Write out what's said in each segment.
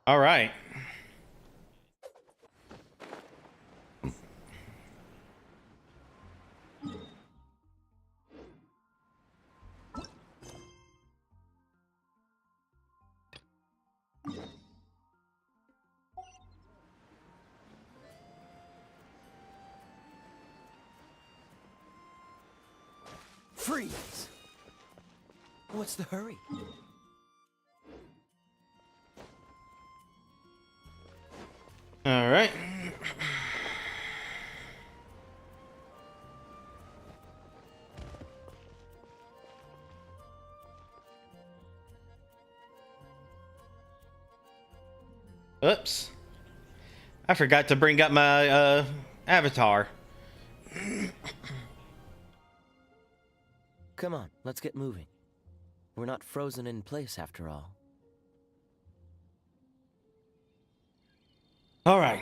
All right. Freeze! What's the hurry? All right. Oops. I forgot to bring up my avatar. Come on, let's get moving. We're not frozen in place after all. All right.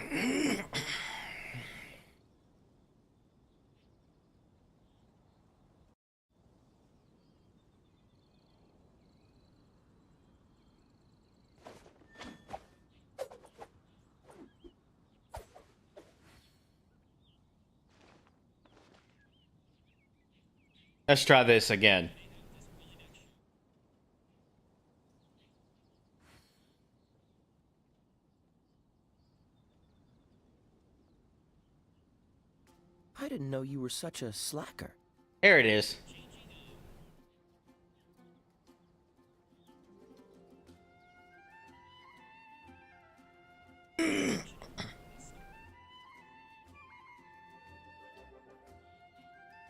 Let's try this again. I didn't know you were such a slacker. Here it is.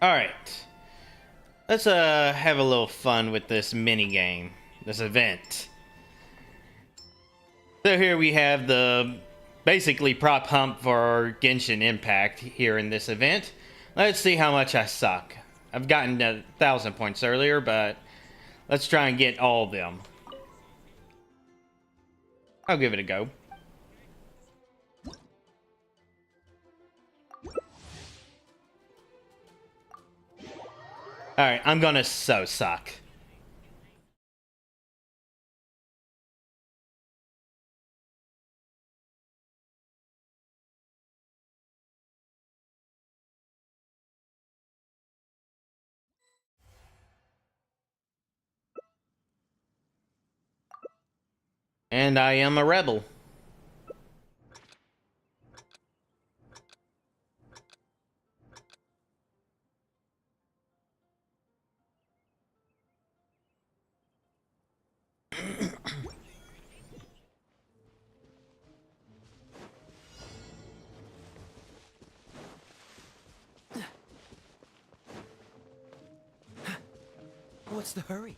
All right. Let's have a little fun with this mini game, this event. So here we have the basically prop hump for Genshin Impact here in this event. Let's see how much I suck. I've gotten 1,000 points earlier, but let's try and get all of them. I'll give it a go. Alright, I'm gonna so suck. And I am a rebel. What's the hurry?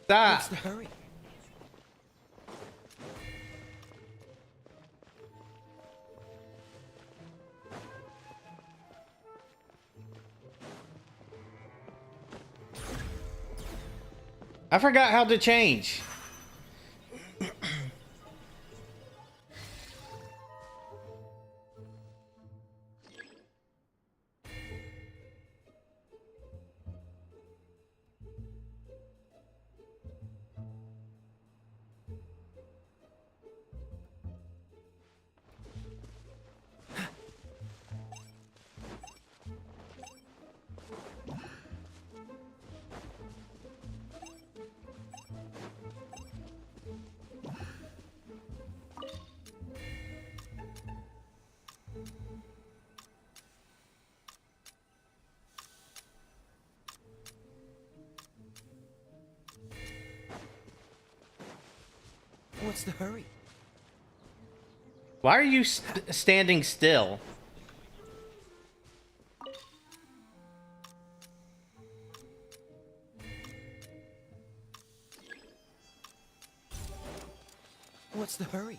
Stop! What's the hurry? I forgot how to change. What's the hurry? Why are you standing still? What's the hurry?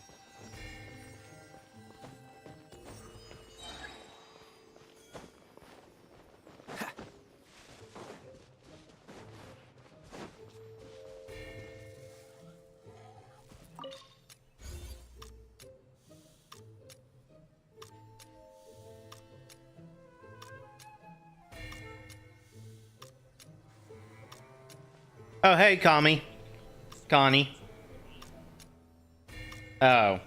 Oh, hey, Connie. Connie. Oh.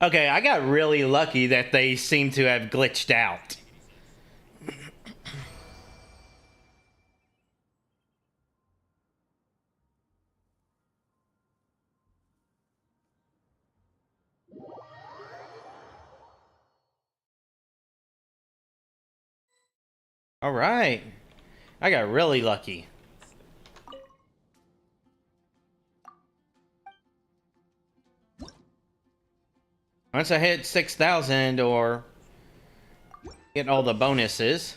Okay, I got really lucky that they seem to have glitched out. All right. I got really lucky. Once I hit 6,000 or get all the bonuses.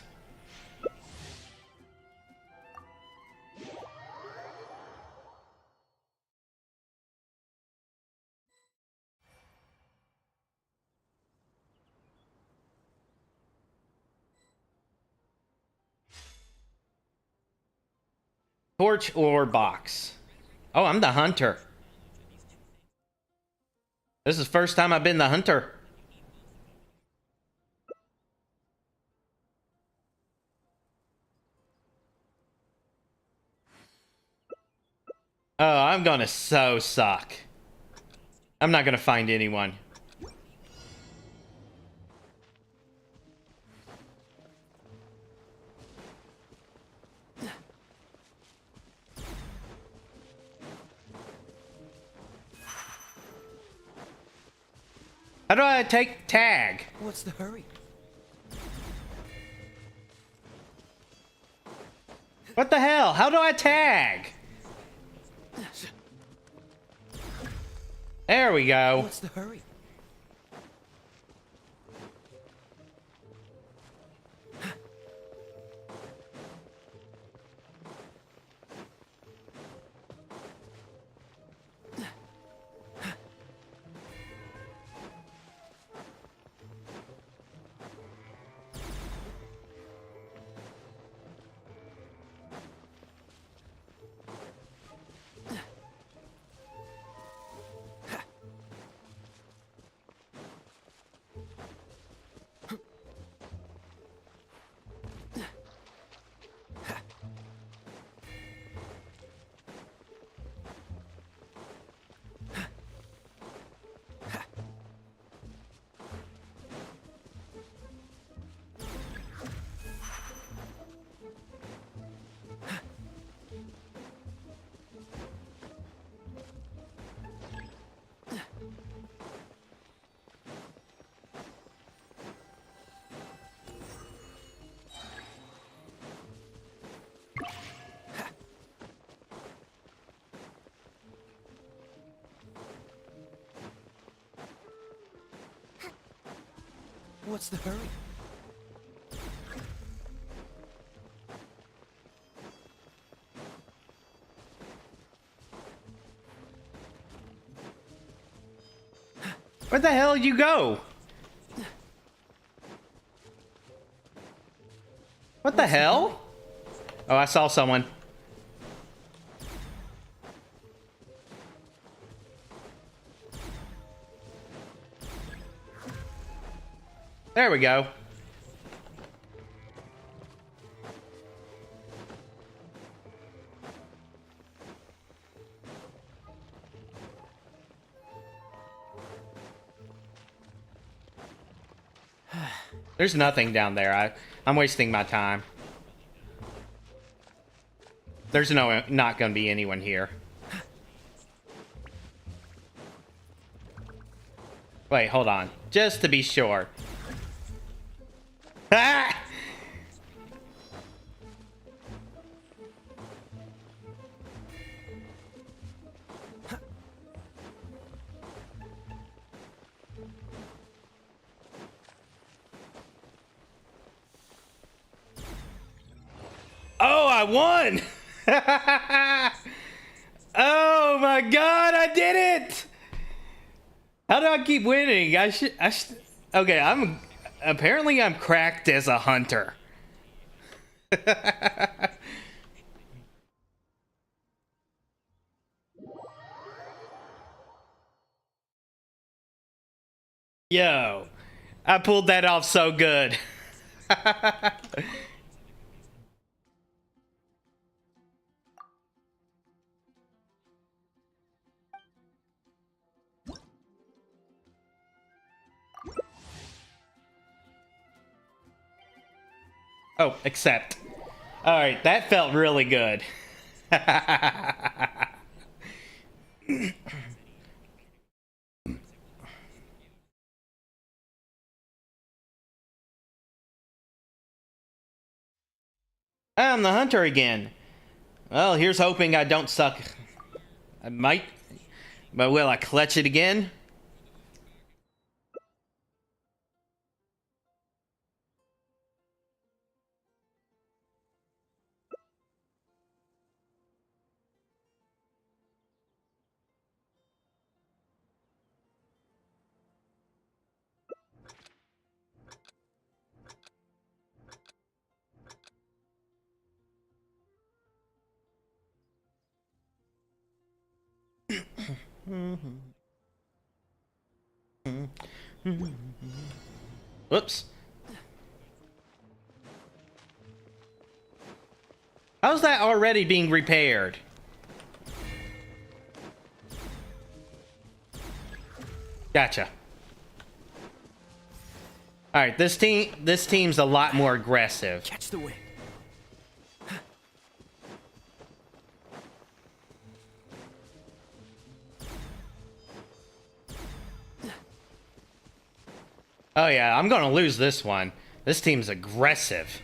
Torch or box. Oh, I'm the hunter. This is the first time I've been the hunter. Oh, I'm gonna so suck. I'm not gonna find anyone. How do I take tag? What's the hurry? What the hell? How do I tag? There we go. What's the hurry? What's the hurry? Where the hell did you go? What the hell? Oh, I saw someone. There we go. There's nothing down there. I'm wasting my time. There's not gonna be anyone here. Wait, hold on. Just to be sure. Ah! Oh, I won! Oh my god, I did it! How do I keep winning? Okay, apparently I'm cracked as a hunter. Yo, I pulled that off so good. Oh, accept. Alright, that felt really good. I'm the hunter again. Well, here's hoping I don't suck. I might, but will I clutch it again? Whoops. How's that already being repaired? Gotcha. Alright, this team's a lot more aggressive. Catch the wind. Oh yeah, I'm gonna lose this one. This team's aggressive.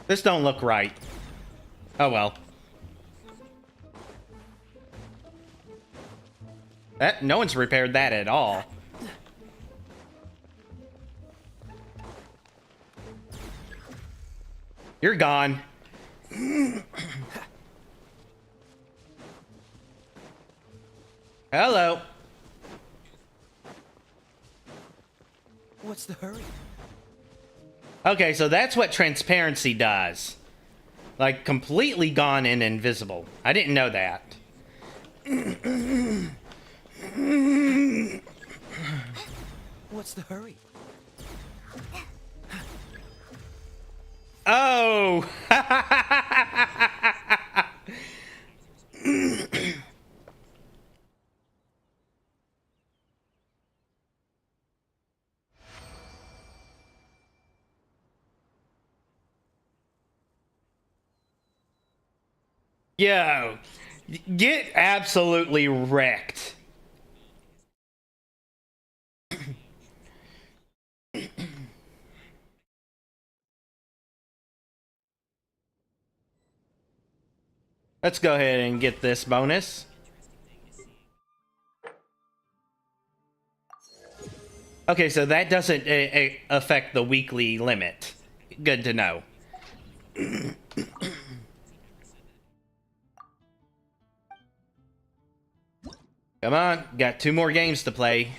This don't look right. Oh well. No one's repaired that at all. You're gone. Hello. What's the hurry? Okay, so that's what transparency does. Like, completely gone and invisible. I didn't know that. What's the hurry? Oh! Yo, get absolutely wrecked. Let's go ahead and get this bonus. Okay, so that doesn't affect the weekly limit. Good to know. Come on, got 2 more games to play.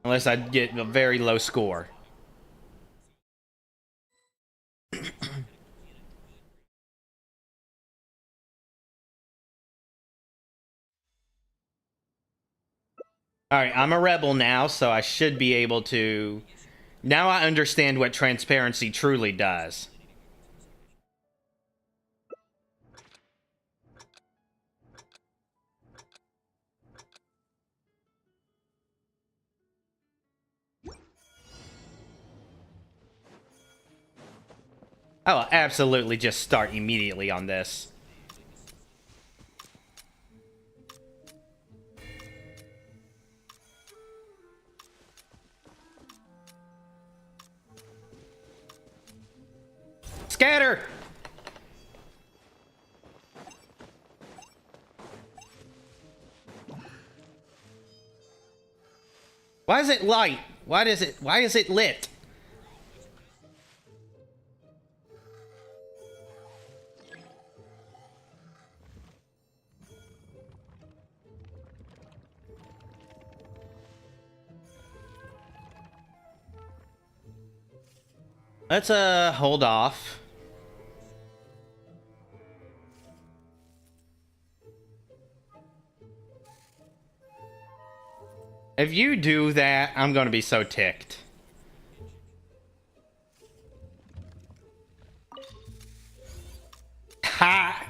Unless I get a very low score. Alright, I'm a rebel now, so I should be able to... Now I understand what transparency truly does. I will absolutely just start immediately on this. Scatter! Why is it light? Why is it lit? Let's hold off. If you do that, I'm gonna be so ticked. Ha!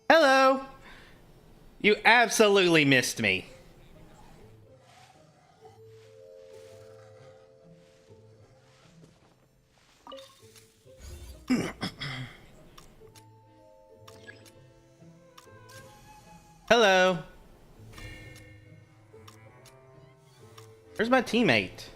Hello! You absolutely missed me. Hello. Where's my teammate?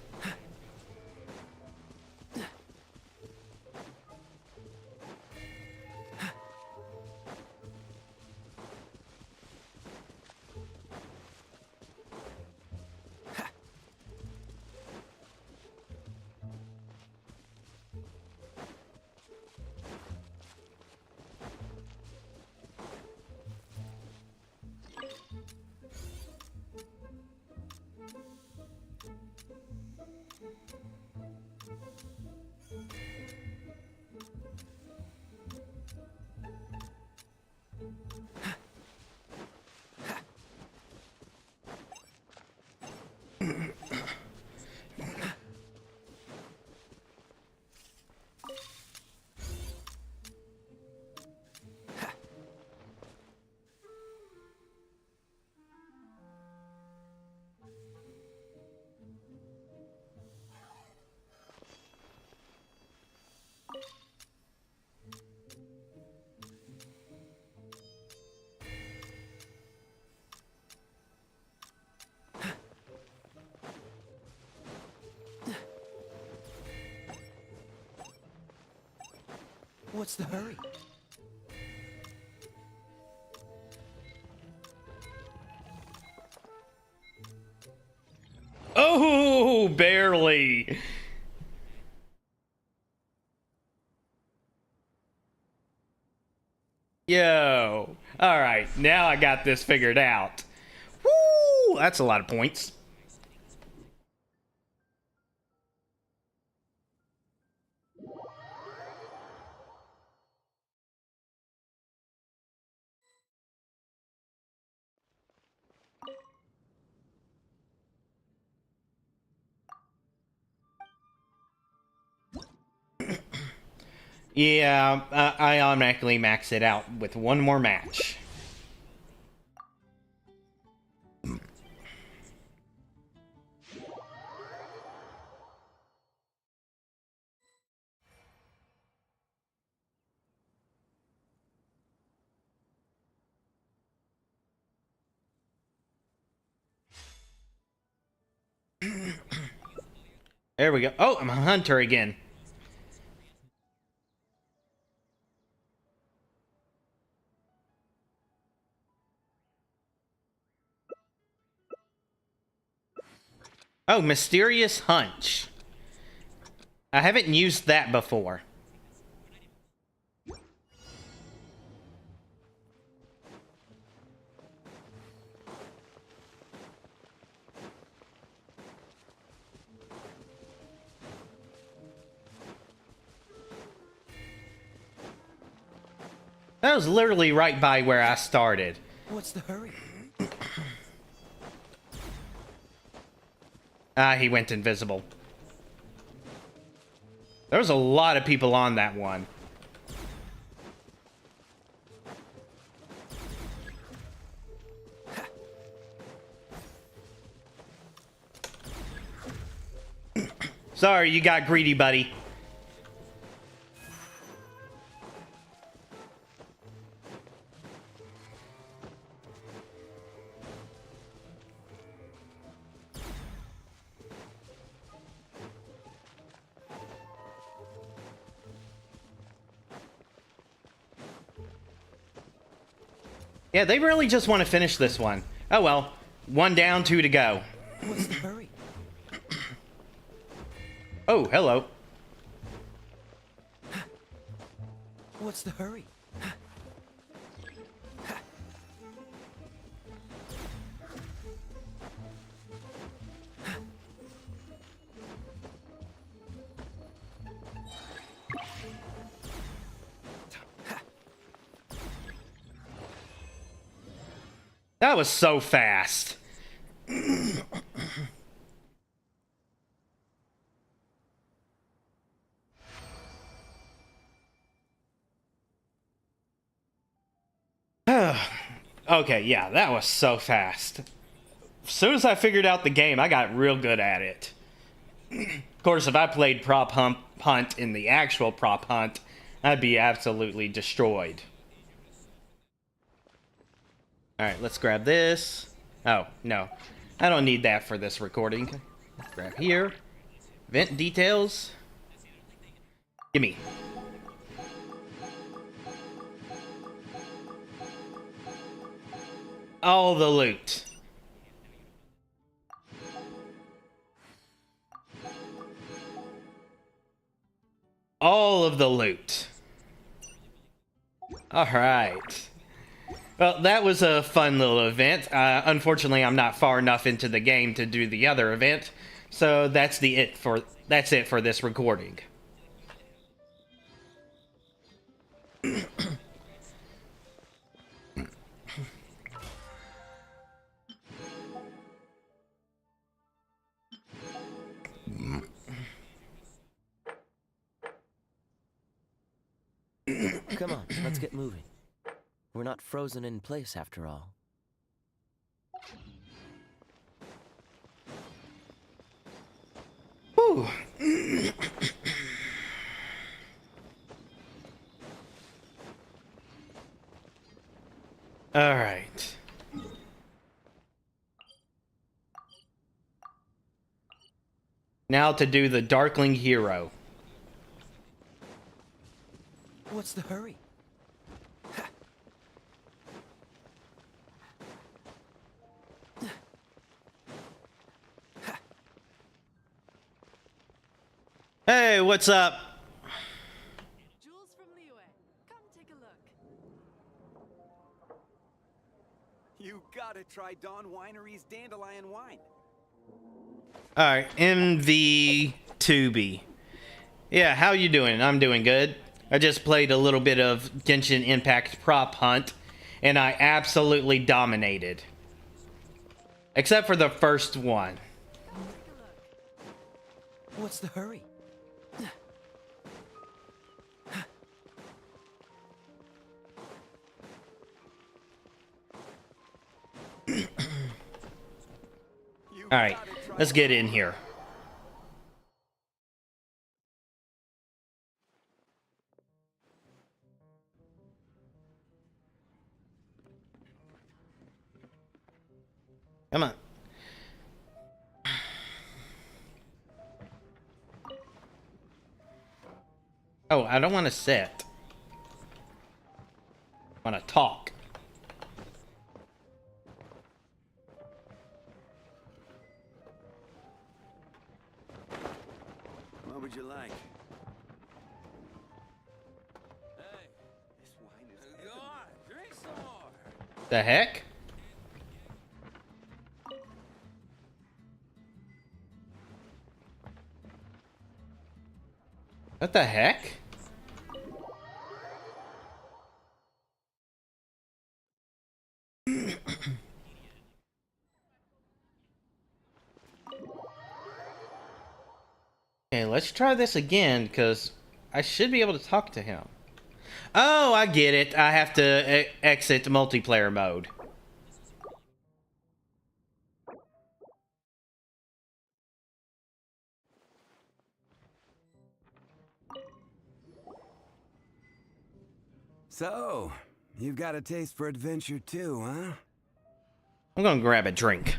What's the hurry? Oh, barely. Yo. All right, now I got this figured out. Woo! That's a lot of points. Yeah, I automatically max it out with one more match. There we go. Oh, I'm a hunter again. Oh, mysterious hunch. I haven't used that before. That was literally right by where I started. What's the hurry? Ah, he went invisible. There was a lot of people on that one. Sorry, you got greedy, buddy. Yeah, they really just want to finish this one. Oh well. 1 down, 2 to go. What's the hurry? Oh, hello. What's the hurry? That was so fast. Okay, yeah, that was so fast. As soon as I figured out the game, I got real good at it. Of course, if I played prop hunt in the actual prop hunt, I'd be absolutely destroyed. Alright, let's grab this. Oh, no. I don't need that for this recording. Grab here. Event details. Gimme. All the loot. All of the loot. Alright. Well, that was a fun little event. Unfortunately, I'm not far enough into the game to do the other event, so that's it for this recording. Come on, let's get moving. We're not frozen in place after all. Whew. All right. Now to do the Darkling Hero. What's the hurry? Hey, what's up? Jules from Liyue. Come take a look. You gotta try Dawn Winery's Dandelion Wine. Alright, MV2B. Yeah, how you doing? I'm doing good. I just played a little bit of Genshin Impact Prop Hunt, and I absolutely dominated. Except for the first one. What's the hurry? Alright, let's get in here. Come on. Oh, I don't want to sit. I want to talk. What would you like? Hey, this wine is good. Drink some more. The heck? What the heck? let's try this again, because I should be able to talk to him. Oh, I get it. I have to exit multiplayer mode. So, you've got a taste for adventure too, huh? I'm gonna grab a drink.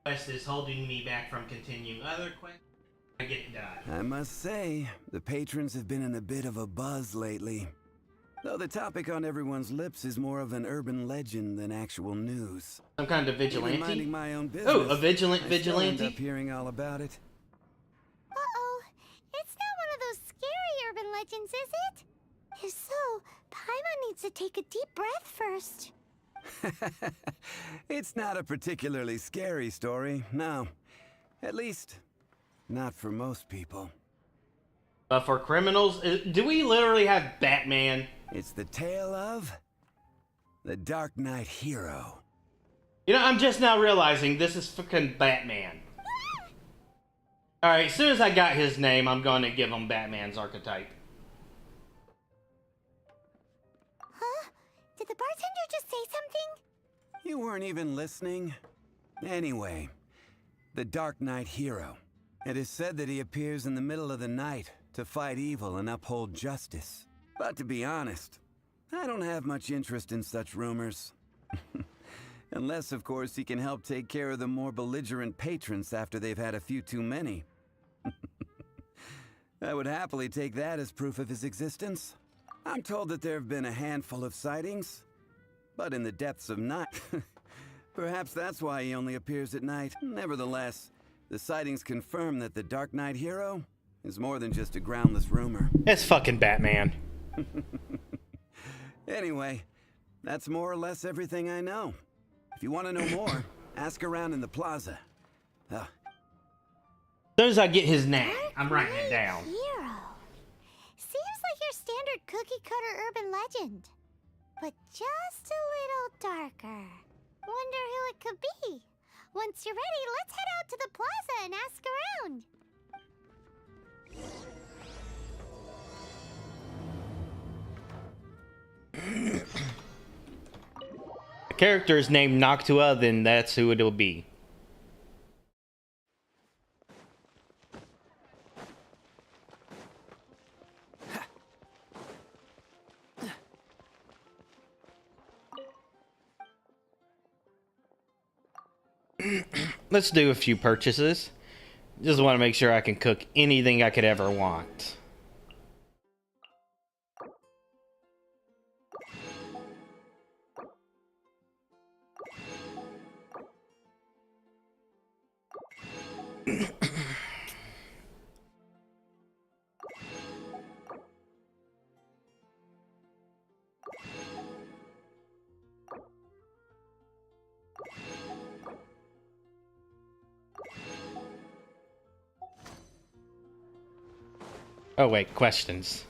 Quest is holding me back from continuing other quests. I get done. I must say, the patrons have been in a bit of a buzz lately. Though the topic on everyone's lips is more of an urban legend than actual news. Some kind of Even vigilante. minding my own business, Oh, a vigilant I still end vigilante. up hearing all about it. Uh-oh. It's not one of those scary urban legends, is it? If so, Paimon needs to take a deep breath first. It's not a particularly scary story, no. At least, not for most people. But for criminals, do we literally have Batman? It's the tale of the Dark Knight hero. You know, I'm just now realizing this is fucking Batman. Alright, as soon as I got his name, I'm going to give him Batman's archetype. Huh? Did the bartender just say something? You weren't even listening. Anyway, the Dark Knight hero. It is said that he appears in the middle of the night to fight evil and uphold justice. But to be honest, I don't have much interest in such rumors. Unless, of course, he can help take care of the more belligerent patrons after they've had a few too many. I would happily take that as proof of his existence. I'm told that there have been a handful of sightings, but in the depths of night. Perhaps that's why he only appears at night. Nevertheless, the sightings confirm that the Dark Knight hero is more than just a groundless rumor. It's fucking Batman. Anyway, that's more or less everything I know. If you want to know more, ask around in the plaza. As soon as I get his name, I'm writing it down. Hero. Seems like your standard cookie-cutter urban legend. But just a little darker. Wonder who it could be. Once you're ready, let's head out to the plaza and ask around. The character is named Noctua, then that's who it'll be. Let's do a few purchases. Just want to make sure I can cook anything I could ever want. Oh wait, questions.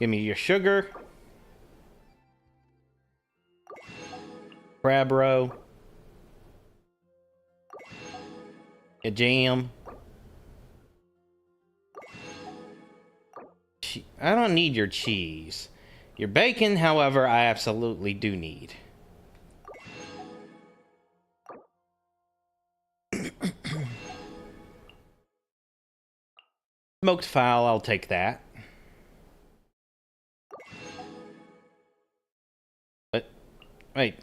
Give me your sugar. Crab roe. Your jam. I don't need your cheese. Your bacon, however, I absolutely do need. Smoked fowl, I'll take that. But, wait,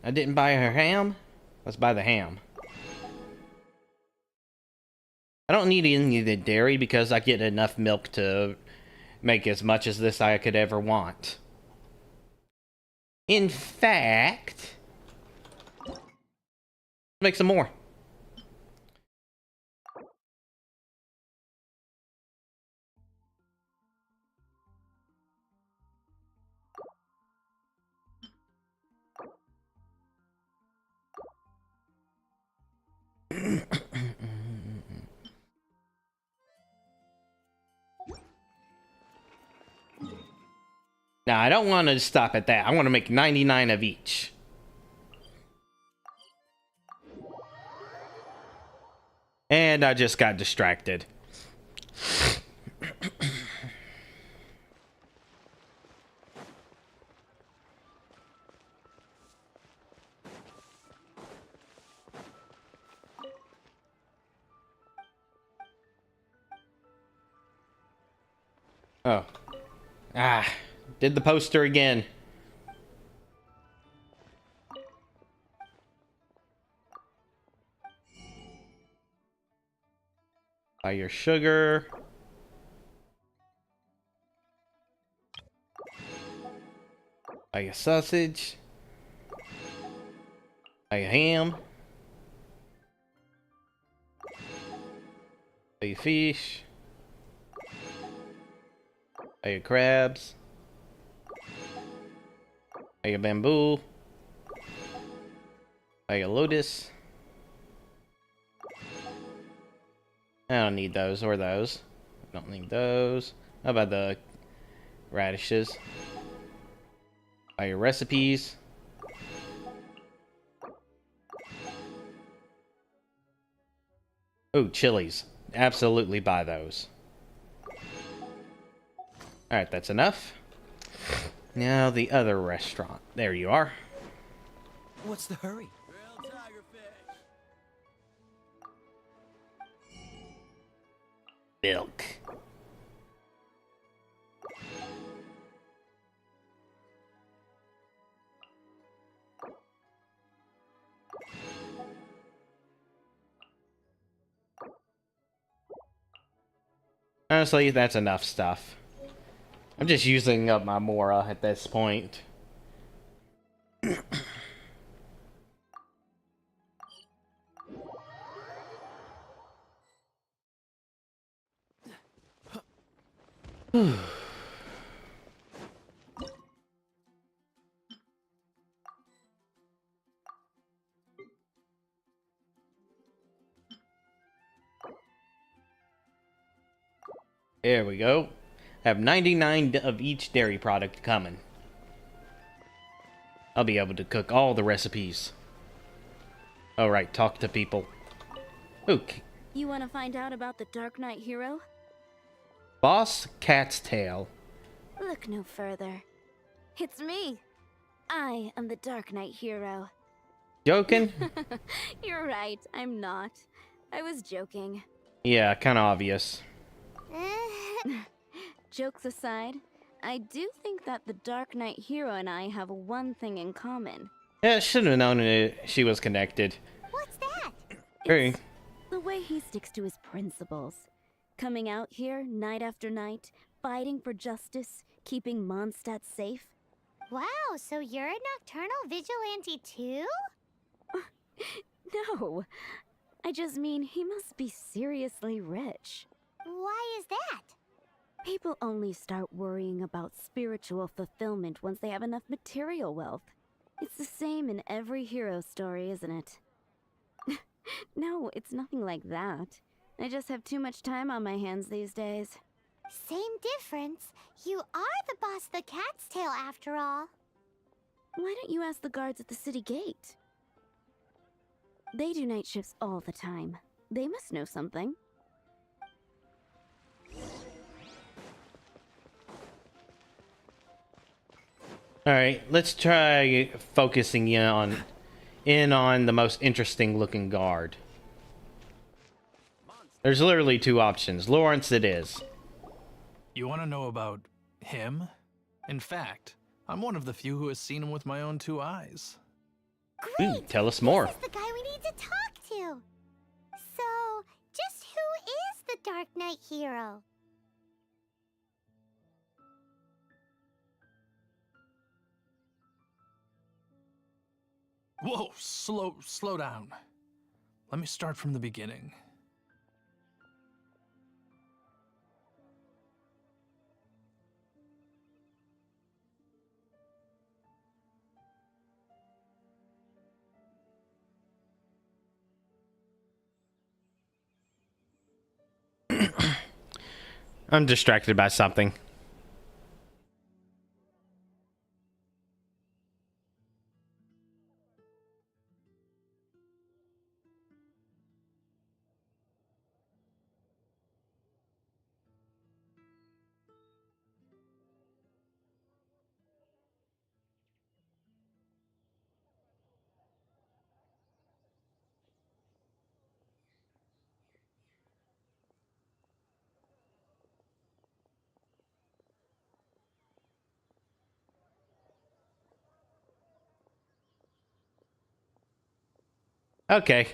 I didn't buy her ham? Let's buy the ham. I don't need any of the dairy because I get enough milk to make as much as this I could ever want. In fact, make some more. Now, I don't want to stop at that. I want to make 99 of each. And I just got distracted. Oh. Ah. Did the poster again. Buy your sugar. Buy your sausage. Buy your ham. Buy your fish. Buy your crabs. Buy your bamboo. Buy your lotus. I don't need those or those. Don't need those. How about the radishes? Buy your recipes. Ooh, chilies. Absolutely buy those. Alright, that's enough. Now the other restaurant. There you are. What's the hurry? Grilled tiger fish. Milk. Honestly, that's enough stuff. I'm just using up my Mora at this point. There we go. I have 99 of each dairy product coming. I'll be able to cook all the recipes. Alright, talk to people. Okay. You want to find out about the Dark Knight hero? Boss Cat's Tail. Look no further. It's me. I am the Dark Knight hero. Joking? You're right, I'm not. I was joking. Yeah, kinda obvious. Jokes aside, I do think that the Dark Knight hero and I have one thing in common. Yeah, I should have known she was connected. What's that? Hey. The way he sticks to his principles. Coming out here night after night, fighting for justice, keeping Mondstadt safe. Wow, so you're a nocturnal vigilante too? No, I just mean he must be seriously rich. Why is that? People only start worrying about spiritual fulfillment once they have enough material wealth. It's the same in every hero story, isn't it? No, it's nothing like that. I just have too much time on my hands these days. Same difference. You are the boss of the Cat's Tail after all. Why don't you ask the guards at the city gate? They do night shifts all the time. They must know something. Alright, let's try focusing in on the most interesting looking guard. There's literally two options. Lawrence it is. You want to know about him? In fact, I'm one of the few who has seen him with my own two eyes. Ooh, tell us more. This is the guy we need to talk to. So, just who is the Dark Knight hero? Whoa, slow down. Let me start from the beginning. I'm distracted by something. Okay.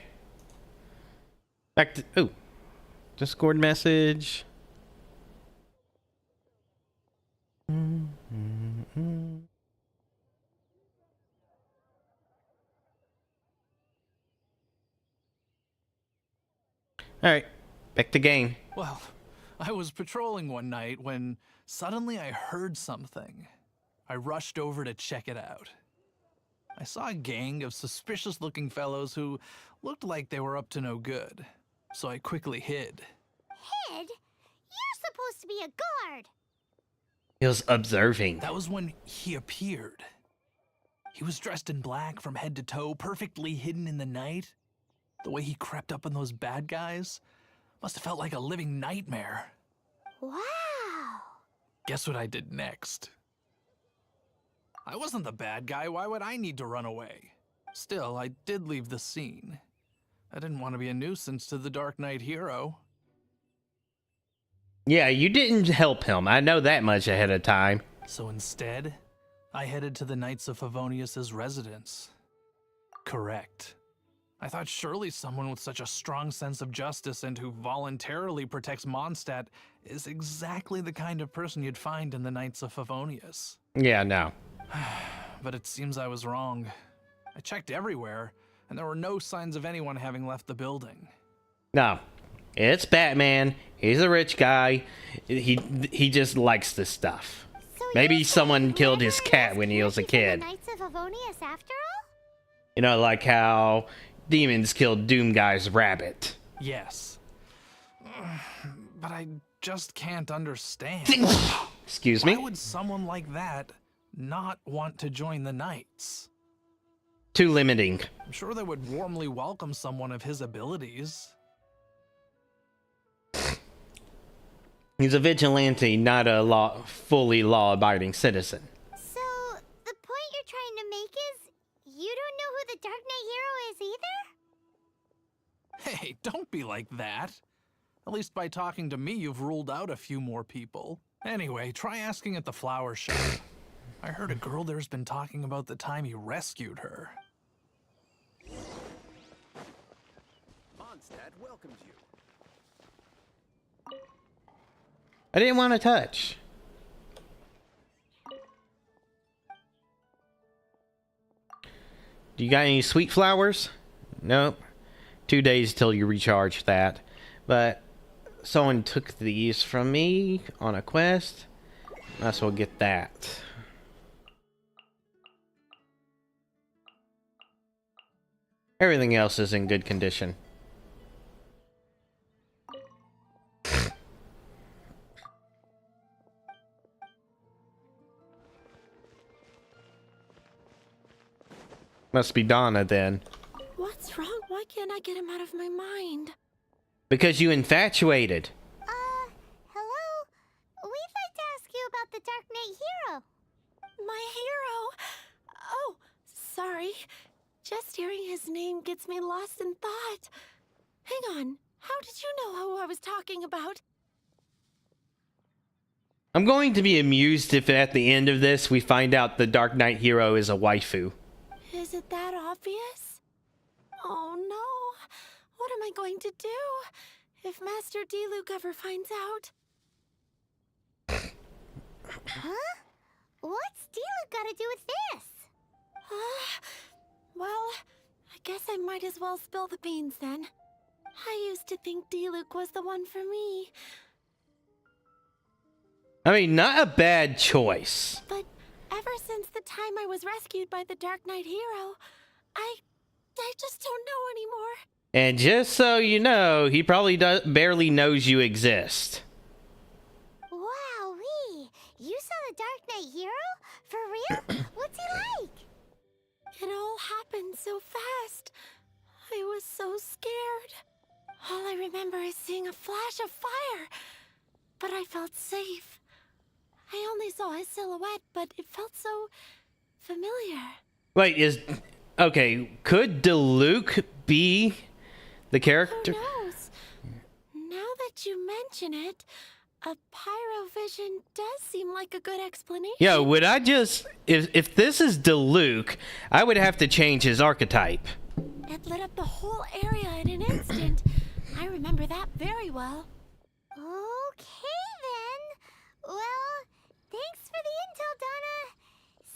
Back to... Ooh. Discord message. Alright. Back to game. Well, I was patrolling one night when suddenly I heard something. I rushed over to check it out. I saw a gang of suspicious-looking fellows who looked like they were up to no good, so I quickly hid. Hid? You're supposed to be a guard. He was observing. That was when he appeared. He was dressed in black from head to toe, perfectly hidden in the night. The way he crept up on those bad guys must have felt like a living nightmare. Wow. Guess what I did next? I wasn't the bad guy. Why would I need to run away? Still, I did leave the scene. I didn't want to be a nuisance to the Dark Knight hero. Yeah, you didn't help him. I know that much ahead of time. So instead, I headed to the Knights of Favonius' residence. Correct. I thought surely someone with such a strong sense of justice and who voluntarily protects Mondstadt is exactly the kind of person you'd find in the Knights of Favonius. Yeah, no. But it seems I was wrong. I checked everywhere, and there were no signs of anyone having left the building. No. It's Batman. He's a rich guy. He just likes this stuff. So Maybe you're someone saying killed his Murder cat is when he was a connected to kid. the Knights of Favonius after all? You know, like how demons killed Doom Guy's rabbit. Yes. But I just can't understand. Excuse Why me? would someone like that not want to join the Knights? Too limiting. I'm sure they would warmly welcome someone of his abilities. He's a vigilante, not a fully law-abiding citizen. So, the point you're trying to make is you don't know who the Dark Knight hero is either? Hey, don't be like that. At least by talking to me, you've ruled out a few more people. Anyway, try asking at the flower shop. I heard a girl there's been talking about the time you rescued her. Mondstadt welcomes you. I didn't want to touch. Do you got any sweet flowers? Nope. 2 days till you recharge that. But someone took these from me on a quest. Might as well get that. Everything else is in good condition. Must be Donna then. What's wrong? Why can't I get him out of my mind? Because you infatuated. Hello? We'd like to ask you about the Dark Knight Hero. My hero? Oh, sorry. Just hearing his name gets me lost in thought. Hang on. How did you know who I was talking about? I'm going to be amused if at the end of this we find out the Dark Knight hero is a waifu. Is it that obvious? Oh no. What am I going to do if Master D-Luke ever finds out? Huh? What's D-Luke got to do with this? Well, I guess I might as well spill the beans then. I used to think D-Luke was the one for me. I mean, not a bad choice. But ever since the time I was rescued by the Dark Knight hero, I just don't know anymore. And just so you know, he probably barely knows you exist. Wowee! You saw the Dark Knight Hero? For real? What's he like? It all happened so fast. I was so scared. All I remember is seeing a flash of fire. But I felt safe. I only saw his silhouette, but it felt so familiar. Wait, okay, could DeLuke be the character? Who knows? Now that you mention it, a pyrovision does seem like a good explanation. Yo, would I just... If this is DeLuke, I would have to change his archetype. It lit up the whole area in an instant. I remember that very well. Okay then. Well, thanks for the intel, Donna.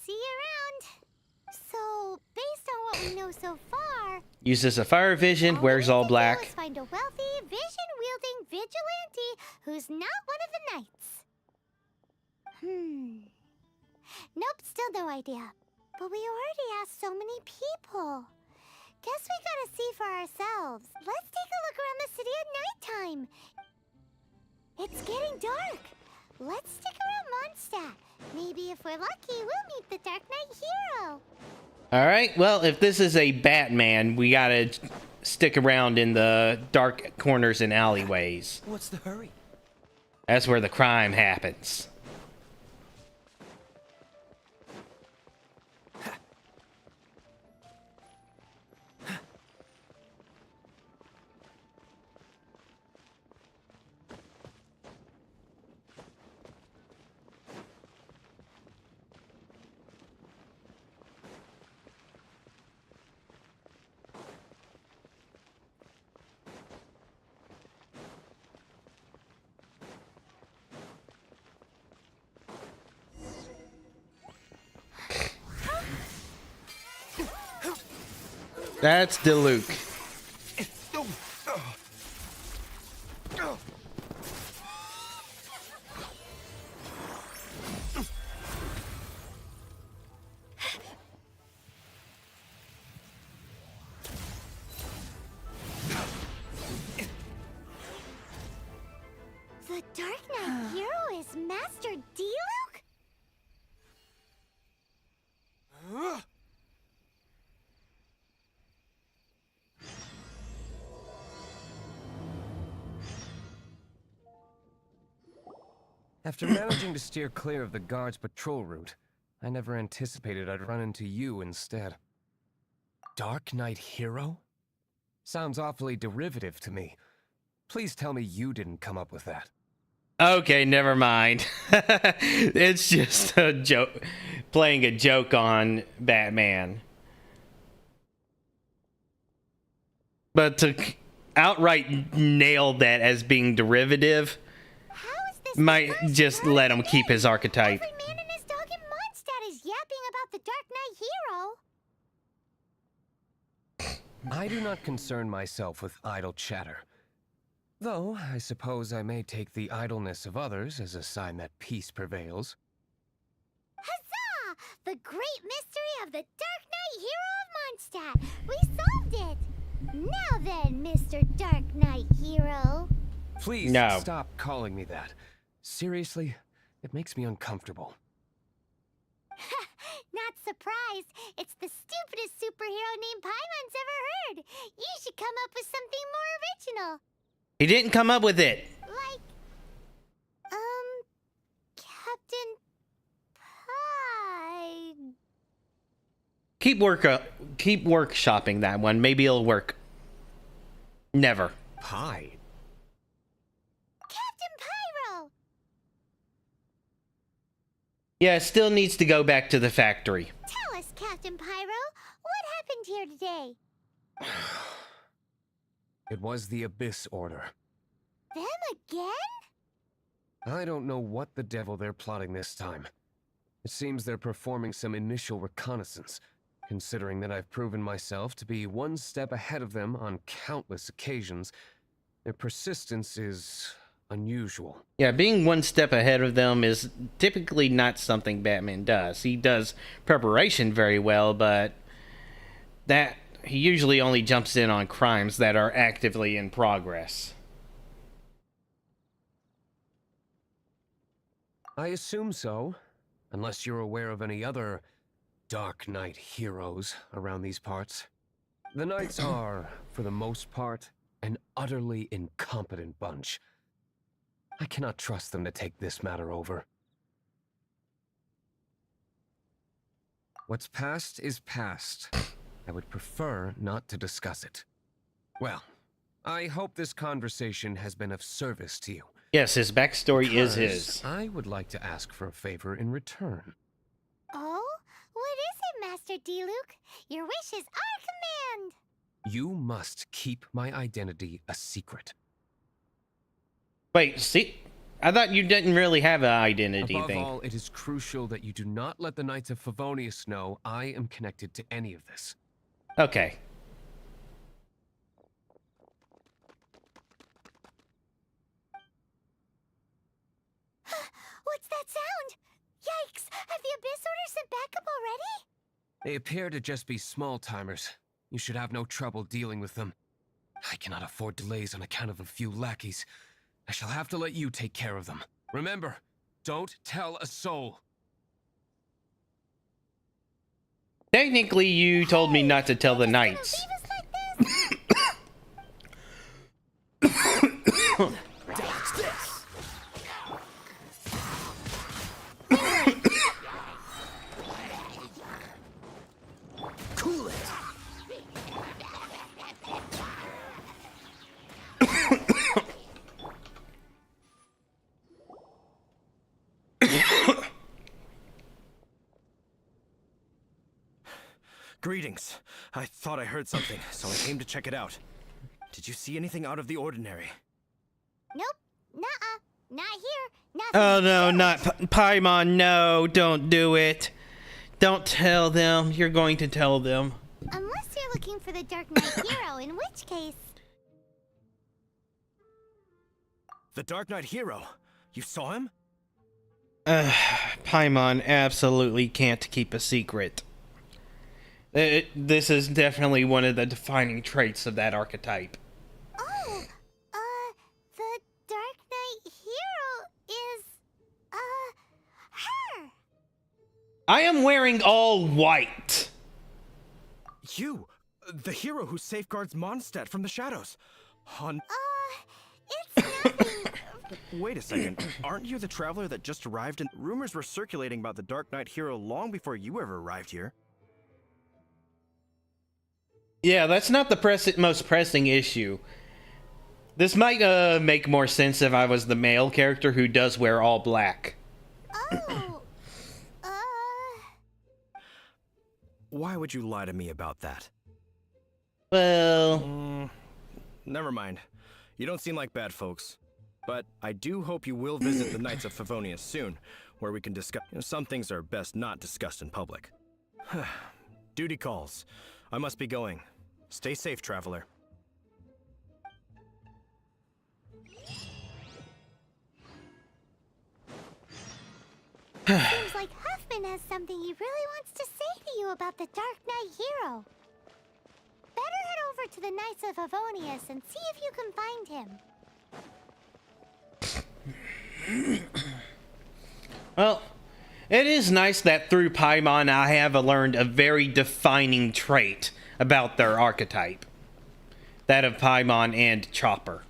See you around. So, based on what we know so far, Uses a fire vision, wears all we need to do black. is find a wealthy, vision-wielding vigilante who's not one of the knights. Nope, still no idea. But we already asked so many people. Guess we gotta see for ourselves. Let's take a look around the city at nighttime. It's getting dark. Let's stick around Mondstadt. Maybe if we're lucky, we'll meet the Dark Knight Hero. Alright, well, if this is a Batman, we gotta stick around in the dark corners and alleyways. What's the hurry? That's where the crime happens. That's DeLuke. The Dark Knight Hero is Master D-Luke? After managing to steer clear of the guard's patrol route, I never anticipated I'd run into you instead. Dark Knight Hero? Sounds awfully derivative to me. Please tell me you didn't come up with that. Okay, never mind. It's just a joke, playing a joke on Batman. But to outright nail that as being derivative How is this might the first just heard let of him the keep day? his archetype. Every man and his dog in Mondstadt is yapping about the Dark Knight Hero. I do not concern myself with idle chatter. Though, I suppose I may take the idleness of others as a sign that peace prevails. Huzzah! The great mystery of the Dark Knight Hero of Mondstadt. We solved it. Now then, Mr. Dark Knight Hero. Please No. stop calling me that. Seriously, it makes me uncomfortable. Not surprise. It's the stupidest superhero named Paimon's ever heard. You should come up with something more original. He didn't come up with it. Like, Captain Pie. Keep workshopping that one. Maybe it'll work. Never. Pie? Captain Pyro. Yeah, it still needs to go back to the factory. Tell us, Captain Pyro, what happened here today? It was the Abyss Order. Them again? I don't know what the devil they're plotting this time. It seems they're performing some initial reconnaissance, considering that I've proven myself to be one step ahead of them on countless occasions. Their persistence is unusual. Yeah, being one step ahead of them is typically not something Batman does. He does preparation very well, but that he usually only jumps in on crimes that are actively in progress. I assume so, unless you're aware of any other Dark Knight heroes around these parts. The Knights are, for the most part, an utterly incompetent bunch. I cannot trust them to take this matter over. What's past is past. I would prefer not to discuss it. Well, I hope this conversation has been of service to you. Yes, his backstory is his. Because I would like to ask for a favor in return. Oh? What is it, Master D-Luke? Your wish is our command! You must keep my identity a secret. Wait, see? I thought you didn't really have an identity Above thing. all, it is crucial that you do not let the Knights of Favonius know I am connected to any of this. Okay. What's that sound? Yikes! Have the Abyss Order sent backup already? They appear to just be small-timers. You should have no trouble dealing with them. I cannot afford delays on account of a few lackeys. I shall have to let you take care of them. Remember, don't tell a soul. Technically, you told me not to tell the Just Knights. gonna leave us like this? Dodge this! Cool it! Greetings. I thought I heard something, so I came to check it out. Did you see anything out of the ordinary? Nope. Nuh-uh. Not here. Nothing. Oh no, not Paimon. No, don't do it. Don't tell them. You're going to tell them. Unless you're looking for the Dark Knight hero, in which case... The Dark Knight hero? You saw him? Paimon absolutely can't keep a secret. This is definitely one of the defining traits of that archetype. Oh, the Dark Knight hero is, her. I am wearing all white. You! The hero who safeguards Mondstadt from the shadows. It's nothing. Wait a second. Aren't you the traveler that just arrived? And rumors were circulating about the Dark Knight hero long before you ever arrived here. Yeah, that's not the most pressing issue. This might make more sense if I was the male character who does wear all black. Oh, Why would you lie to me about that? Well, Never mind. You don't seem like bad folks. But I do hope you will visit the Knights of Favonius soon, where we can discuss... some things are best not discussed in public. Duty calls. I must be going. Stay safe, traveler. seems like Huffman has something he really wants to say to you about the Dark Knight hero. Better head over to the Knights of Favonius and see if you can find him. well, It is nice that through Paimon I have learned a very defining trait about their archetype. That of Paimon and Chopper.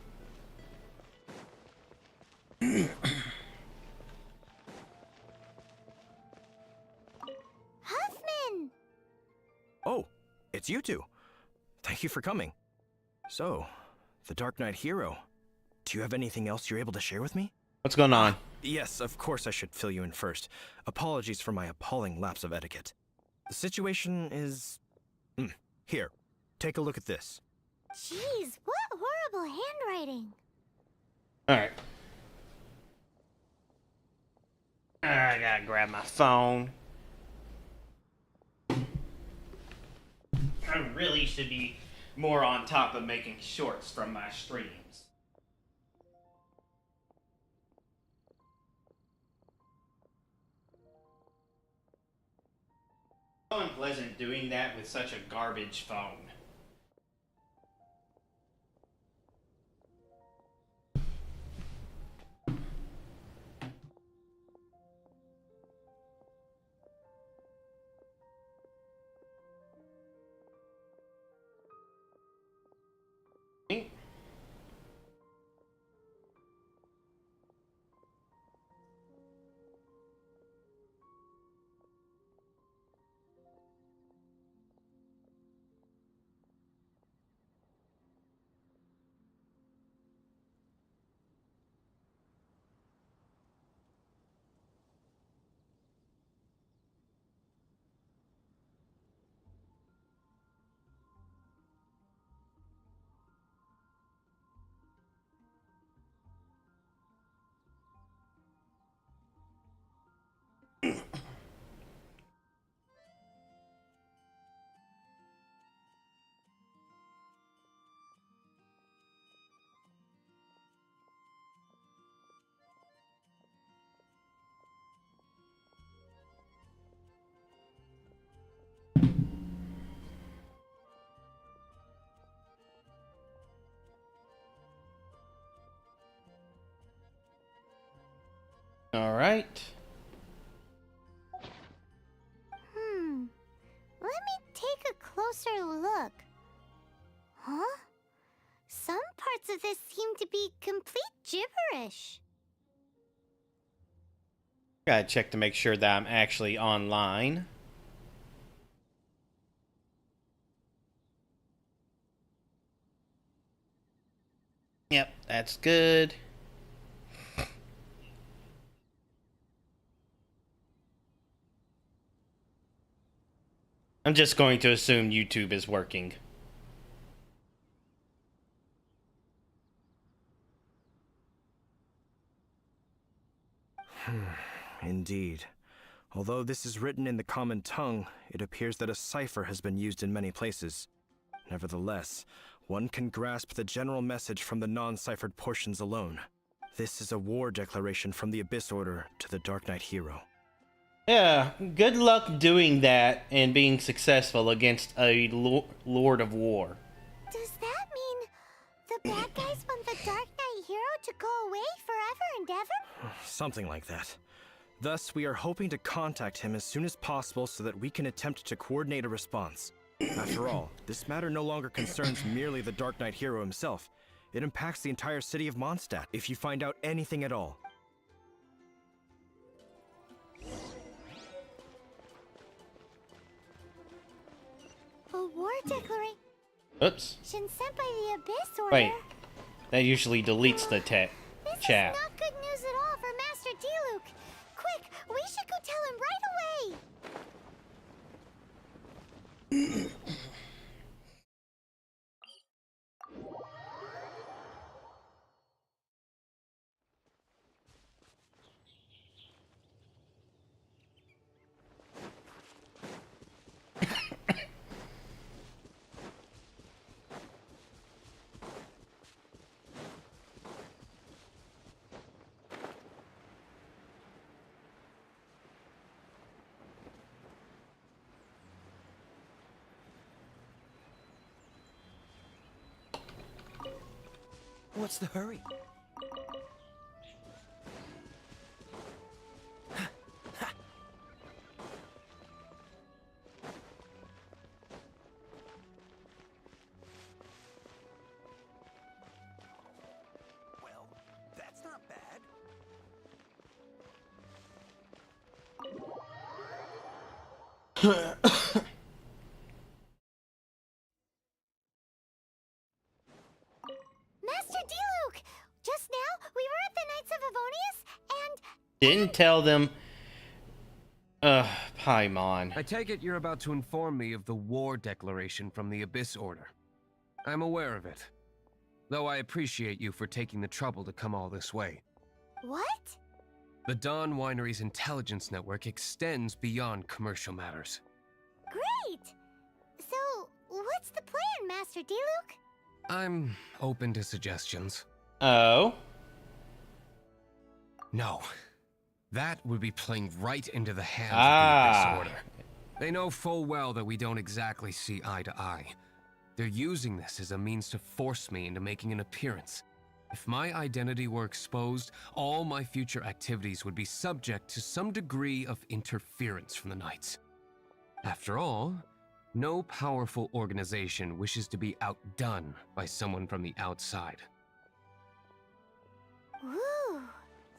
Huffman! Oh, it's you two. Thank you for coming. So, the Dark Knight hero. Do you have anything else you're able to share with me? What's going on? Yes, of course I should fill you in first. Apologies for my appalling lapse of etiquette. The situation is... Here, take a look at this. Jeez, what horrible handwriting. Alright. I gotta grab my phone. I really should be more on top of making shorts from my streams. So unpleasant doing that with such a garbage phone. All right. Let me take a closer look. Huh? Some parts of this seem to be complete gibberish. Gotta check to make sure that I'm actually online. Yep, that's good. I'm just going to assume YouTube is working. Indeed. Although this is written in the common tongue, it appears that a cipher has been used in many places. Nevertheless, one can grasp the general message from the non-ciphered portions alone. This is a war declaration from the Abyss Order to the Dark Knight hero. Yeah, good luck doing that and being successful against a Lord of War. Does that mean the bad guys want the Dark Knight hero to go away forever and ever? Something like that. Thus, we are hoping to contact him as soon as possible so that we can attempt to coordinate a response. After all, this matter no longer concerns merely the Dark Knight hero himself. It impacts the entire city of Mondstadt, if you find out anything at all. A war declaration Oops. sent by the Abyss Order. Wait. That usually deletes the chat. This is not good news at all for Master Diluc. Quick, we should go tell him right away. What's the hurry? Master Diluc! Just now, we were at the Knights of Avonius, and... Didn't tell them. Paimon. I take it you're about to inform me of the war declaration from the Abyss Order. I'm aware of it, though I appreciate you for taking the trouble to come all this way. What? The Dawn Winery's intelligence network extends beyond commercial matters. Great! So, what's the plan, Master Diluc? I'm open to suggestions. Oh? No. That would be playing right into the hands of the Abyss Order. They know full well that we don't exactly see eye to eye. They're using this as a means to force me into making an appearance. If my identity were exposed, all my future activities would be subject to some degree of interference from the Knights. After all, no powerful organization wishes to be outdone by someone from the outside. Ooh,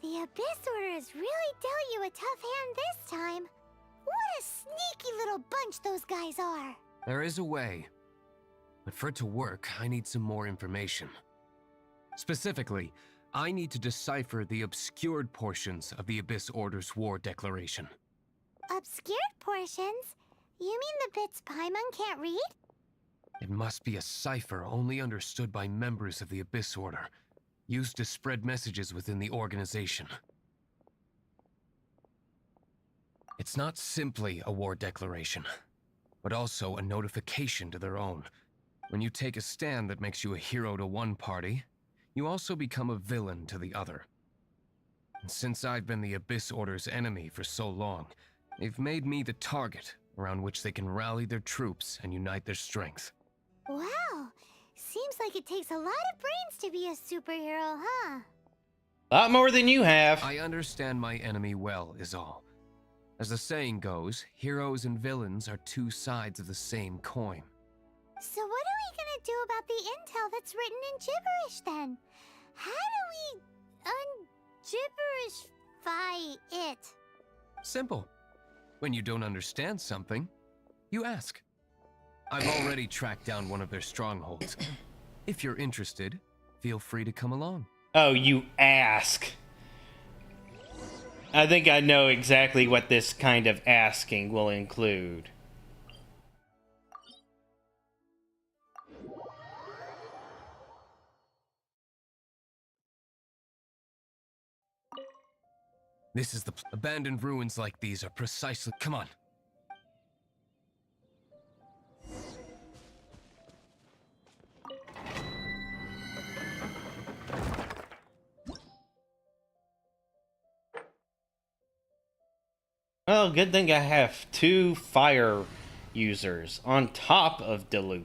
the Abyss Order has really dealt you a tough hand this time. What a sneaky little bunch those guys are. There is a way. But for it to work, I need some more information. Specifically, I need to decipher the obscured portions of the Abyss Order's war declaration. Obscured portions? You mean the bits Paimon can't read? It must be a cipher only understood by members of the Abyss Order, used to spread messages within the organization. It's not simply a war declaration, but also a notification to their own. When you take a stand that makes you a hero to one party, you also become a villain to the other. And since I've been the Abyss Order's enemy for so long, they've made me the target around which they can rally their troops and unite their strength. Wow, seems like it takes a lot of brains to be a superhero, huh? A lot more than you have. I understand my enemy well, is all. As the saying goes, heroes and villains are two sides of the same coin. So what are we gonna do about the intel that's written in gibberish then? How do we un-gibberishify it? Simple. When you don't understand something, you ask. I've already tracked down one of their strongholds. If you're interested, feel free to come along. Oh, you ask. I think I know exactly what this kind of asking will include. This is the abandoned ruins like these are precisely. Come on. Well, good thing I have 2 fire users on top of Diluc.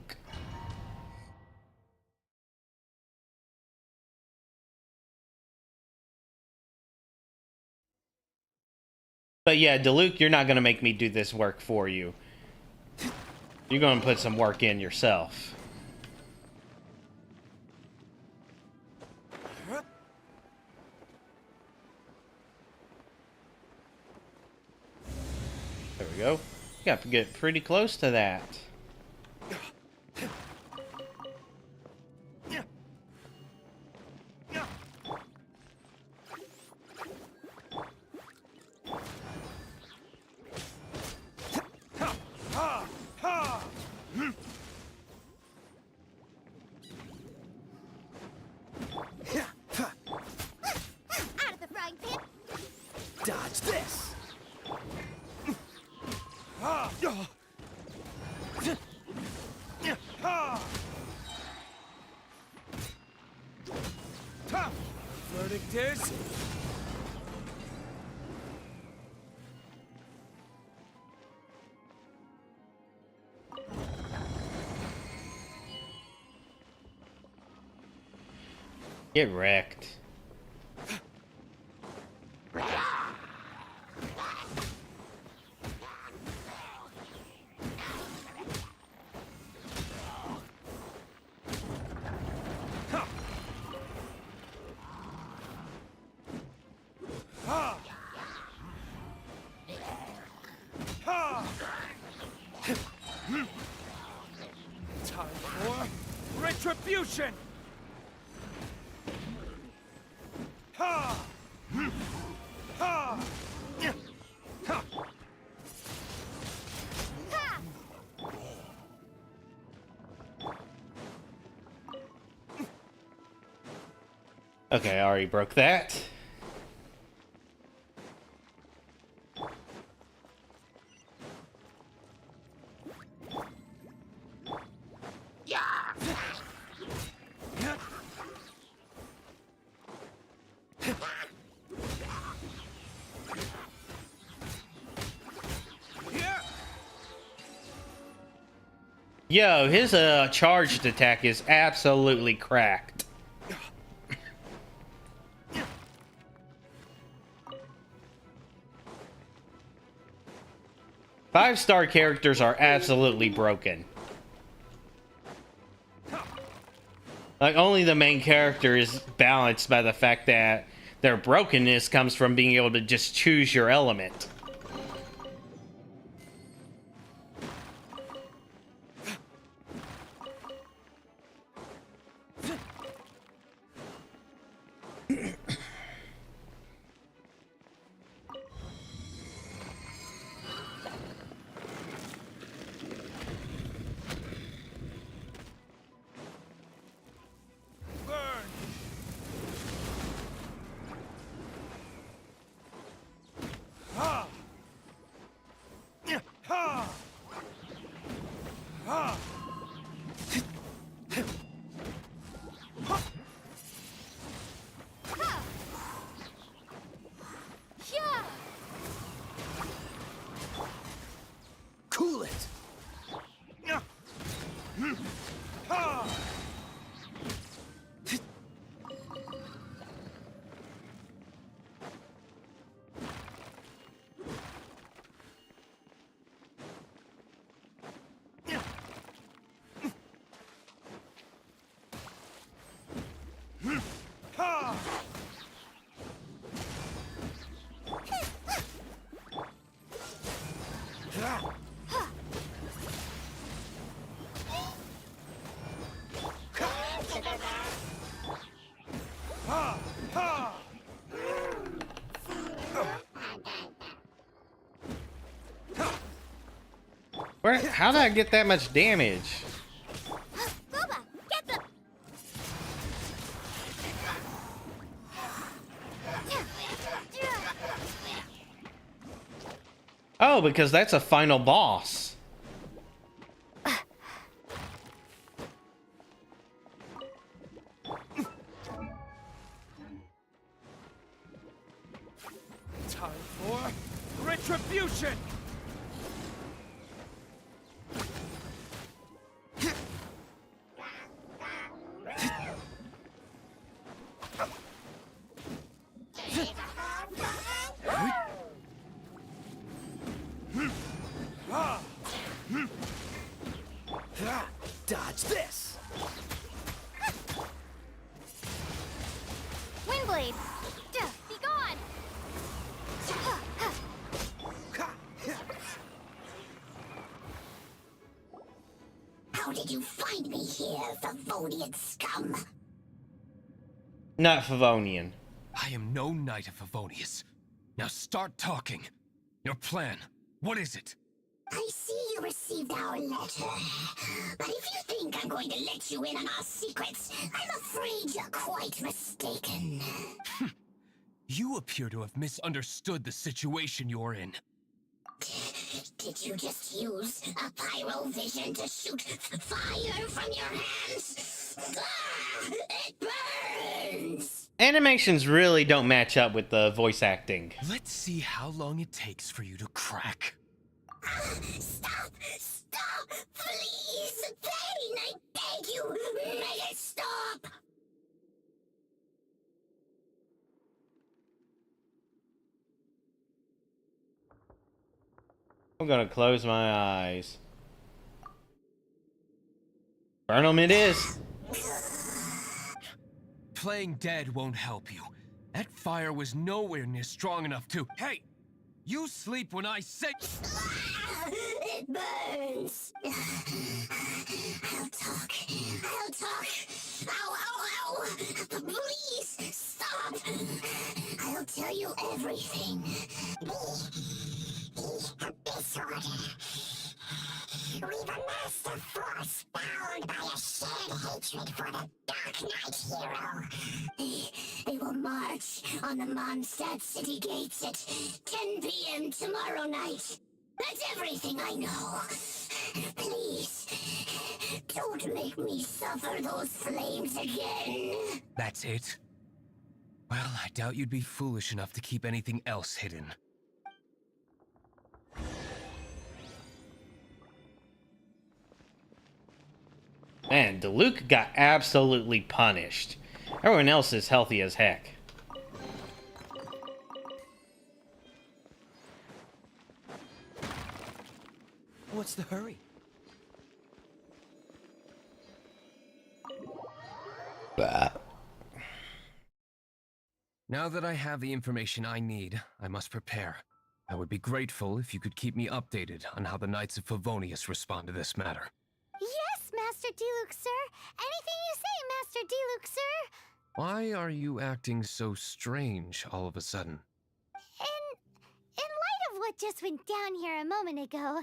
But yeah, Diluc, you're not going to make me do this work for you. You're going to put some work in yourself. There we go. Got to get pretty close to that. Out of the frying pan! Dodge this! Verdict is... Get wrecked. Retribution! Ha! Ha! Ha! Okay, I already broke that. Yo, his charged attack is absolutely cracked. Five-star characters are absolutely broken. Like, only the main character is balanced by the fact that their brokenness comes from being able to just choose your element. Cool it! How did I get that much damage? Boba, get them! Oh, because that's a final boss. Time for retribution! Dodge this! Windblade! Be gone! How did you find me here, Favonian scum? Not Favonian. I am no Knight of Favonius. Now start talking. Your plan, what is it? I see you received our letter. But if you think I'm going to let you in on our secrets, I'm afraid you're quite mistaken. You appear to have misunderstood the situation you're in. Did you just use a pyrovision to shoot fire from your hands? Ah, it burns! Animations really don't match up with the voice acting. Let's see how long it takes for you to crack. Stop! Stop! Please! Pain, I beg you! Make it stop! I'm gonna close my eyes. Burn 'em it is. Playing dead won't help you. That fire was nowhere near strong enough to... Hey! You sleep when I say... It burns. I'll talk. I'll talk. Ow, ow, ow. Please, stop. I'll tell you everything. Disorder. We've amassed a force bound by a shared hatred for the Dark Knight hero. They will march on the Mondstadt city gates at 10 p.m. tomorrow night. That's everything I know. Please, don't make me suffer those flames again. That's it? Well, I doubt you'd be foolish enough to keep anything else hidden. Man, Diluc got absolutely punished. Everyone else is healthy as heck. What's the hurry? Now that I have the information I need, I must prepare. I would be grateful if you could keep me updated on how the Knights of Favonius respond to this matter. Yes, Master Diluc, sir. Anything you say, Master Diluc, sir. Why are you acting so strange all of a sudden? In light of what just went down here a moment ago,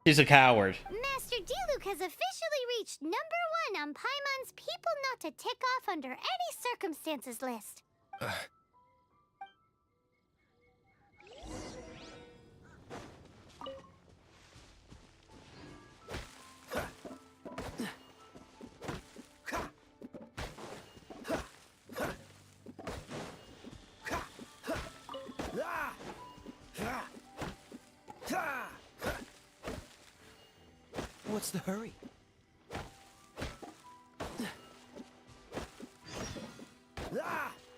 He's a coward. Master Diluc has officially reached #1 on Paimon's people not to tick off under any circumstances list. What's the hurry?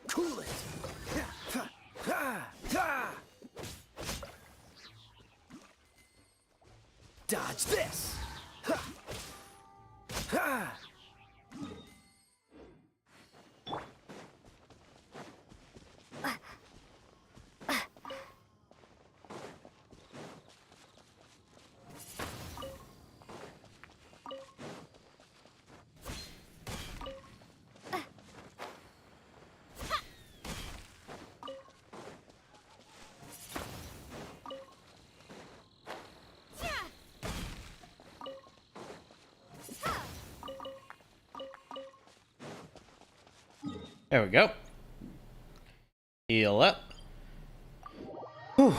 Cool it. Dodge this. There we go. Heal up. Whew.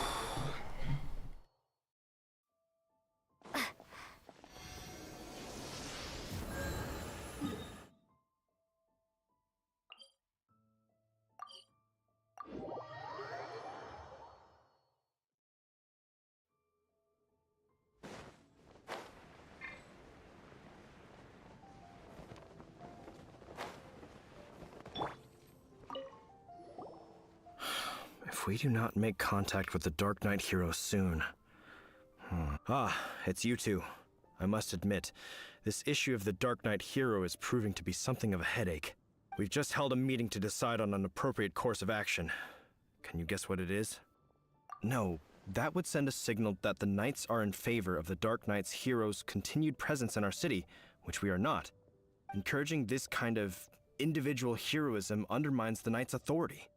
If we do not make contact with the Dark Knight hero soon... Ah, it's you two. I must admit, this issue of the Dark Knight hero is proving to be something of a headache. We've just held a meeting to decide on an appropriate course of action. Can you guess what it is? No, that would send a signal that the Knights are in favor of the Dark Knight's hero's continued presence in our city, which we are not. Encouraging this kind of individual heroism undermines the Knights' authority.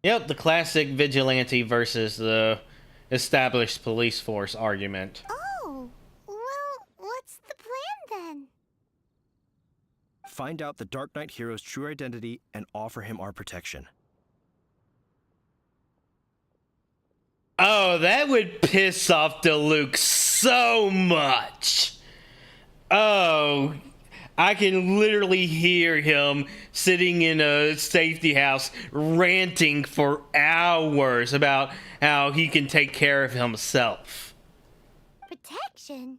Yep, the classic vigilante versus the established police force argument. Oh, well, what's the plan then? Find out the Dark Knight hero's true identity and offer him our protection. Oh, that would piss off Diluc so much. Oh, I can literally hear him sitting in a safety house ranting for hours about how he can take care of himself. Protection?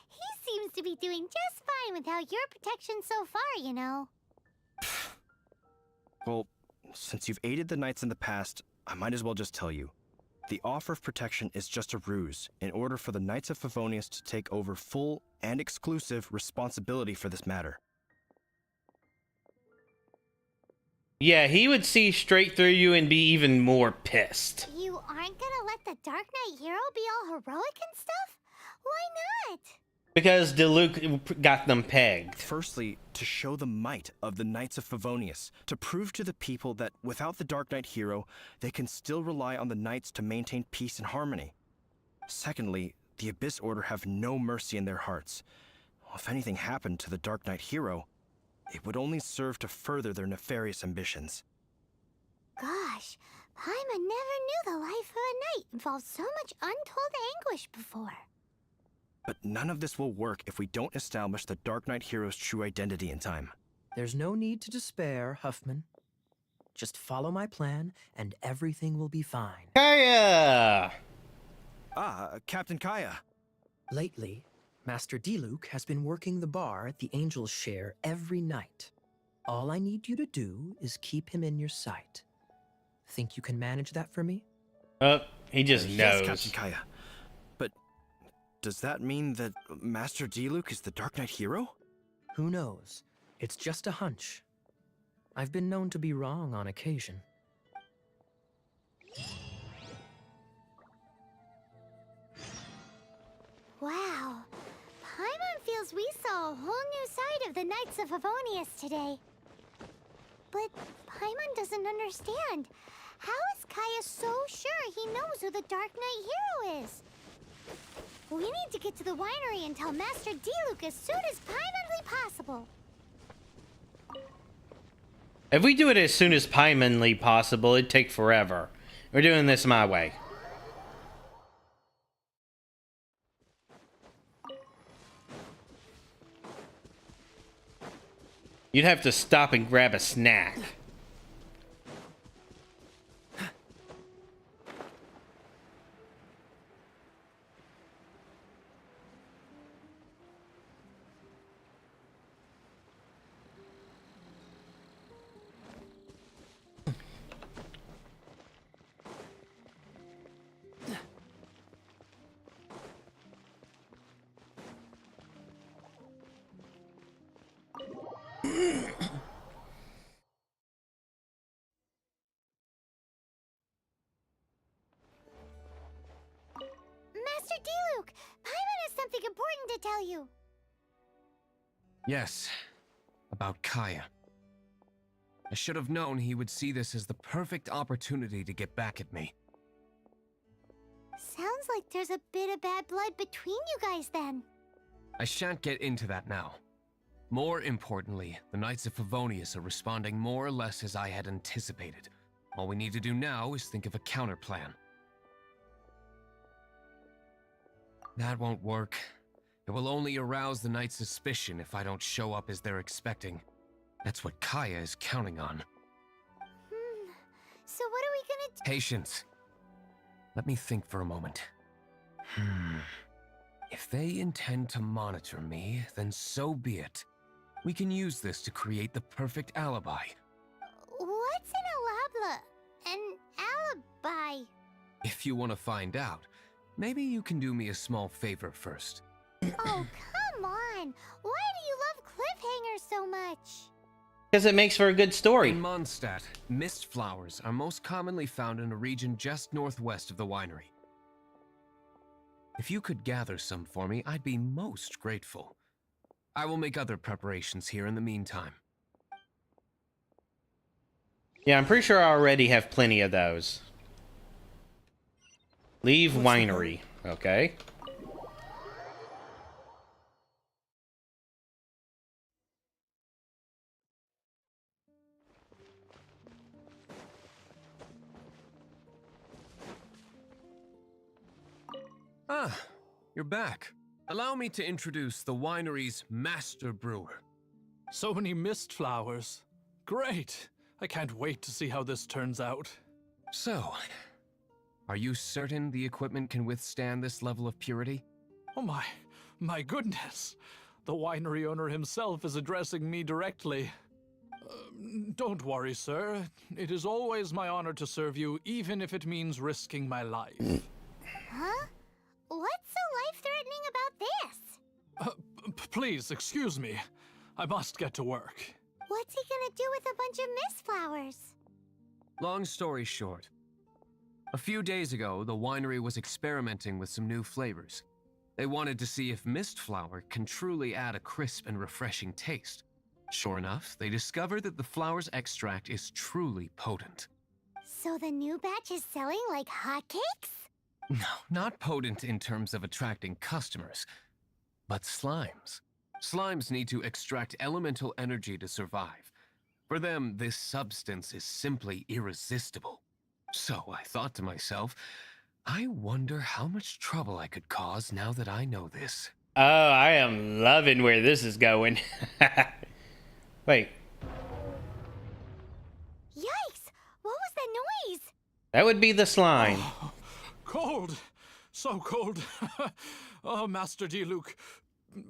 He seems to be doing just fine without your protection so far, you know. Well, since you've aided the Knights in the past, I might as well just tell you. The offer of protection is just a ruse in order for the Knights of Favonius to take over full and exclusive responsibility for this matter. Yeah, he would see straight through you and be even more pissed. You aren't gonna let the Dark Knight hero be all heroic and stuff? Why not? Because Diluc got them pegged. Firstly, to show the might of the Knights of Favonius, to prove to the people that without the Dark Knight hero, they can still rely on the Knights to maintain peace and harmony. Secondly, the Abyss Order have no mercy in their hearts. If anything happened to the Dark Knight hero, it would only serve to further their nefarious ambitions. Gosh, Paimon never knew the life of a knight involved so much untold anguish before. But none of this will work if we don't establish the Dark Knight hero's true identity in time. There's no need to despair, Huffman. Just follow my plan, and everything will be fine. Kaya! Captain Kaya. Lately, Master Diluc has been working the bar at the Angel's Share every night. All I need you to do is keep him in your sight. Think you can manage that for me? He just knows. Yes, Captain Kaya. But does that mean that Master Diluc is the Dark Knight hero? Who knows? It's just a hunch. I've been known to be wrong on occasion. Wow. Paimon feels we saw a whole new side of the Knights of Favonius today. But Paimon doesn't understand. How is Kaya so sure he knows who the Dark Knight hero is? We need to get to the winery and tell Master Diluc as soon as Paimonly possible. If we do it as soon as Paimonly possible, it'd take forever. We're doing this my way. You'd have to stop and grab a snack. Master Diluc, Paimon has something important to tell you. Yes, about Kaya. I should have known he would see this as the perfect opportunity to get back at me. Sounds like there's a bit of bad blood between you guys then. I shan't get into that now. More importantly, the Knights of Favonius are responding more or less as I had anticipated. All we need to do now is think of a counterplan. That won't work. It will only arouse the Knights' suspicion if I don't show up as they're expecting. That's what Kaya is counting on. So what are we gonna do? Patience. Let me think for a moment. If they intend to monitor me, then so be it. We can use this to create the perfect alibi. What's an alibi? If you want to find out, maybe you can do me a small favor first. Oh, come on! Why do you love cliffhangers so much? Because it makes for a good story. In Mondstadt, mist flowers are most commonly found in a region just northwest of the winery. If you could gather some for me, I'd be most grateful. I will make other preparations here in the meantime. Yeah, I'm pretty sure I already have plenty of those. Leave winery. Okay. Ah, you're back. Allow me to introduce the winery's master brewer. So many mist flowers. Great. I can't wait to see how this turns out. So, are you certain the equipment can withstand this level of purity? Oh my goodness. The winery owner himself is addressing me directly. Don't worry, sir. It is always my honor to serve you, even if it means risking my life. Huh? What's so life-threatening about this? Please, excuse me. I must get to work. What's he gonna do with a bunch of mist flowers? Long story short, a few days ago, the winery was experimenting with some new flavors. They wanted to see if mist flower can truly add a crisp and refreshing taste. Sure enough, they discovered that the flower's extract is truly potent. So the new batch is selling like hotcakes? No, not potent in terms of attracting customers, but slimes. Slimes need to extract elemental energy to survive. For them, this substance is simply irresistible. So I thought to myself, I wonder how much trouble I could cause now that I know this. Oh, I am loving where this is going. Wait, Yikes! What was that noise? that would be the slime. Oh, cold! So cold! Oh, Master Diluc,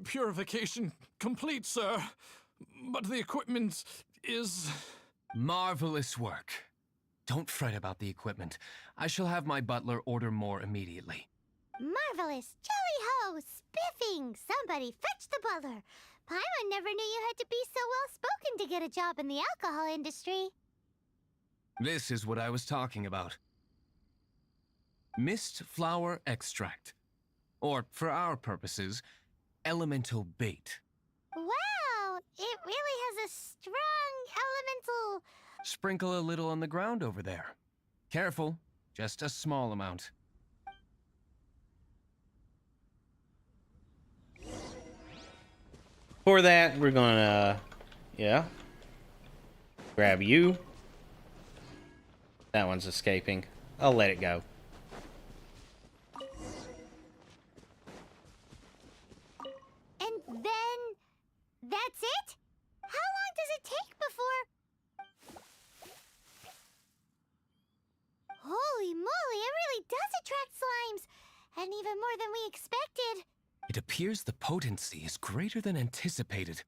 purification complete, sir. But the equipment is... Marvelous work. Don't fret about the equipment. I shall have my butler order more immediately. Marvelous! Jolly ho! Spiffing! Somebody fetch the butler! Paimon never knew you had to be so well-spoken to get a job in the alcohol industry. This is what I was talking about. Mist flower extract. Or, for our purposes, elemental bait. Wow! It really has a strong elemental... Sprinkle a little on the ground over there. Careful, just a small amount. For that, we're gonna, yeah, grab you. That one's escaping. I'll let it go. And then... that's it? How long does it take before... Holy moly, it really does attract slimes! And even more than we expected. It appears the potency is greater than anticipated.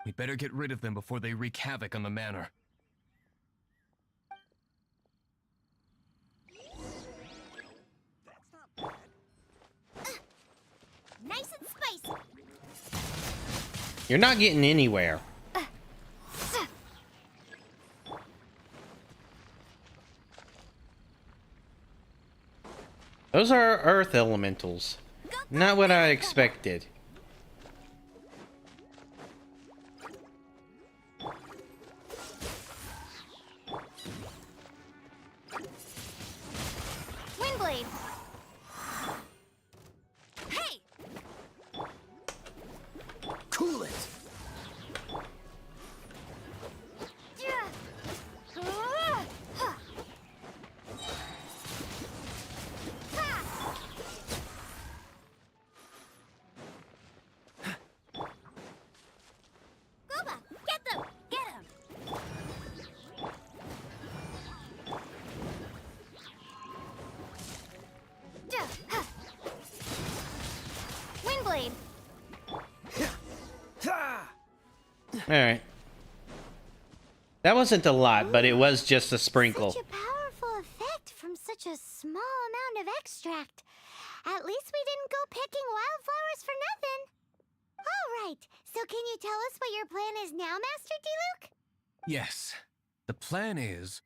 We'd better get rid of them before they wreak havoc on the manor. Nice and spicy. You're not getting anywhere. Those are earth elementals. Not what I expected. Windblade. Hey! Cool it! Gooba, get them! Get him! Windblade. Alright. That wasn't a lot, but it was just a sprinkle. Such a powerful effect from such a small amount of extract. At least we didn't go picking wildflowers for nothing. All right, so can you tell us what your plan is now, Master Diluc? Yes, the plan is...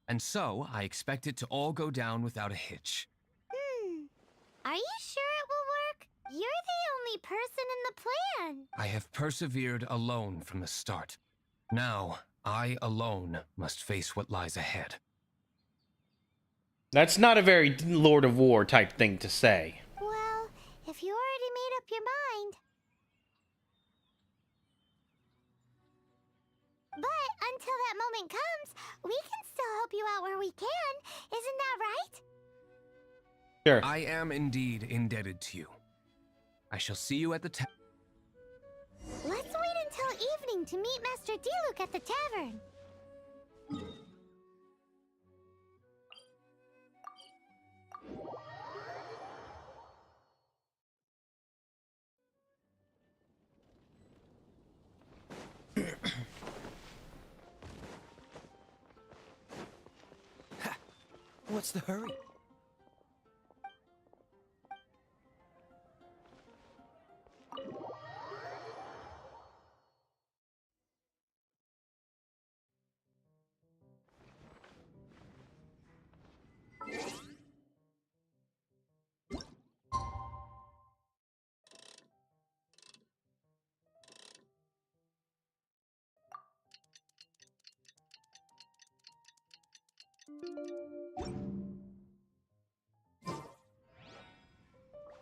And so, I expect it to all go down without a hitch. Are you sure it will work? You're the only person in the plan. I have persevered alone from the start. Now, I alone must face what lies ahead. That's not a very Lord of War type thing to say. Well, if you already made up your mind. But until that moment comes, we can still help you out where we can. Isn't that right? Sure. I am indeed indebted to you. I shall see you at the Let's wait until evening to meet Master Diluc at the tavern. What's the hurry?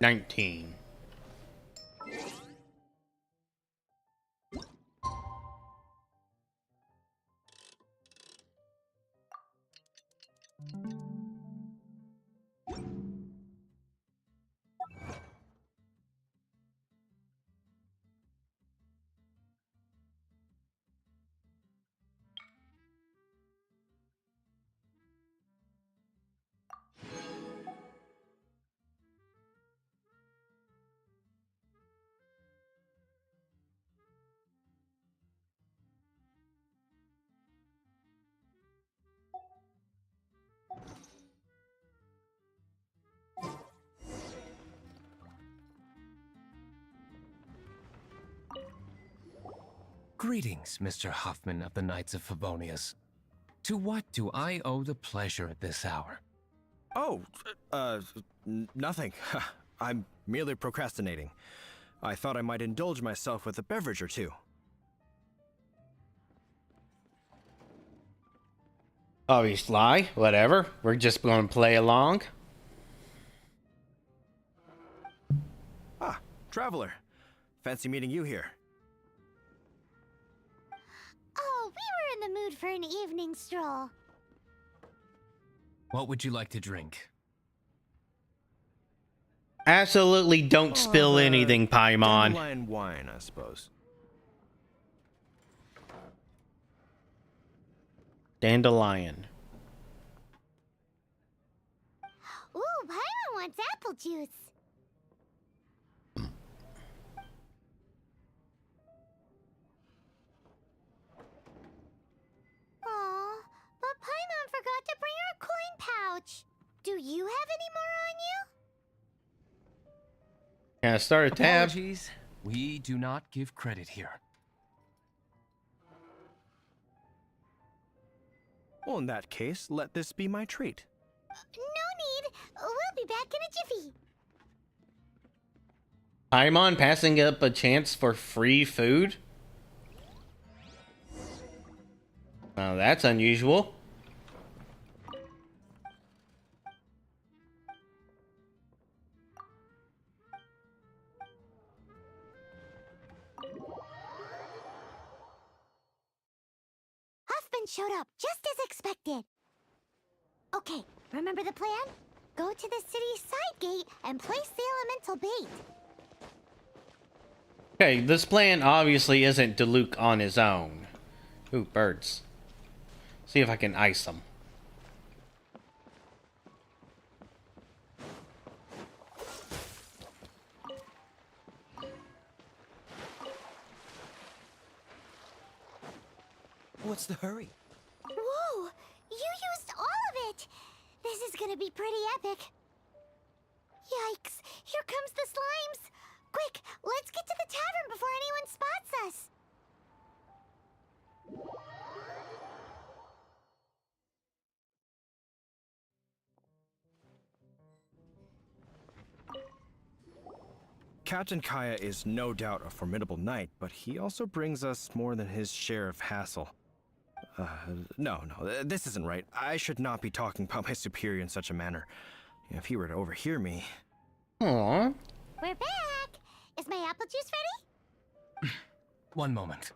$19. Greetings, Mr. Huffman of the Knights of Favonius. To what do I owe the pleasure at this hour? Oh, nothing. I'm merely procrastinating. I thought I might indulge myself with a beverage or two. Obvious lie. Whatever. We're just going to play along. Ah, traveler. Fancy meeting you here. Oh, we were in the mood for an evening stroll. What would you like to drink? Absolutely don't spill anything, Paimon. Dandelion wine, I suppose. Dandelion. Ooh, Paimon wants apple juice. Aw, but Paimon forgot to bring her coin pouch. Do you have any more on you? Can I start a tab? Apologies. We do not give credit here. Well, in that case, let this be my treat. No need. We'll be back in a jiffy. Paimon passing up a chance for free food? Now that's unusual. Huffman showed up just as expected. Okay, remember the plan? Go to the city's side gate and place the elemental bait. Okay, this plan obviously isn't Diluc on his own. Ooh, birds. See if I can ice them. What's the hurry? Whoa! You used all of it! This is gonna be pretty epic. Yikes! Here comes the slimes! Quick, let's get to the tavern before anyone spots us! Captain Kaya is no doubt a formidable knight, but he also brings us more than his share of hassle. No, this isn't right. I should not be talking about my superior in such a manner. If he were to overhear me... Aww. We're back! Is my apple juice ready? One moment.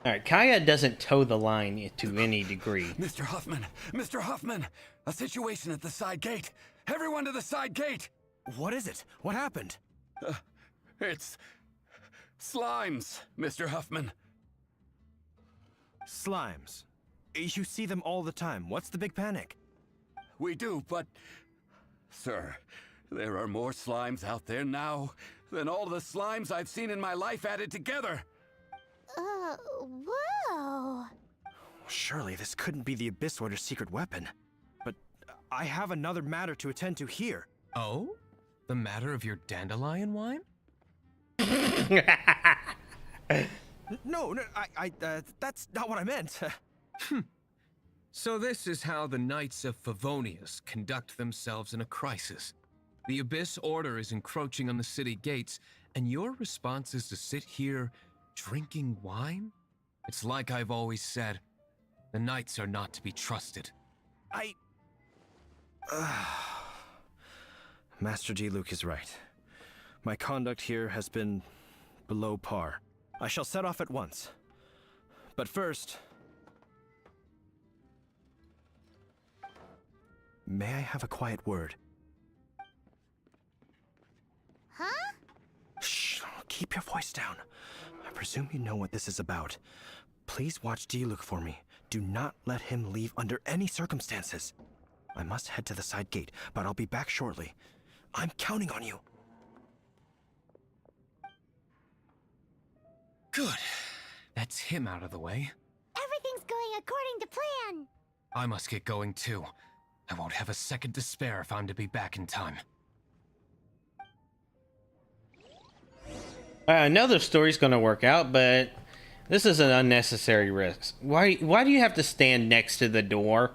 Alright, Kaya doesn't toe the line to any degree. Mr. Huffman! Mr. Huffman! A situation at the side gate! Everyone to the side gate! What is it? What happened? It's... slimes, Mr. Huffman. Slimes. You see them all the time. What's the big panic? We do, but... Sir, there are more slimes out there now than all the slimes I've seen in my life added together. Whoa. Surely this couldn't be the Abyss Order's secret weapon. But I have another matter to attend to here. Oh? The matter of your dandelion wine? No, that's not what I meant. So this is how the Knights of Favonius conduct themselves in a crisis. The Abyss Order is encroaching on the city gates, and your response is to sit here drinking wine? It's like I've always said, The knights are not to be trusted. Master Diluc is right. My conduct here has been below par. I shall set off at once. But first... may I have a quiet word? Huh? Shh! Keep your voice down. I presume you know what this is about. Please watch Diluc for me. Do not let him leave under any circumstances. I must head to the side gate, but I'll be back shortly. I'm counting on you. Good. That's him out of the way. Everything's going according to plan. I must get going too. I won't have a second to spare if I'm to be back in time. I know the story's gonna work out, but this is an unnecessary risk. Why do you have to stand next to the door?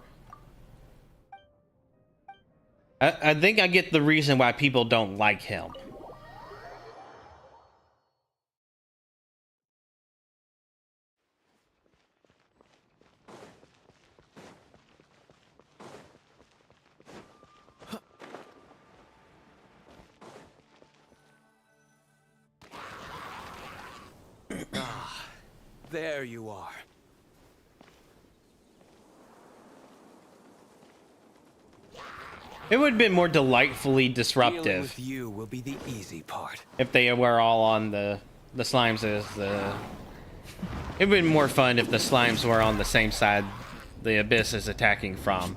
I think I get the reason why people don't like him. There you are. It would have been more delightfully Dealing disruptive with you will be the easy part. if they were all on the slimes as the... It would have been more fun if the slimes were on the same side the abyss is attacking from.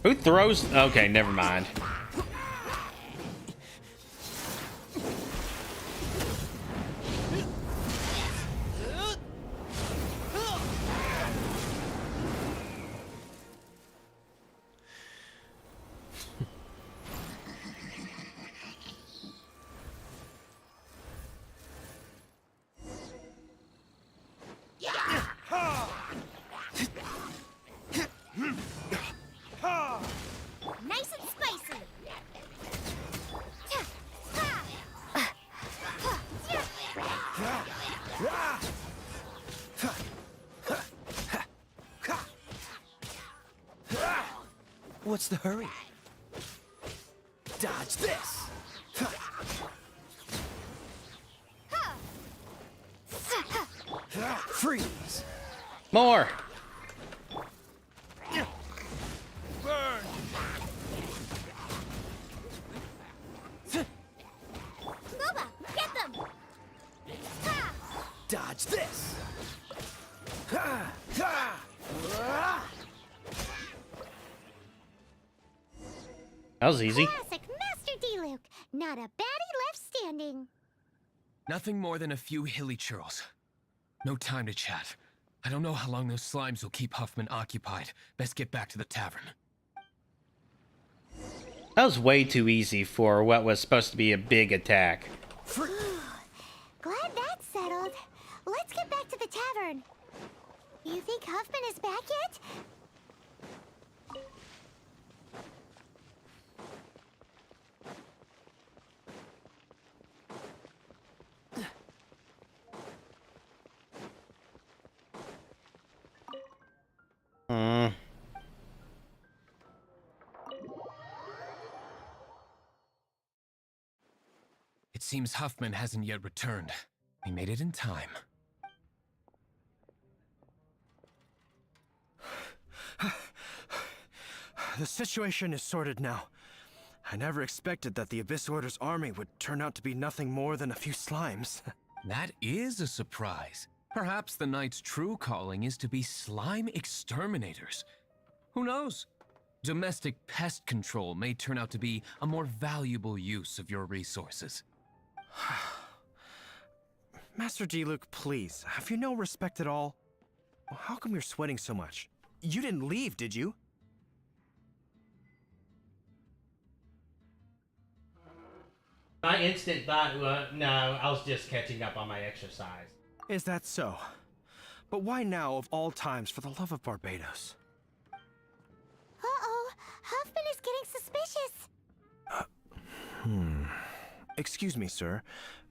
Who throws... Okay, never mind. Nice and spicy. What's the hurry? Dodge this! Freeze! More! Burn! Boba, get them! Dodge this! That was easy. Classic Master Diluc. Not a baddie left standing. Nothing more than a few hilly churls. No time to chat. I don't know how long those slimes will keep Huffman occupied. Best get back to the tavern. That was way too easy for what was supposed to be a big attack. Glad that's settled. Let's get back to the tavern. You think Huffman is back yet? It seems Huffman hasn't yet returned. We made it in time. The situation is sorted now. I never expected that the Abyss Order's army would turn out to be nothing more than a few slimes. That is a surprise. Perhaps the Knight's true calling is to be slime exterminators. Who knows? Domestic pest control may turn out to be a more valuable use of your resources. Master Diluc, please, have you no respect at all? How come you're sweating so much? You didn't leave, did you? My instant thought, no, I was just catching up on my exercise. Is that so? But why now of all times, for the love of Barbados? Uh-oh, Huffman is getting suspicious. Excuse me, sir.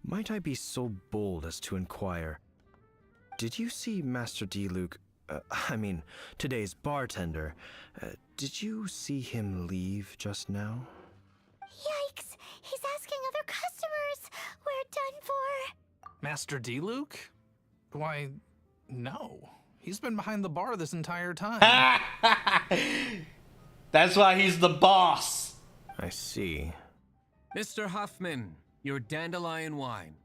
Might I be so bold as to inquire? Did you see Master D-Luke, today's bartender? Did you see him leave just now? Yikes! He's asking other customers! We're done for! Master D-Luke? Why, no. He's been behind the bar this entire time. That's why he's the boss. I see. Mr. Huffman, your dandelion wine.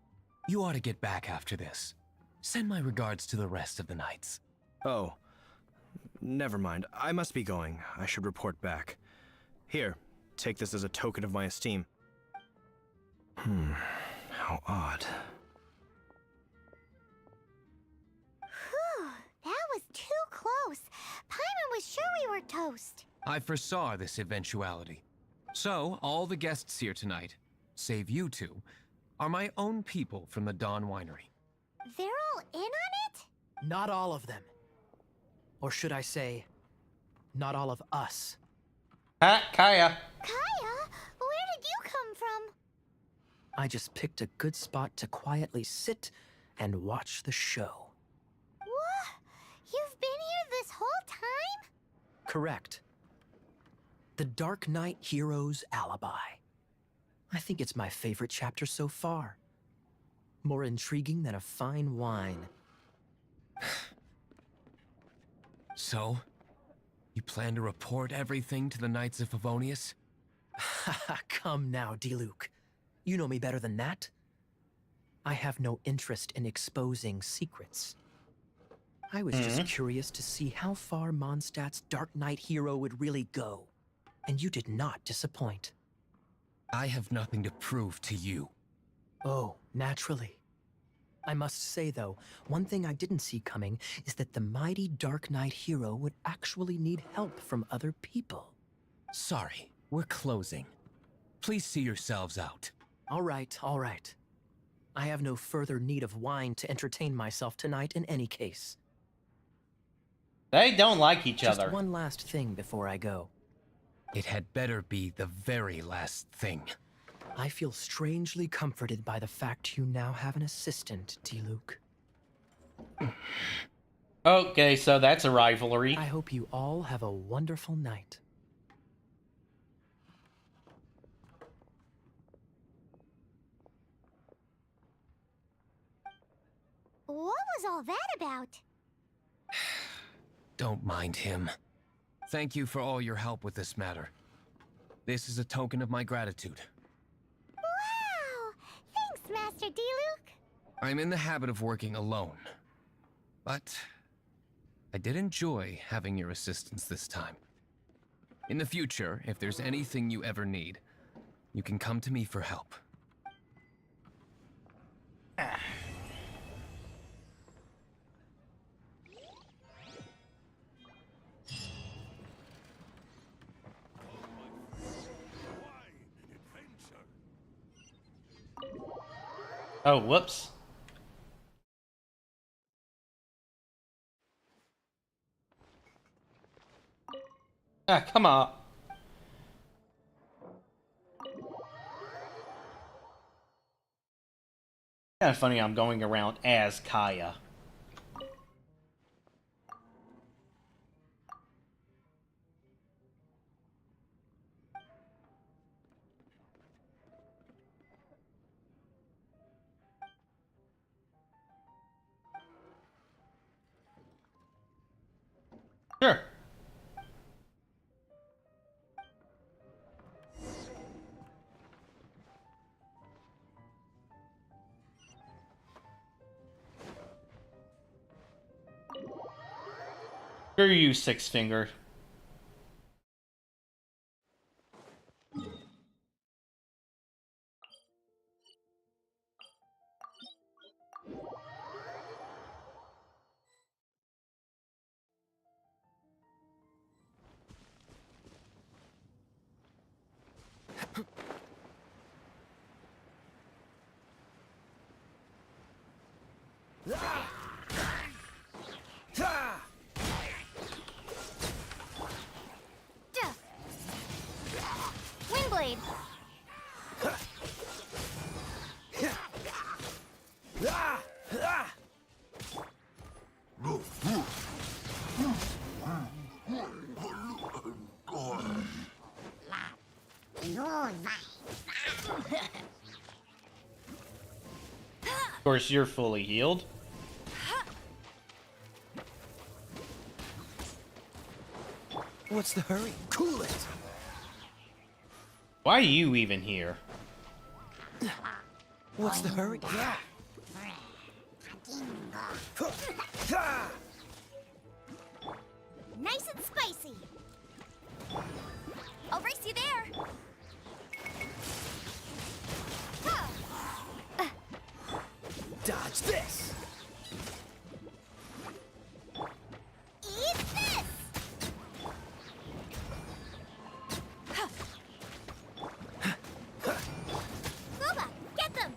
You ought to get back after this. Send my regards to the rest of the knights. Oh, never mind. I must be going. I should report back. Here, take this as a token of my esteem. How odd. Whew, that was too close. Paimon was sure we were toast. I foresaw this eventuality. So, all the guests here tonight, save you two, are my own people from the Dawn Winery. They're all in on it? Not all of them. Or should I say, not all of us. Kaya. Kaya? Where did you come from? I just picked a good spot to quietly sit and watch the show. What? You've been here this whole time? Correct. The Dark Knight Hero's Alibi. I think it's my favorite chapter so far. More intriguing than a fine wine. So, you plan to report everything to the Knights of Favonius? Come now, D-Luke. You know me better than that. I have no interest in exposing secrets. I was just curious to see how far Mondstadt's Dark Knight hero would really go. And you did not disappoint. I have nothing to prove to you. Oh, naturally. I must say, though, one thing I didn't see coming is that the mighty Dark Knight hero would actually need help from other people. Sorry, we're closing. Please see yourselves out. All right, all right. I have no further need of wine to entertain myself tonight in any case. They don't like each Just other. one last thing before I go. It had better be the very last thing. I feel strangely comforted by the fact you now have an assistant, D-Luke. Okay, so that's a rivalry. I hope you all have a wonderful night. What was all that about? Don't mind him. Thank you for all your help with this matter. This is a token of my gratitude. Wow! Thanks, Master D-Luke. I'm in the habit of working alone. But I did enjoy having your assistance this time. In the future, if there's anything you ever need, you can come to me for help. Oh, whoops. Ah, come on. Kind of funny I'm going around as Kaya. Sure. Screw you, Six Finger. Windblade. Of course, you're fully healed. What's the hurry? Cool it! Why are you even here? What's the hurry? Nice and spicy. I'll race you there. Dodge this! Eat this! Booba, get them!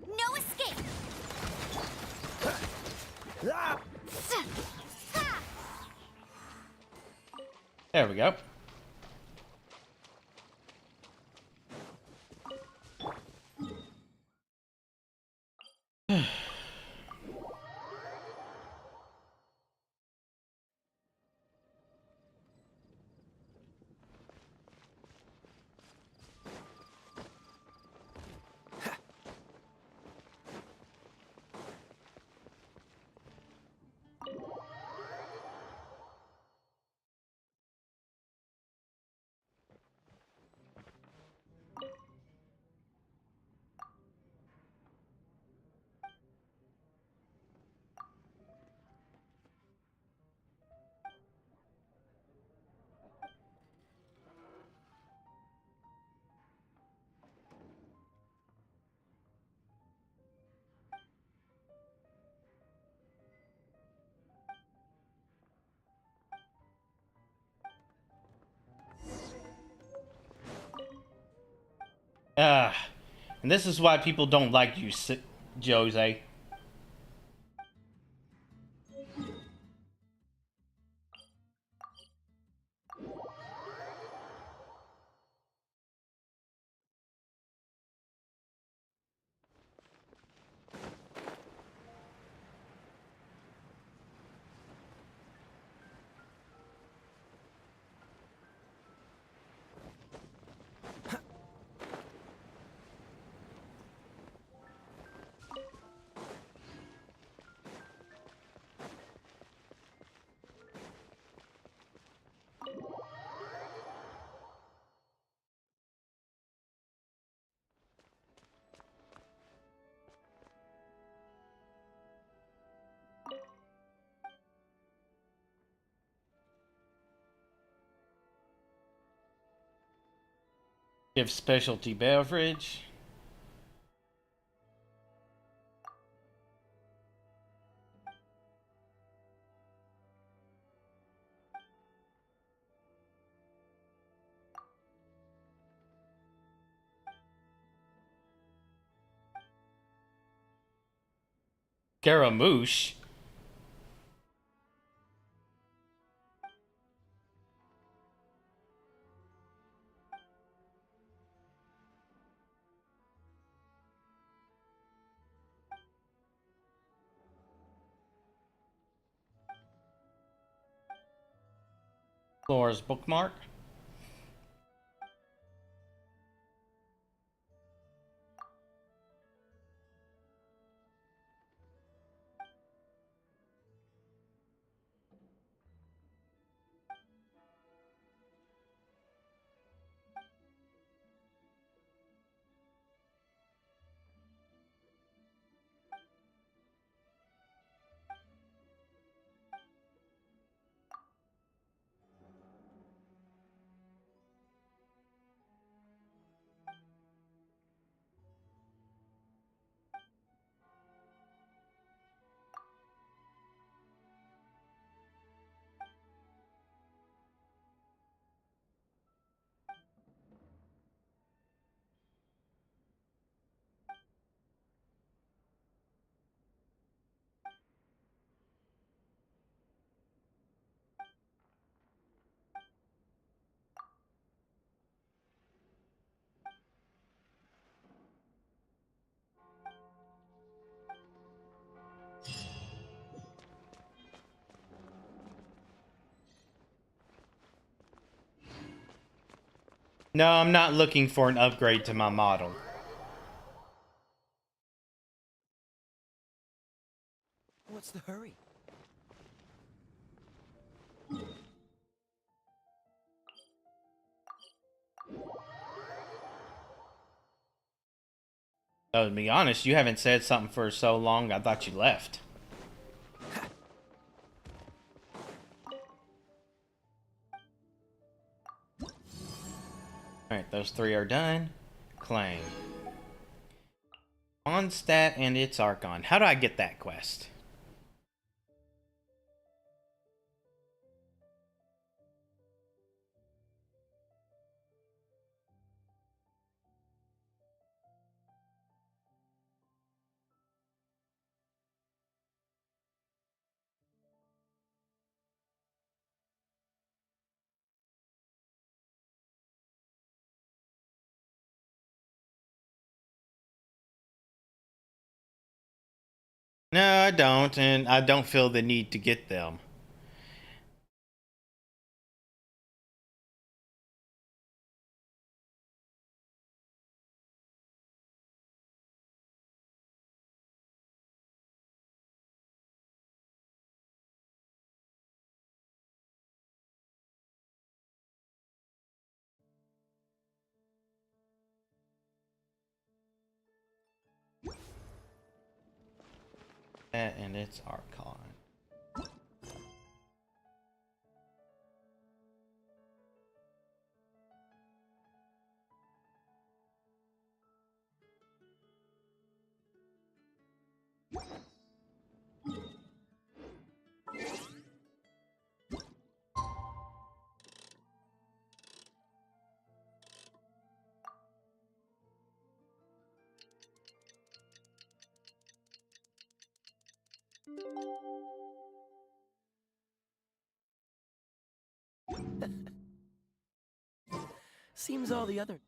No escape! There we go. And this is why people don't like you, Jose. Give specialty beverage. Scaramouche. Flora's bookmark. No, I'm not looking for an upgrade to my model. What's the hurry? To be honest, you haven't said something for so long, I thought you left. Alright, those 3 are done. Claim. Mondstadt and its Archon. How do I get that quest? No, I don't, and I don't feel the need to get them. That and its Archon. Seems all the other...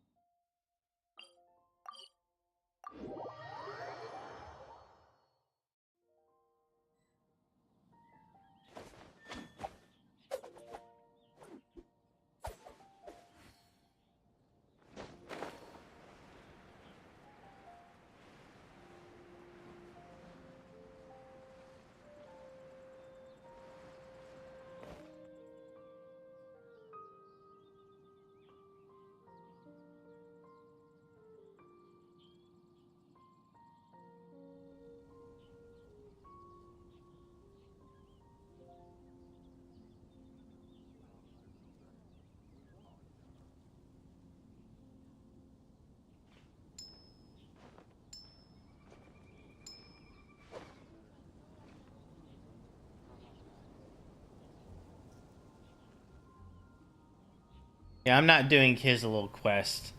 Yeah, I'm not doing his little quest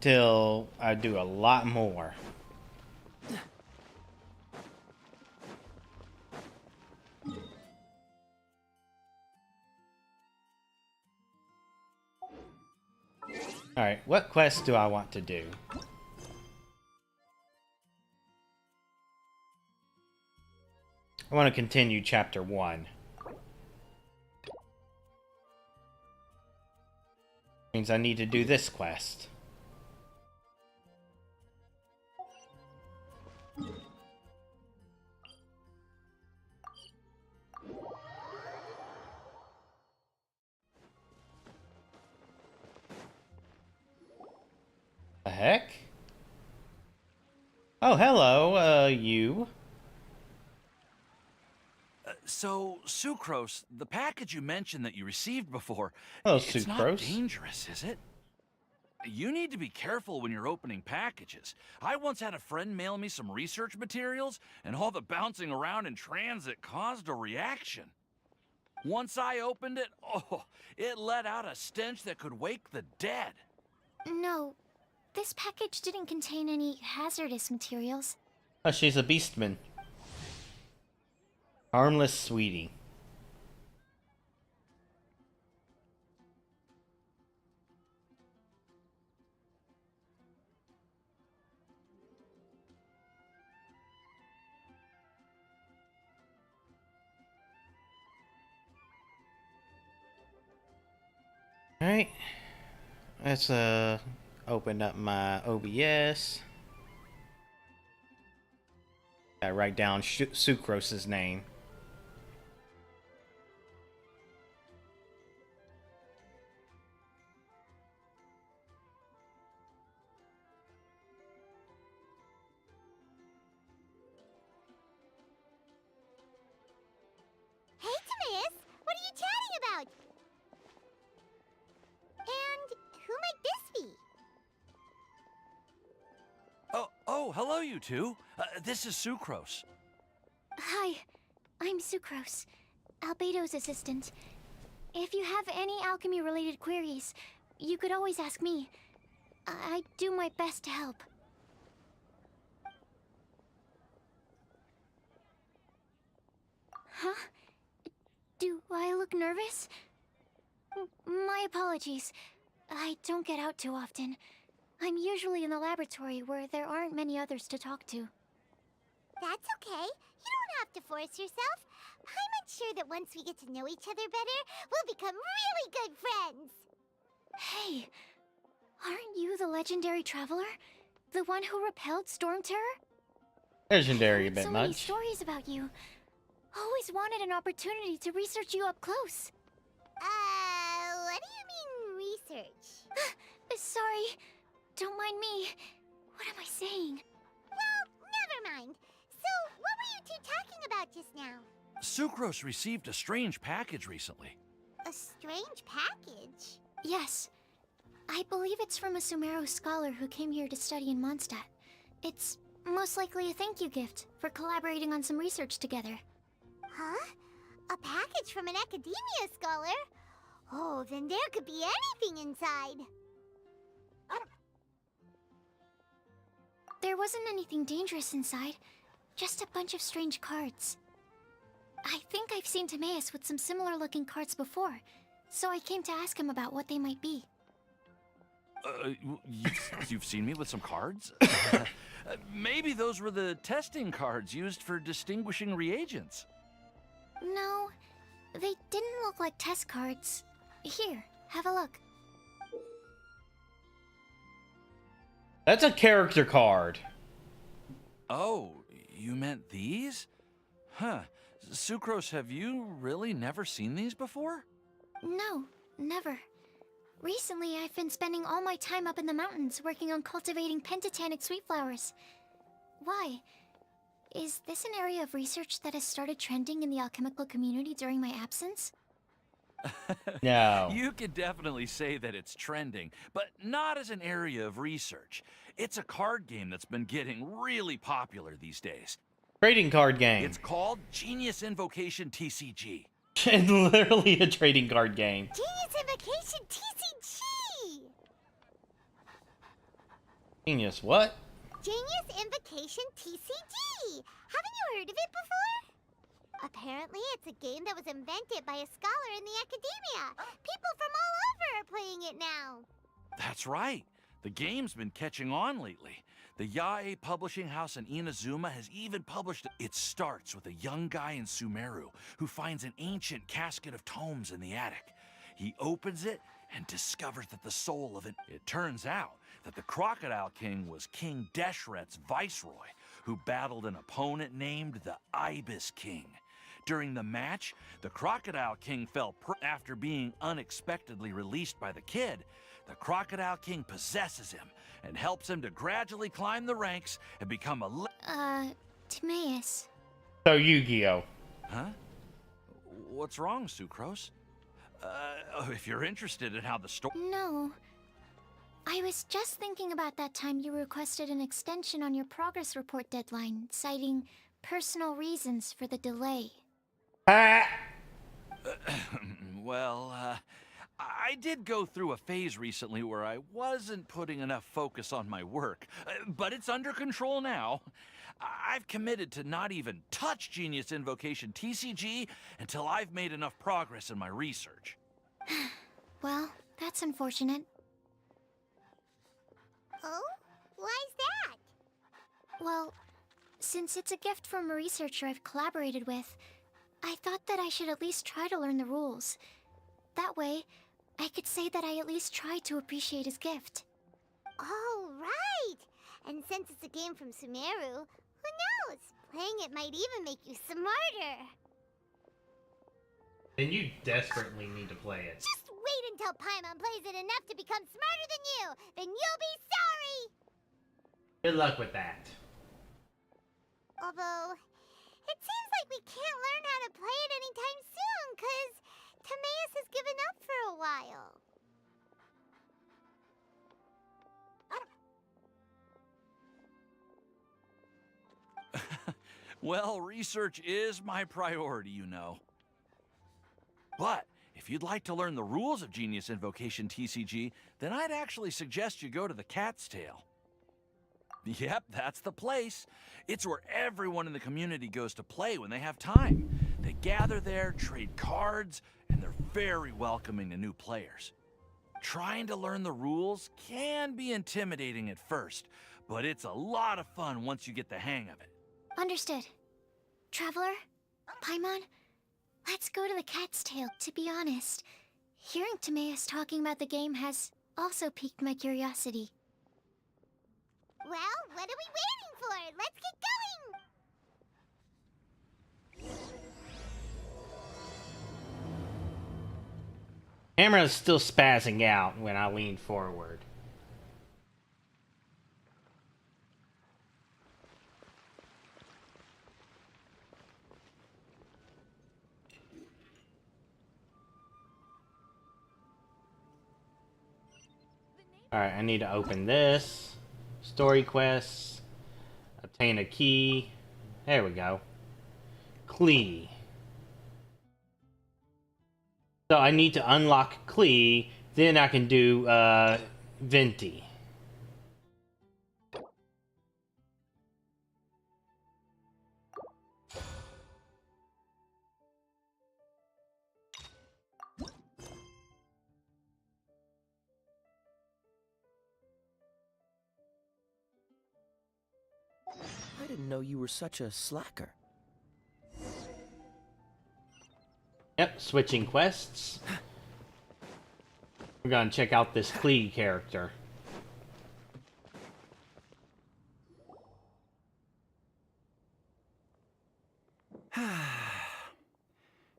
till I do a lot more. Alright, what quest do I want to do? I want to continue chapter 1. Means I need to do this quest. The heck? Oh, hello, you. So, Sucrose, the package you mentioned that you received before, Hello, it's not Sucrose. dangerous, is it? You need to be careful when you're opening packages. I once had a friend mail me some research materials, and all the bouncing around in transit caused a reaction. Once I opened it, oh, it let out a stench that could wake the dead. No, this package didn't contain any hazardous materials. Oh, she's a beastman. Harmless sweetie. Alright. Let's open up my OBS. I write down Sucrose's name. Hey, Timaeus! What are you chatting about? And who might this be? Oh, hello, you two. This is Sucrose. Hi, I'm Sucrose, Albedo's assistant. If you have any alchemy-related queries, you could always ask me. I do my best to help. Huh? Do I look nervous? My apologies. I don't get out too often. I'm usually in the laboratory where there aren't many others to talk to. That's okay. You don't have to force yourself. I'm sure that once we get to know each other better, we'll become really good friends. Hey, aren't you the legendary traveler? The one who repelled Storm Terror? Legendary a bit So many much. stories about you. Always wanted an opportunity to research you up close. What do you mean research? Sorry. Don't mind me. What am I saying? Well, never mind. So, what were you two talking about just now? Sucrose received a strange package recently. A strange package? Yes. I believe it's from a Sumeru scholar who came here to study in Mondstadt. It's most likely a thank you gift for collaborating on some research together. Huh? A package from an academia scholar? Oh, then there could be anything inside. There wasn't anything dangerous inside, just a bunch of strange cards. I think I've seen Timaeus with some similar looking cards before, so I came to ask him about what they might be. You've seen me with some cards? Maybe those were the testing cards used for distinguishing reagents. No, they didn't look like test cards. Here, have a look. That's a character card. Oh, you meant these? Huh. Sucrose, have you really never seen these before? No, never. Recently, I've been spending all my time up in the mountains working on cultivating pentatonic sweet flowers. Why? Is this an area of research that has started trending in the alchemical community during my absence? No. You could definitely say that it's trending, but not as an area of research. It's a card game that's been getting really popular these days. Trading card game. It's called Genius Invocation TCG. It's literally a trading card game. Genius Invocation TCG! Genius what? Genius Invocation TCG! Haven't you heard of it before? Apparently, it's a game that was invented by a scholar in the academia. People from all over are playing it now. That's right. The game's been catching on lately. The Yae publishing house in Inazuma has even published it. It starts with a young guy in Sumeru who finds an ancient casket of tomes in the attic. He opens it and discovers that the soul of it... It turns out that the Crocodile King was King Deshret's viceroy, who battled an opponent named the Ibis King. During the match, the Crocodile King fell after being unexpectedly released by the kid. The Crocodile King possesses him and helps him to gradually climb the ranks and become a Timaeus. So Yu-Gi-Oh. Huh? What's wrong, Sucrose? If you're interested in how the story... No. I was just thinking about that time you requested an extension on your progress report deadline, citing personal reasons for the delay. Well, I did go through a phase recently where I wasn't putting enough focus on my work, but it's under control now. I've committed to not even touch Genius Invocation TCG until I've made enough progress in my research. Well, that's unfortunate. Oh? Why's that? Well, since it's a gift from a researcher I've collaborated with, I thought that I should at least try to learn the rules. That way, I could say that I at least tried to appreciate his gift. Oh, right! And since it's a game from Sumeru, who knows? Playing it might even make you smarter. And you desperately need to play it. Just wait until Paimon plays it enough to become smarter than you! Then you'll be sorry! Good luck with that. Although, it seems like we can't learn how to play it anytime soon, cause Timaeus has given up for a while. Well, research is my priority, you know. But if you'd like to learn the rules of Genius Invocation TCG, then I'd actually suggest you go to the Cat's Tail. Yep, that's the place. It's where everyone in the community goes to play when they have time. They gather there, trade cards, and they're very welcoming to new players. Trying to learn the rules can be intimidating at first, but it's a lot of fun once you get the hang of it. Understood. Traveler? Paimon? Let's go to the Cat's Tail. To be honest, hearing Timaeus talking about the game has also piqued my curiosity. Well, what are we waiting for? Let's get going! Camera is still spazzing out when I lean forward. Alright, I need to open this. Story quests. Obtain a key. There we go. Klee. So I need to unlock Klee, then I can do Venti. I didn't know you were such a slacker. Yep, switching quests. We're gonna check out this Klee character.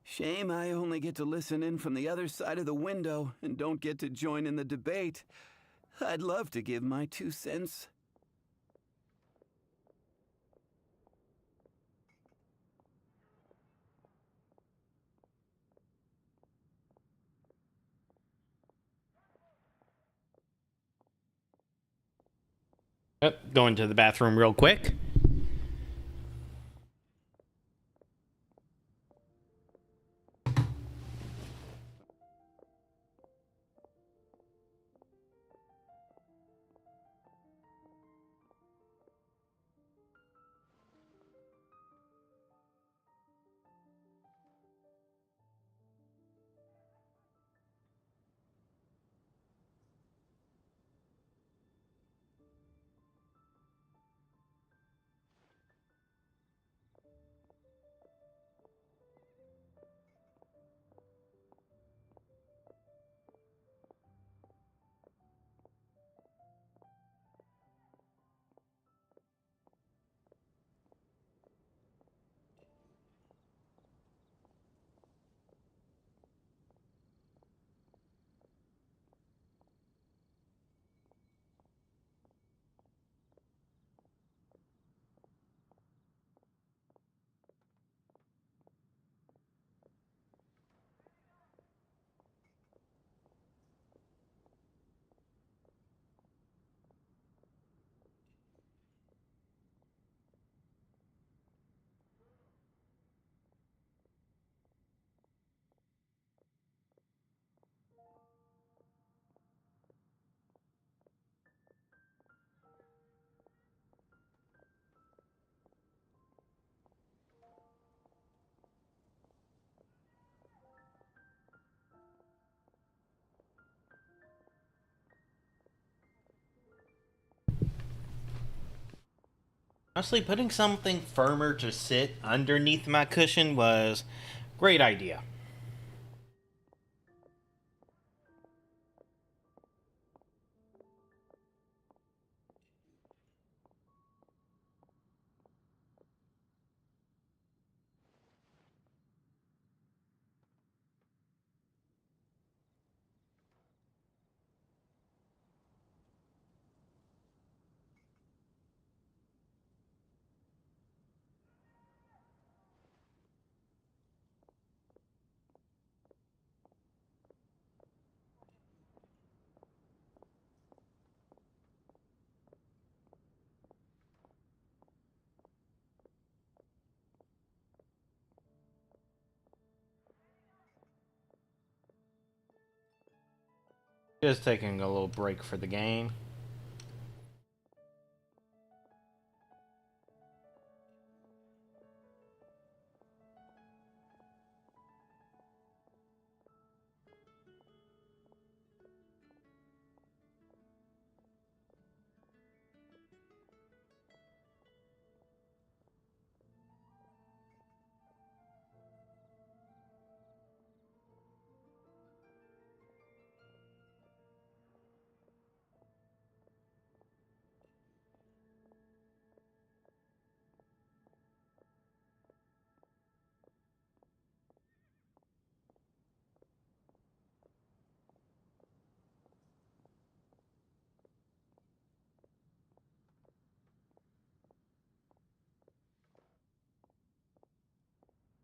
Shame I only get to listen in from the other side of the window and don't get to join in the debate. I'd love to give my 2 cents. Yep, going to the bathroom real quick. Honestly, putting something firmer to sit underneath my cushion was a great idea. Just taking a little break for the game.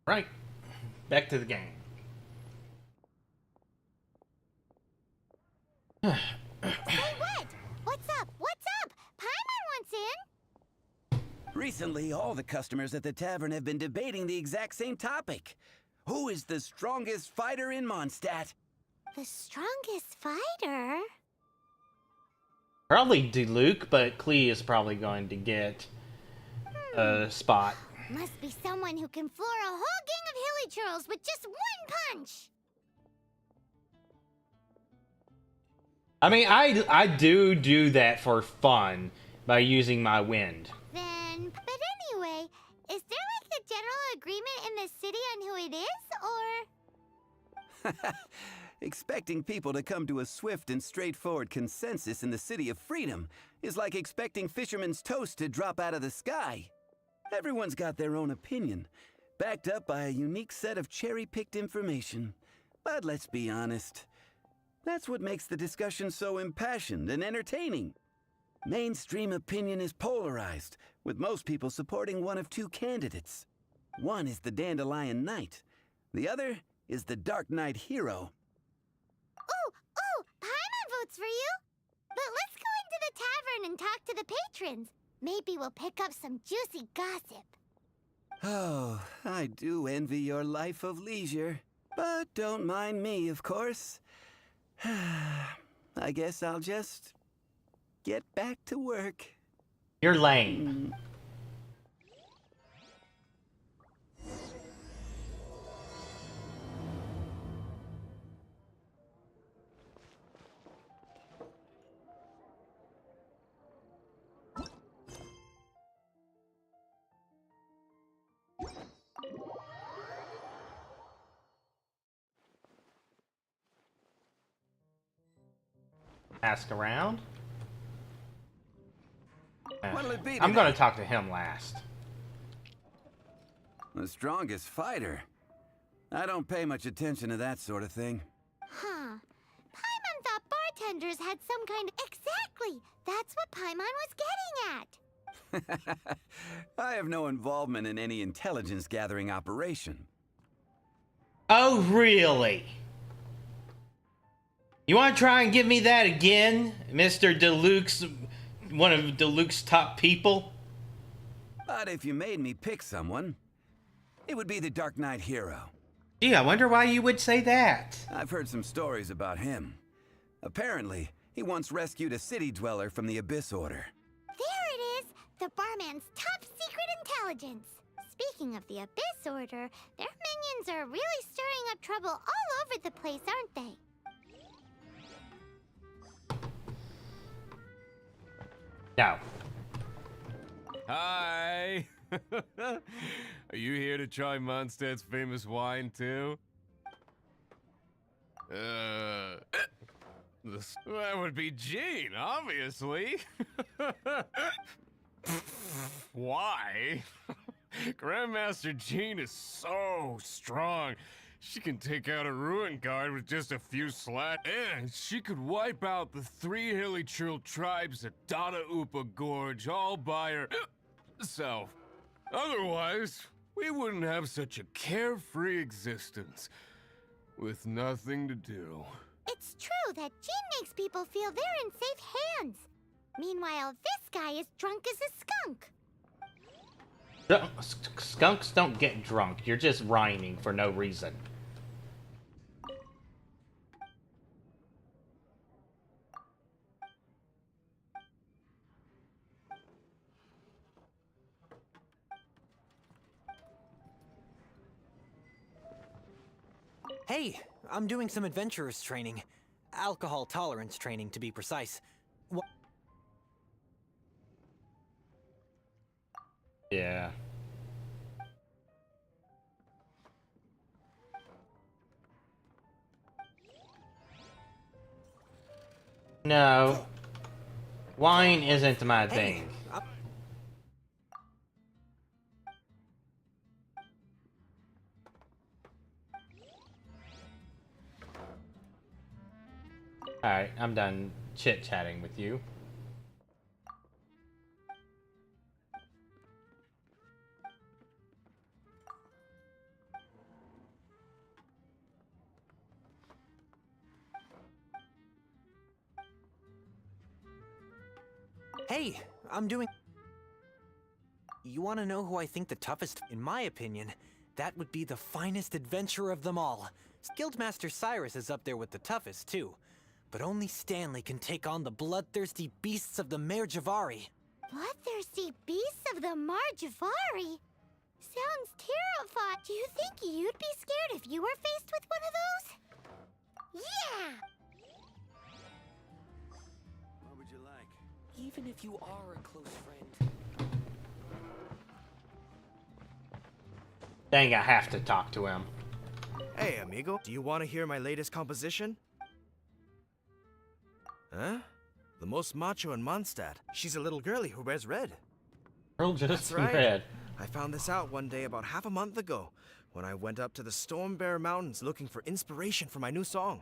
Right, back to the game. Say what? What's up? What's up? Paimon wants in. Recently, all the customers at the tavern have been debating the exact same topic. Who is the strongest fighter in Mondstadt? The strongest fighter? Probably Diluc, but Klee is probably going to get a spot. Must be someone who can floor a whole gang of hilly churls with just one punch. I mean, I do that for fun by using my wind. But anyway, is there like a general agreement in the city on who it is, or? Expecting people to come to a swift and straightforward consensus in the City of Freedom is like expecting fisherman's toast to drop out of the sky. Everyone's got their own opinion, backed up by a unique set of cherry-picked information. But let's be honest, that's what makes the discussion so impassioned and entertaining. Mainstream opinion is polarized, with most people supporting one of two candidates. One is the Dandelion Knight, the other is the Dark Knight Hero. Ooh, Paimon votes for you. But let's go into the tavern and talk to the patrons. Maybe we'll pick up some juicy gossip. Oh, I do envy your life of leisure. But don't mind me, of course. I guess I'll just get back to work. You're lame. Ask around. What'll it be I'm today? gonna talk to him last. The strongest fighter? I don't pay much attention to that sort of thing. Huh. Paimon thought bartenders had some kind of... Exactly! That's what Paimon was getting at! I have no involvement in any intelligence gathering operation. Oh, really? You want to try and give me that again, Mr. Diluc's, one of Diluc's top people? But if you made me pick someone, it would be the Dark Knight Hero. Gee, I wonder why you would say that. I've heard some stories about him. Apparently, he once rescued a city dweller from the Abyss Order. There it is! The barman's top secret intelligence! Speaking of the Abyss Order, their minions are really stirring up trouble all over the place, aren't they? No. Hi! Are you here to try Mondstadt's famous wine, too? That would be Jean, obviously. Why? Grandmaster Jean is so strong. She can take out a ruin guard with just a few slats, and she could wipe out the 3 hilly churl tribes at Dada Upa Gorge all by herself. Otherwise, we wouldn't have such a carefree existence, with nothing to do. It's true that Jean makes people feel they're in safe hands. Meanwhile, this guy is drunk as a skunk. Skunks don't get drunk. You're just rhyming for no reason. Hey, I'm doing some adventurers training. Alcohol tolerance training, to be precise. Yeah. No. Wine isn't my thing. Alright, I'm done chit-chatting with you. Hey, I'm doing... You want to know who I think the toughest? In my opinion, that would be the finest adventurer of them all. Guildmaster Cyrus is up there with the toughest, too. But only Stanley can take on the bloodthirsty beasts of the Mare Javari. Bloodthirsty beasts of the Marjavari? Sounds terrifying. Do you think you'd be scared if you were faced with one of those? Yeah! What would you like? Even if you are a close friend. Dang, I have to talk to him. Hey, amigo. Do you want to hear my latest composition? Huh? The most macho in Mondstadt. She's a little girlie who wears red. Girl just That's right. red. I found this out one day about half a month ago when I went up to the Storm Bear Mountains looking for inspiration for my new song.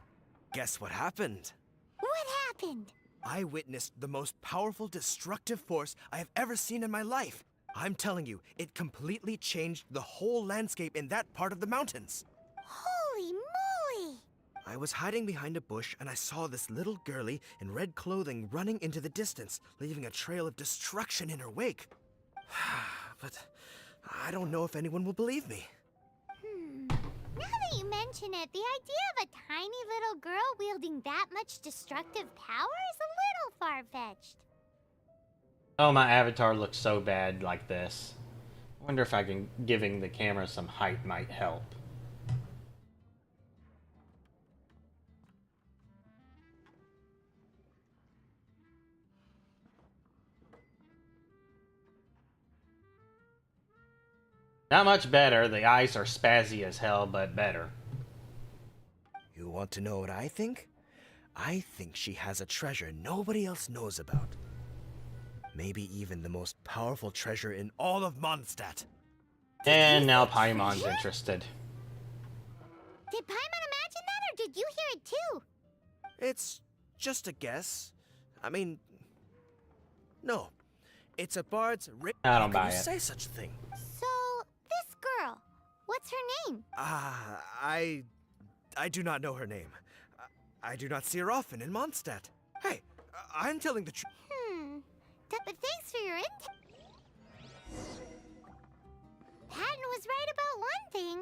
Guess what happened? What happened? I witnessed the most powerful destructive force I have ever seen in my life. I'm telling you, it completely changed the whole landscape in that part of the mountains. Holy moly! I was hiding behind a bush and I saw this little girlie in red clothing running into the distance, leaving a trail of destruction in her wake. But I don't know if anyone will believe me. Now that you mention it, the idea of a tiny little girl wielding that much destructive power is a little far-fetched. Oh, my avatar looks so bad like this. I wonder if giving the camera some height might help. Not much better. The eyes are spazzy as hell, but better. You want to know what I think? I think she has a treasure nobody else knows about. Maybe even the most powerful treasure in all of Mondstadt. And now Paimon's interested. Did Paimon imagine that, or did you hear it too? It's just a guess. I mean, no. It's a bard's I don't How can buy you it. say such a thing? So, this girl, what's her name? I do not know her name. I do not see her often in Mondstadt. Hey, I'm telling the truth. But thanks for your input. Patton was right about one thing.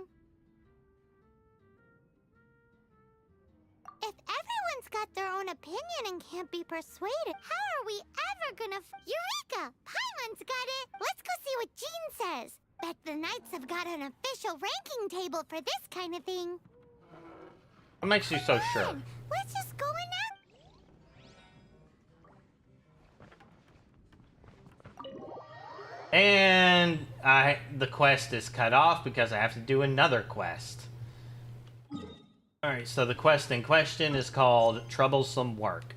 If everyone's got their own opinion and can't be persuaded, how are we ever gonna Eureka! Paimon's got it! Let's go see what Jean says. Bet the Knights have got an official ranking table for this kind of thing. What makes you so sure? Let's just go in now. And the quest is cut off because I have to do another quest. Alright, so the quest in question is called Troublesome Work.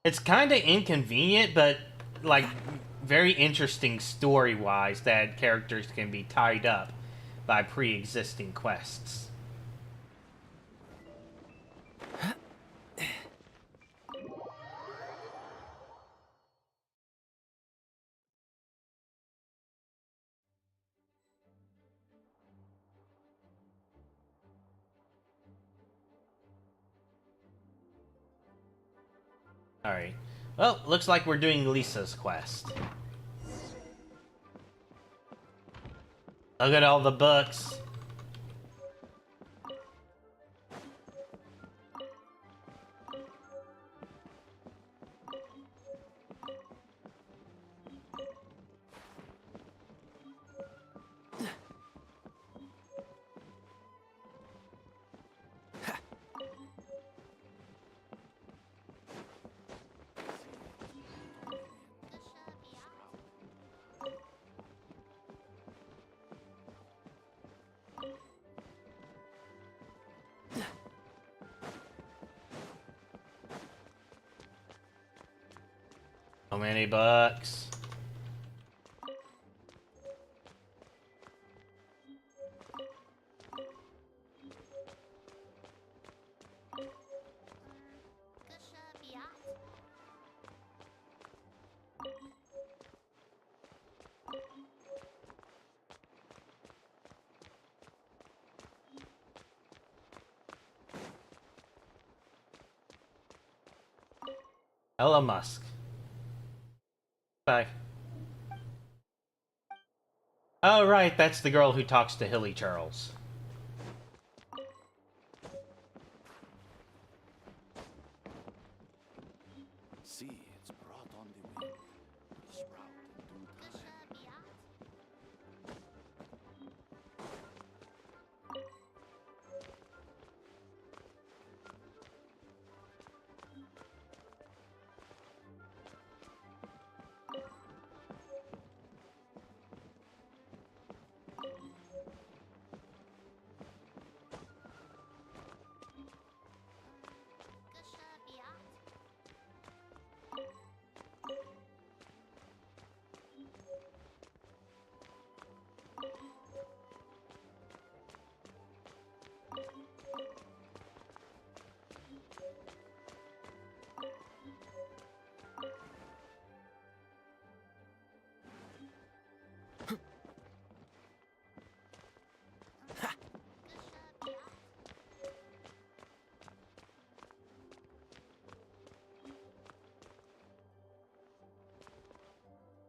It's kind of inconvenient, but like very interesting story-wise that characters can be tied up by pre-existing quests. Alright. Well, looks like we're doing Lisa's quest. Look at all the books. So many bucks. Ella Musk. Bye. Oh, right, that's the girl who talks to Hilly Charles. See, it's brought on the wind. It'll sprout in due time.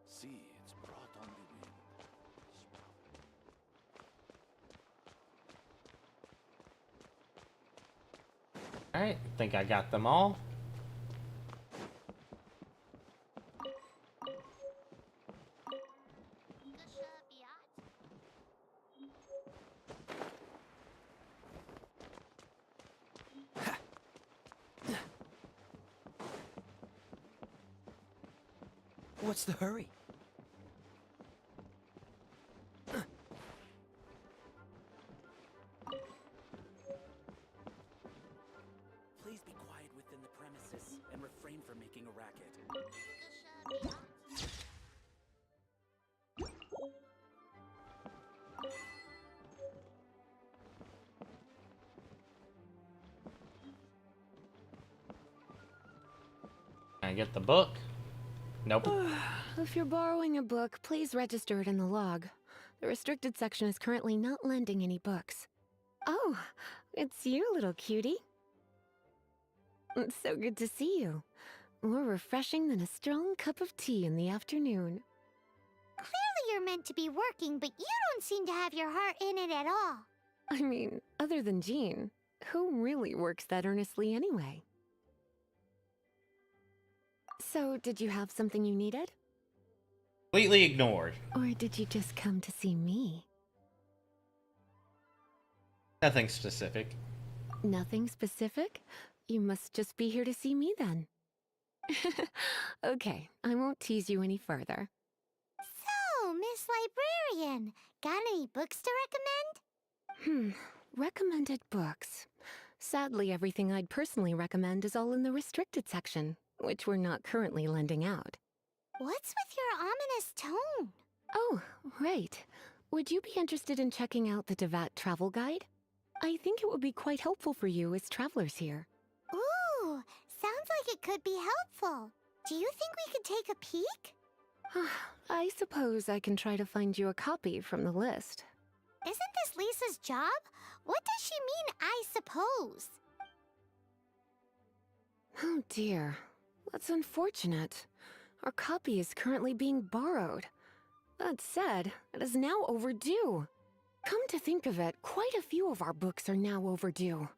See, it's brought on the wind. Alright, think I got them all. What's the hurry? Please be quiet within the premises and refrain from making a racket. Can I get the book? Nope. If you're borrowing a book, please register it in the log. The restricted section is currently not lending any books. Oh, it's you, little cutie. It's so good to see you. More refreshing than a strong cup of tea in the afternoon. Clearly you're meant to be working, but you don't seem to have your heart in it at all. I mean, other than Jean, who really works that earnestly anyway? So, did you have something you needed? Completely ignored. Or did you just come to see me? Nothing specific. Nothing specific? You must just be here to see me then. Okay, I won't tease you any further. So, Miss Librarian, got any books to recommend? Recommended books. Sadly, everything I'd personally recommend is all in the restricted section, which we're not currently lending out. What's with your ominous tone? Oh, right. Would you be interested in checking out the Devat travel guide? I think it would be quite helpful for you as travelers here. Ooh, sounds like it could be helpful. Do you think we could take a peek? I suppose I can try to find you a copy from the list. Isn't this Lisa's job? What does she mean, I suppose? Oh dear, that's unfortunate. Our copy is currently being borrowed. That said, it is now overdue. Come to think of it, quite a few of our books are now overdue.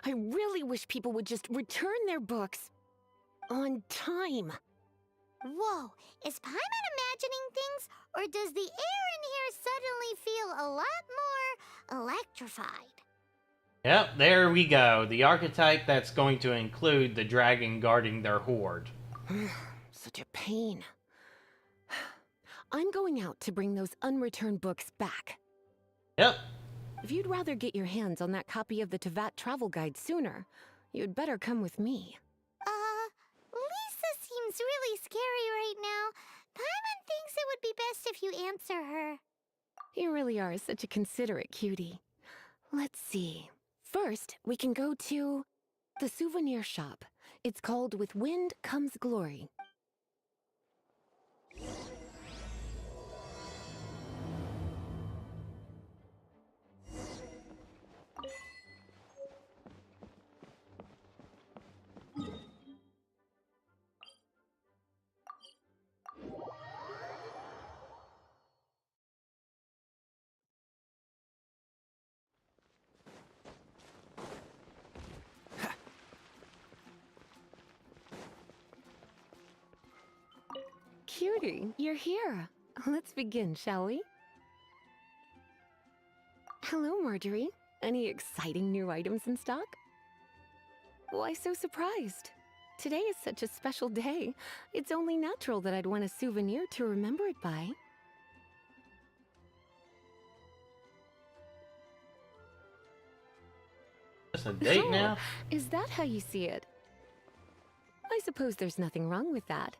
I really wish people would just return their books on time. Whoa, is Paimon imagining things, or does the air in here suddenly feel a lot more electrified? Yep, there we go. The archetype that's going to include the dragon guarding their hoard. Such a pain. I'm going out to bring those unreturned books back. Yep. If you'd rather get your hands on that copy of the Tevat travel guide sooner, you'd better come with me. Lisa seems really scary right now. Paimon thinks it would be best if you answer her. You really are such a considerate cutie. Let's see. First, we can go to the souvenir shop. It's called With Wind Comes Glory. Cutie, you're here. Let's begin, shall we? Hello, Marjorie. Any exciting new items in stock? Why so surprised? Today is such a special day. It's only natural that I'd want a souvenir to remember it by. Just a date now? Is that how you see it? I suppose there's nothing wrong with that.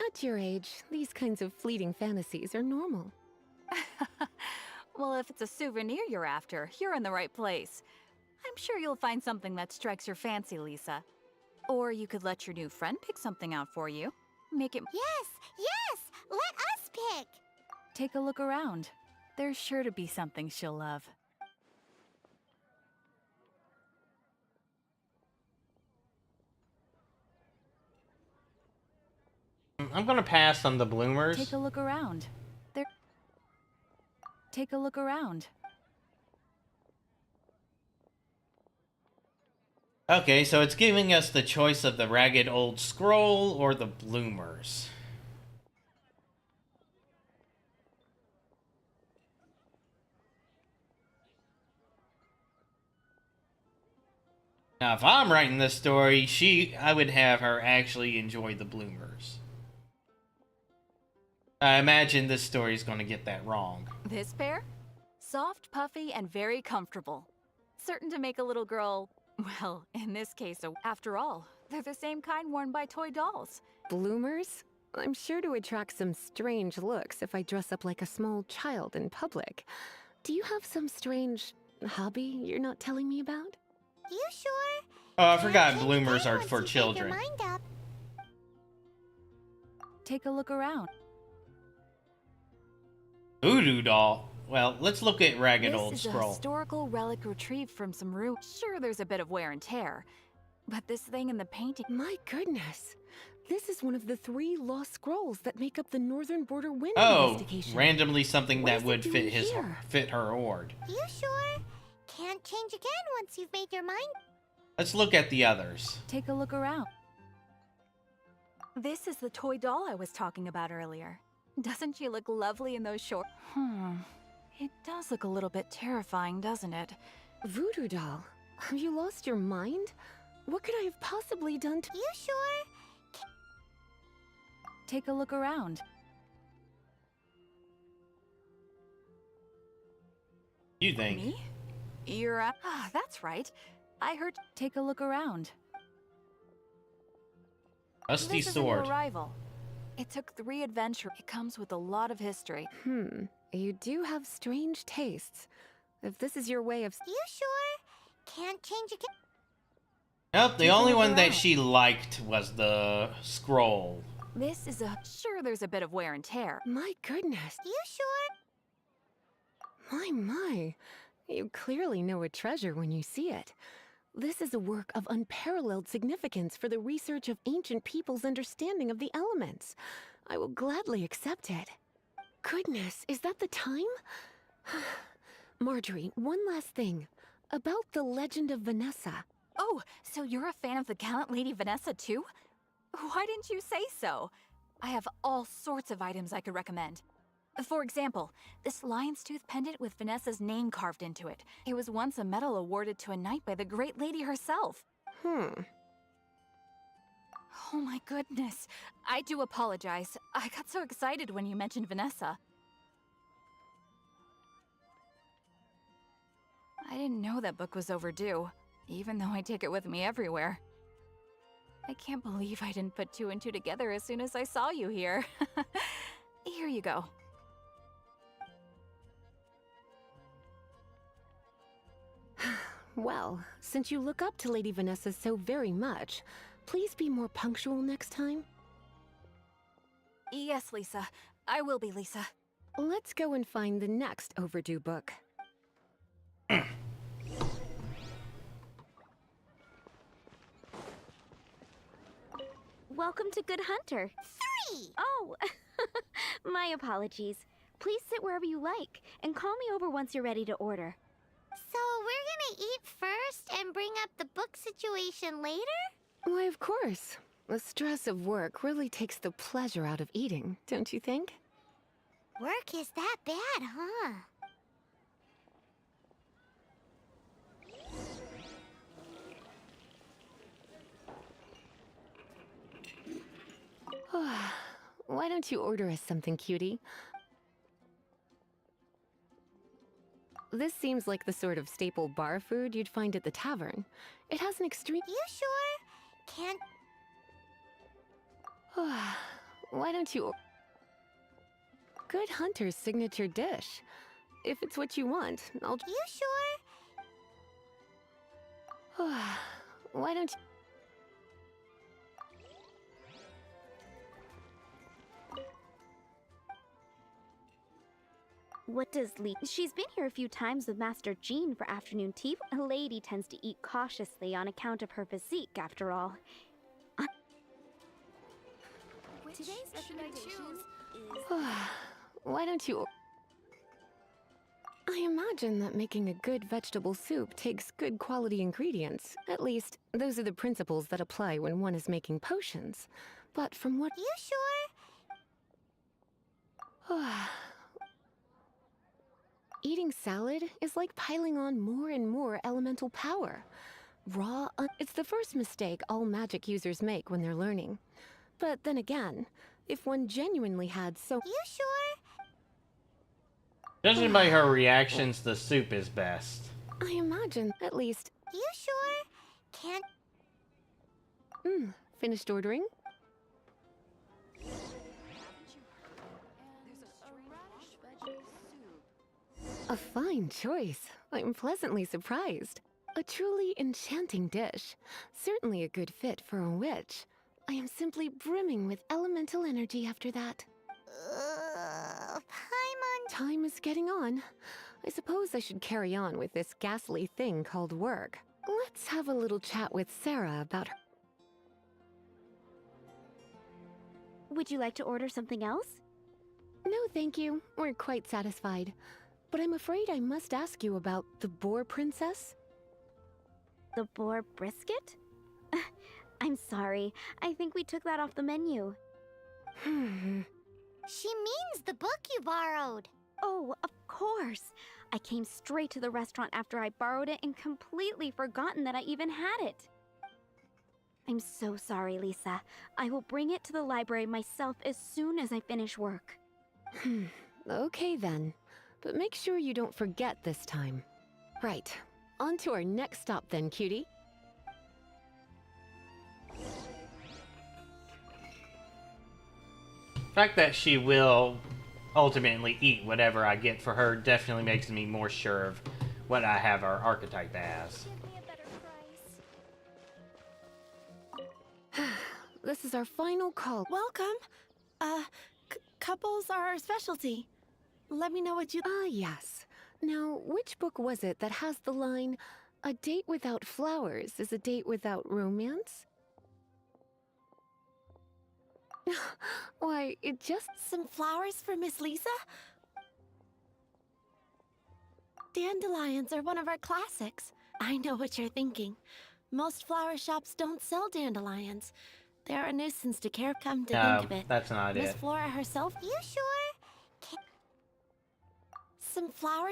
At your age, these kinds of fleeting fantasies are normal. Well, if it's a souvenir you're after, you're in the right place. I'm sure you'll find something that strikes your fancy, Lisa. Or you could let your new friend pick something out for you. Make it— Yes! Let us pick! Take a look around. There's sure to be something she'll love. I'm gonna pass on the bloomers. Take a look around. Take a look around. Okay, so it's giving us the choice of the ragged old scroll or the bloomers. Now, if I'm writing this story, I would have her actually enjoy the bloomers. I imagine this story is going to get that wrong. This pair? Soft, puffy, and very comfortable. Certain to make a little girl, well, in this case, after all, they're the same kind worn by toy dolls. Bloomers? I'm sure to attract some strange looks if I dress up like a small child in public. Do you have some strange hobby you're not telling me about? You sure? Oh, I forgot bloomers are for children. Take a look around. Voodoo doll. Well, let's look at ragged This old is a scroll. historical relic retrieved from some ruins. Sure, there's a bit of wear and tear, but this thing in the painting— My goodness! This is one of the 3 lost scrolls that make up the Northern Border Wind Oh, investigation. randomly something What that is it would doing fit here? fit her hoard. You sure? Can't change again once you've made your mind. Let's look at the others. Take a look around. This is the toy doll I was talking about earlier. Doesn't she look lovely in those shorts? It does look a little bit terrifying, doesn't it? Voodoo doll, have you lost your mind? What could I have possibly done to— You sure? Take a look around. You think? Me? You're that's right. I heard— Take a look around. Rusty This is sword. a new arrival. It took 3 adventures. It comes with a lot of history. You do have strange tastes. If this is your way of— You sure? Can't change again. Nope, the Take a only look one that around. she liked was the scroll. This is a— Sure, there's a bit of wear and tear. My goodness. You sure? My. You clearly know a treasure when you see it. This is a work of unparalleled significance for the research of ancient people's understanding of the elements. I will gladly accept it. Goodness, is that the time? Marjorie, one last thing. About the legend of Vanessa. Oh, so you're a fan of the gallant Lady Vanessa too? Why didn't you say so? I have all sorts of items I could recommend. For example, this lion's tooth pendant with Vanessa's name carved into it. It was once a medal awarded to a knight by the great lady herself. Oh my goodness. I do apologize. I got so excited when you mentioned Vanessa. I didn't know that book was overdue, even though I take it with me everywhere. I can't believe I didn't put two and two together as soon as I saw you here. Here you go. Well, since you look up to Lady Vanessa so very much, please be more punctual next time. Yes, Lisa. I will be, Lisa. Let's go and find the next overdue book. Welcome to Good Hunter. 3! Oh, my apologies. Please sit wherever you like, and call me over once you're ready to order. So we're gonna eat first and bring up the book situation later? Why, of course. The stress of work really takes the pleasure out of eating, don't you think? Work is that bad, huh? Why don't you order us something, cutie? This seems like the sort of staple bar food you'd find at the tavern. It has an extreme... You sure? Can't... Why don't you... Good Hunter's signature dish. If it's what you want, I'll... You sure? Why don't you... What does She's been here a few times with Master Jean for afternoon tea. A lady tends to eat cautiously on account of her physique, after all. Today's recommendation is... Why don't you... I imagine that making a good vegetable soup takes good quality ingredients. At least, those are the principles that apply when one is making potions. But from what... You sure? Eating salad is like piling on more and more elemental power. It's the first mistake all magic users make when they're learning. But then again, if one genuinely had so... You sure? Judging by her reactions, the soup is best. I imagine, at least... You sure? Can't... Finished ordering? A fine choice. I'm pleasantly surprised. A truly enchanting dish. Certainly a good fit for a witch. I am simply brimming with elemental energy after that. Paimon... Time is getting on. I suppose I should carry on with this ghastly thing called work. Let's have a little chat with Sarah about her... Would you like to order something else? No, thank you. We're quite satisfied. But I'm afraid I must ask you about the boar princess. The boar brisket? I'm sorry. I think we took that off the menu. She means the book you borrowed. Oh, of course. I came straight to the restaurant after I borrowed it and completely forgotten that I even had it. I'm so sorry, Lisa. I will bring it to the library myself as soon as I finish work. Okay then. But make sure you don't forget this time. Right. On to our next stop then, cutie. The fact that she will ultimately eat whatever I get for her definitely makes me more sure of what I have our archetype as. This is our final call. Welcome. Couples are our specialty. Let me know what you... Ah, yes. Now, which book was it that has the line, "A date without flowers is a date without romance"? Why, it just... Some flowers for Miss Lisa? Dandelions are one of our classics. I know what you're thinking. Most flower shops don't sell dandelions. They're a nuisance to care. Come to think of it. That's not Miss it. Flora herself... You sure? Some flower...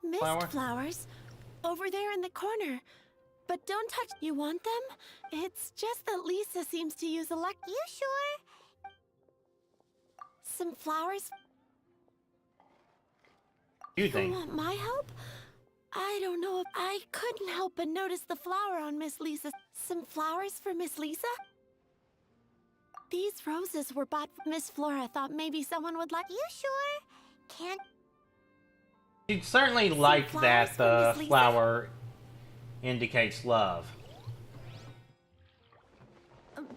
Mist Flower? flowers. Over there in the corner. But don't touch... You want them? It's just that Lisa seems to use You sure? Some flowers... You think? want my help? I don't know if I couldn't help but notice the flower on Miss Lisa. Some flowers for Miss Lisa? These roses were bought. Miss Flora thought maybe someone would like. You sure? Can't. You'd certainly like that the flower indicates love.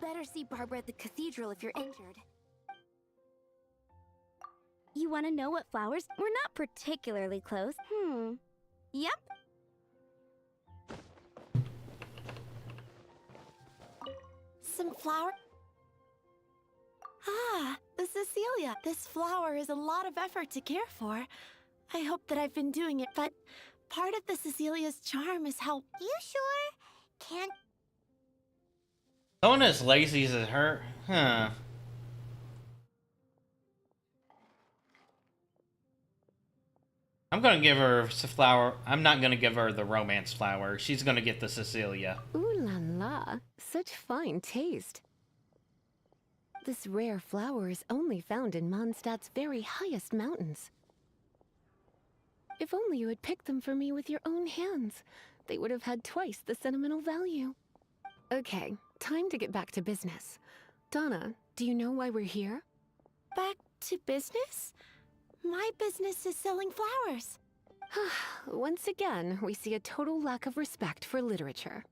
Better see Barbara at the cathedral if you're injured. You want to know what flowers? We're not particularly close. Yep. Some flower? Ah, the Cecilia. This flower is a lot of effort to care for. I hope that I've been doing it, but part of the Cecilia's charm is how... You sure? Can't. Someone as lazy as her? Huh. I'm gonna give her a flower. I'm not gonna give her the romance flower. She's gonna get the Cecilia. Ooh la la, such fine taste. This rare flower is only found in Mondstadt's very highest mountains. If only you had picked them for me with your own hands, they would have had twice the sentimental value. Okay, time to get back to business. Donna, do you know why we're here? Back to business? My business is selling flowers. Once again, we see a total lack of respect for literature.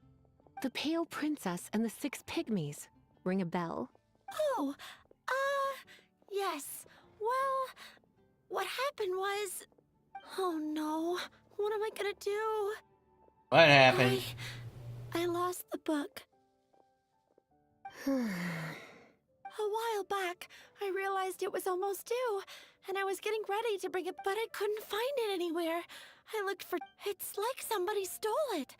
The Pale Princess and the Six Pygmies. Ring a bell? Oh, yes. Well, what happened was... Oh no, what am I gonna do? What happened? I lost the book. A while back, I realized it was almost due, and I was getting ready to bring it, but I couldn't find it anywhere. I looked for... It's like somebody stole it.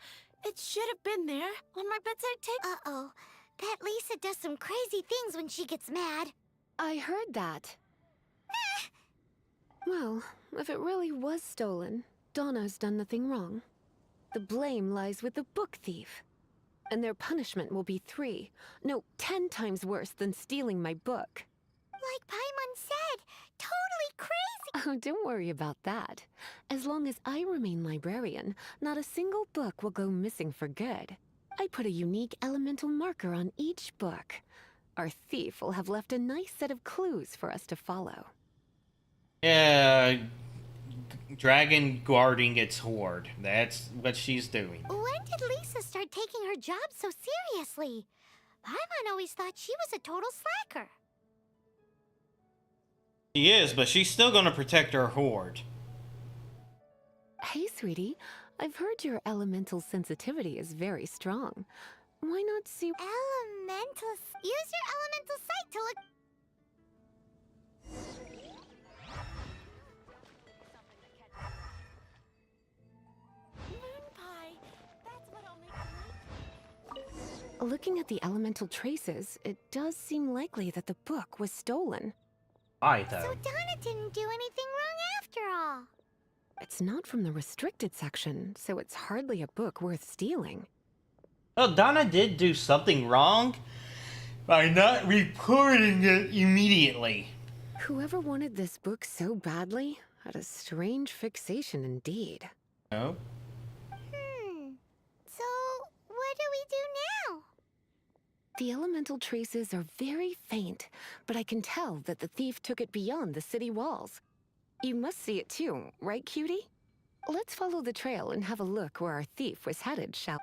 It should have been there on my bedside table. Uh-oh. That Lisa does some crazy things when she gets mad. I heard that. Well, if it really was stolen, Donna's done nothing wrong. The blame lies with the book thief. And their punishment will be 10 times worse than stealing my book. Like Paimon said, totally crazy. Oh, don't worry about that. As long as I remain librarian, not a single book will go missing for good. I put a unique elemental marker on each book. Our thief will have left a nice set of clues for us to follow. Yeah, dragon guarding its hoard. That's what she's doing. When did Lisa start taking her job so seriously? Paimon always thought she was a total slacker. She is, but she's still gonna protect her hoard. Hey, sweetie. I've heard your elemental sensitivity is very strong. Why not see... Elemental... Use your elemental sight to look... Looking at the elemental traces, it does seem likely that the book was stolen. Why, though? So Donna didn't do anything wrong after all. It's not from the restricted section, so it's hardly a book worth stealing. Well, Donna did do something wrong by not reporting it immediately. Whoever wanted this book so badly had a strange fixation indeed. No? So, what do we do now? The elemental traces are very faint, but I can tell that the thief took it beyond the city walls. You must see it too, right, cutie? Let's follow the trail and have a look where our thief was headed, shall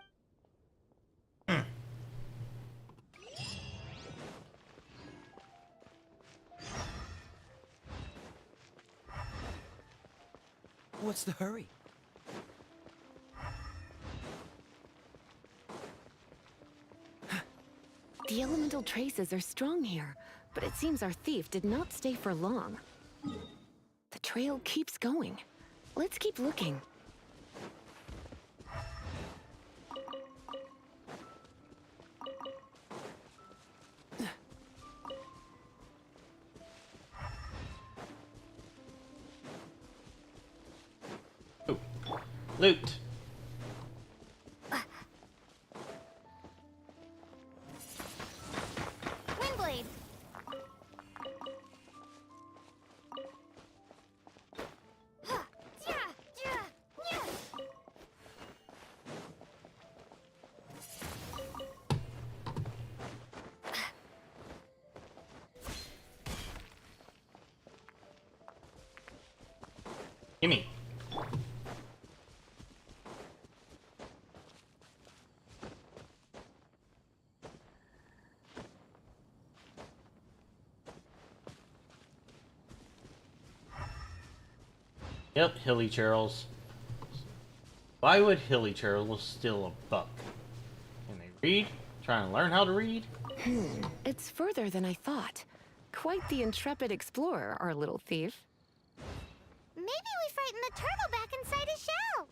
we? What's the hurry? The elemental traces are strong here, but it seems our thief did not stay for long. The trail keeps going. Let's keep looking. Ooh. Loot. Windblade. Gimme. Yep, Hilly Charles. Why would Hilly Charles steal a book? Can they read? Trying to learn how to read? It's further than I thought. Quite the intrepid explorer, our little thief. Maybe we frightened the turtle back inside his shell.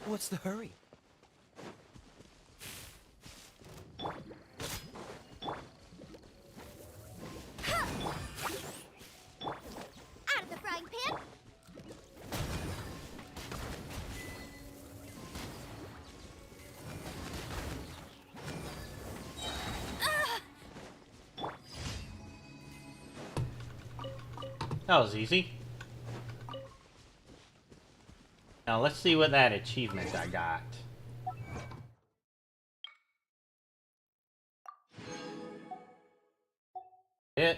What's the hurry? Out of the frying pan. That was easy. Now let's see what that achievement I got. It.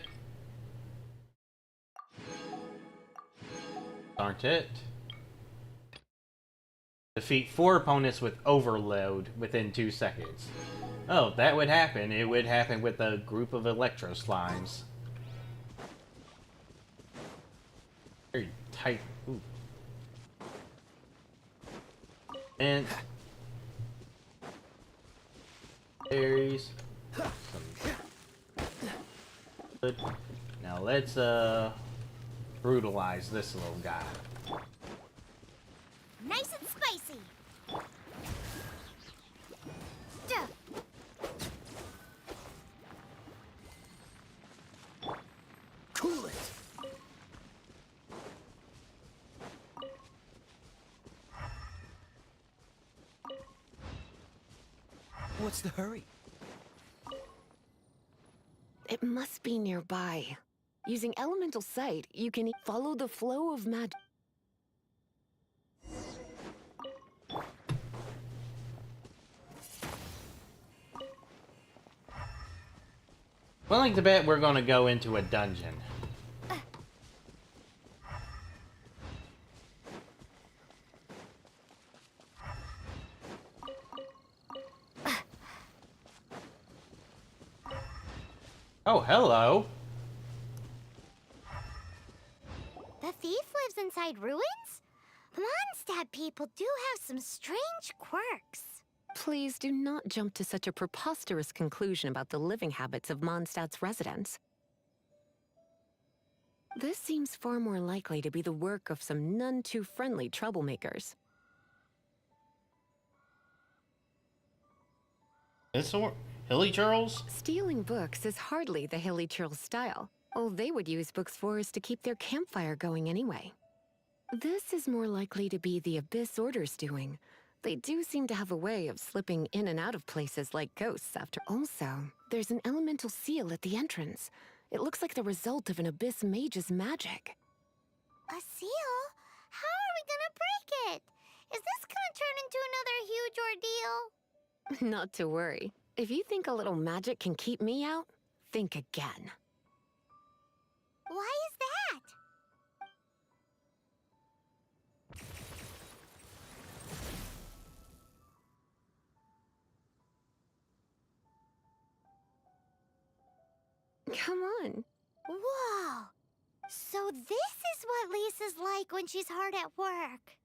Aren't it? Defeat 4 opponents with overload within 2 seconds. Oh, that would happen. It would happen with a group of electro slimes. Very tight. Ooh. And berries. Good. Now let's brutalize this little guy. Nice and spicy. Duh. Cool it. What's the hurry? It must be nearby. Using elemental sight, you can follow the flow of magic. Willing to bet we're gonna go into a dungeon. Oh, hello. The thief lives inside ruins? Mondstadt people do have some strange quirks. Please do not jump to such a preposterous conclusion about the living habits of Mondstadt's residents. This seems far more likely to be the work of some none too friendly troublemakers. This or Hilly Charles? Stealing books is hardly the Hilly Churls style. All they would use books for is to keep their campfire going anyway. This is more likely to be the Abyss Order's doing. They do seem to have a way of slipping in and out of places like ghosts after. Also, there's an elemental seal at the entrance. It looks like the result of an Abyss mage's magic. A seal? How are we gonna break it? Is this gonna turn into another huge ordeal? Not to worry. If you think a little magic can keep me out, think again. Why is that? Come on. Whoa! So this is what Lisa's like when she's hard at work.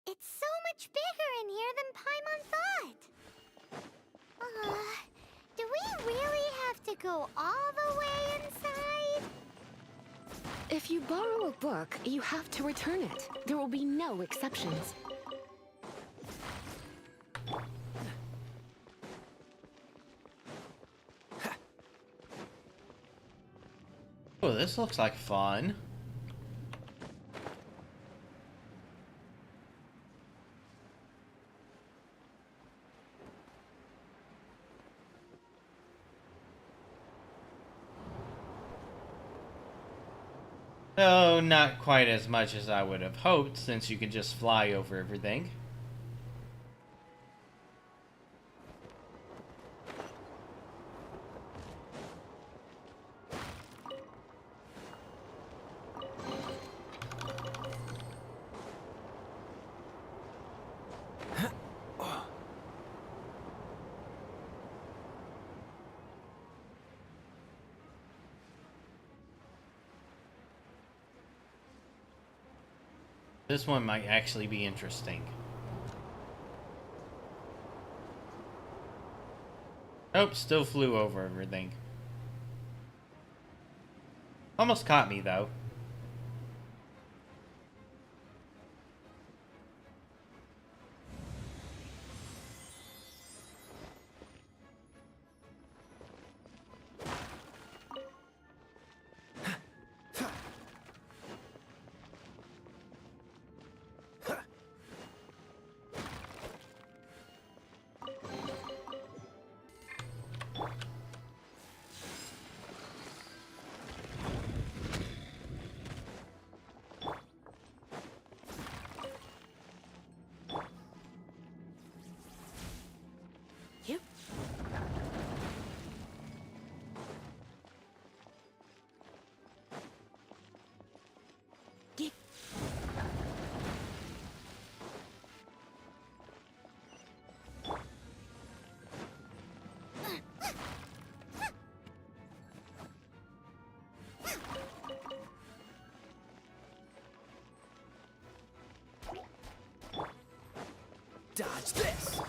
It's so much bigger in here than Paimon thought. Do we really have to go all the way inside? If you borrow a book, you have to return it. There will be no exceptions. Oh, this looks like fun. Though not quite as much as I would have hoped, since you can just fly over everything. This one might actually be interesting. Nope, still flew over everything. Almost caught me, though. Dodge this!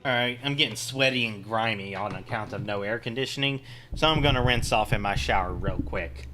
Alright, I'm getting sweaty and grimy on account of no air conditioning, so I'm gonna rinse off in my shower real quick.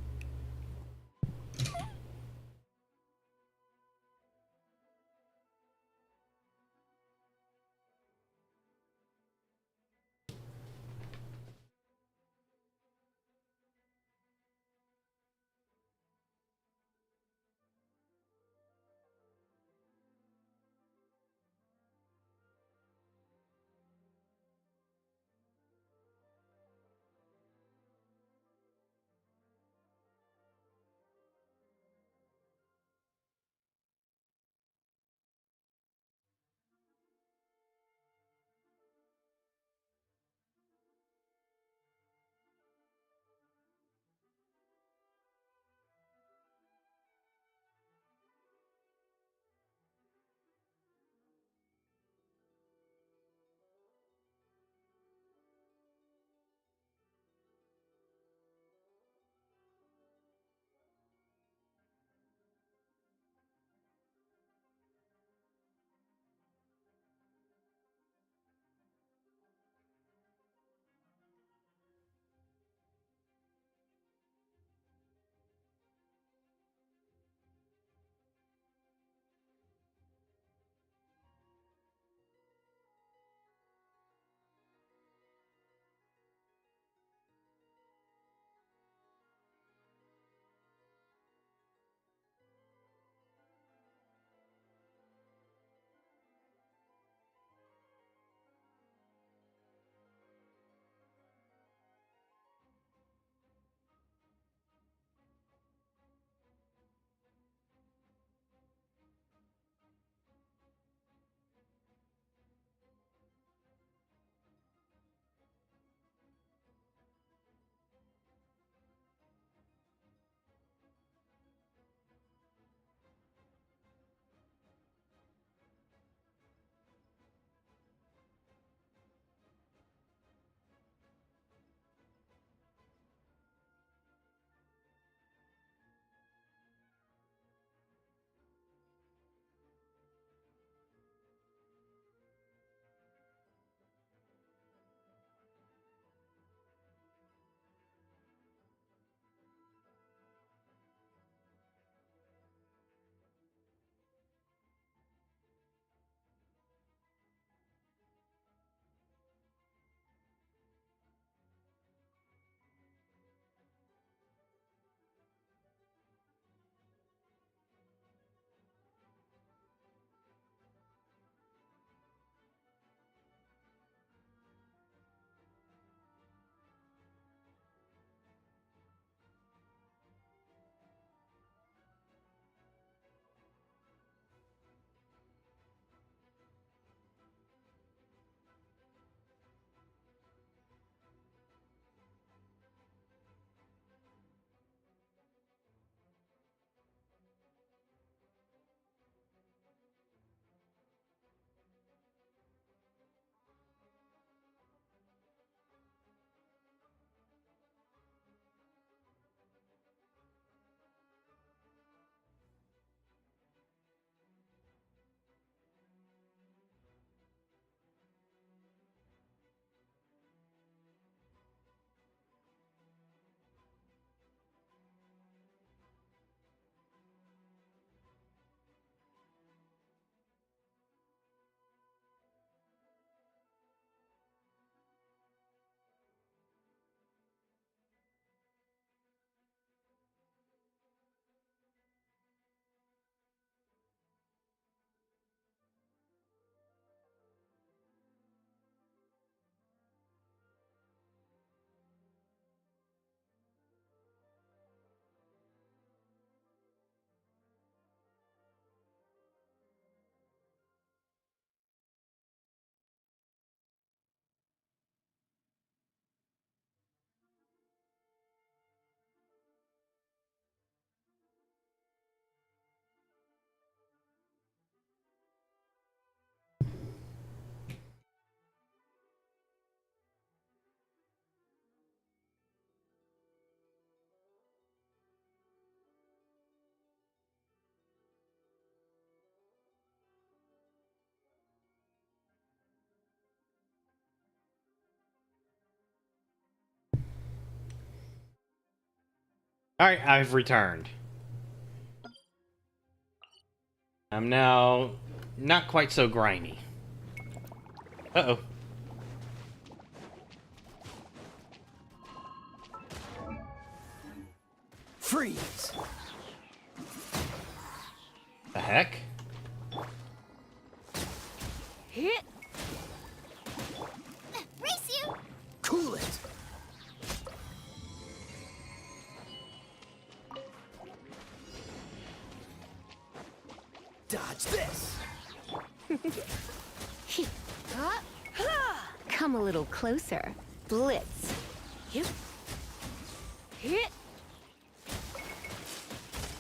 Alright, I've returned. I'm now not quite so grimy. Uh-oh. Freeze! The heck? Hit! Race you! Cool it! Dodge this! Come a little closer. Blitz. Hit! Hit!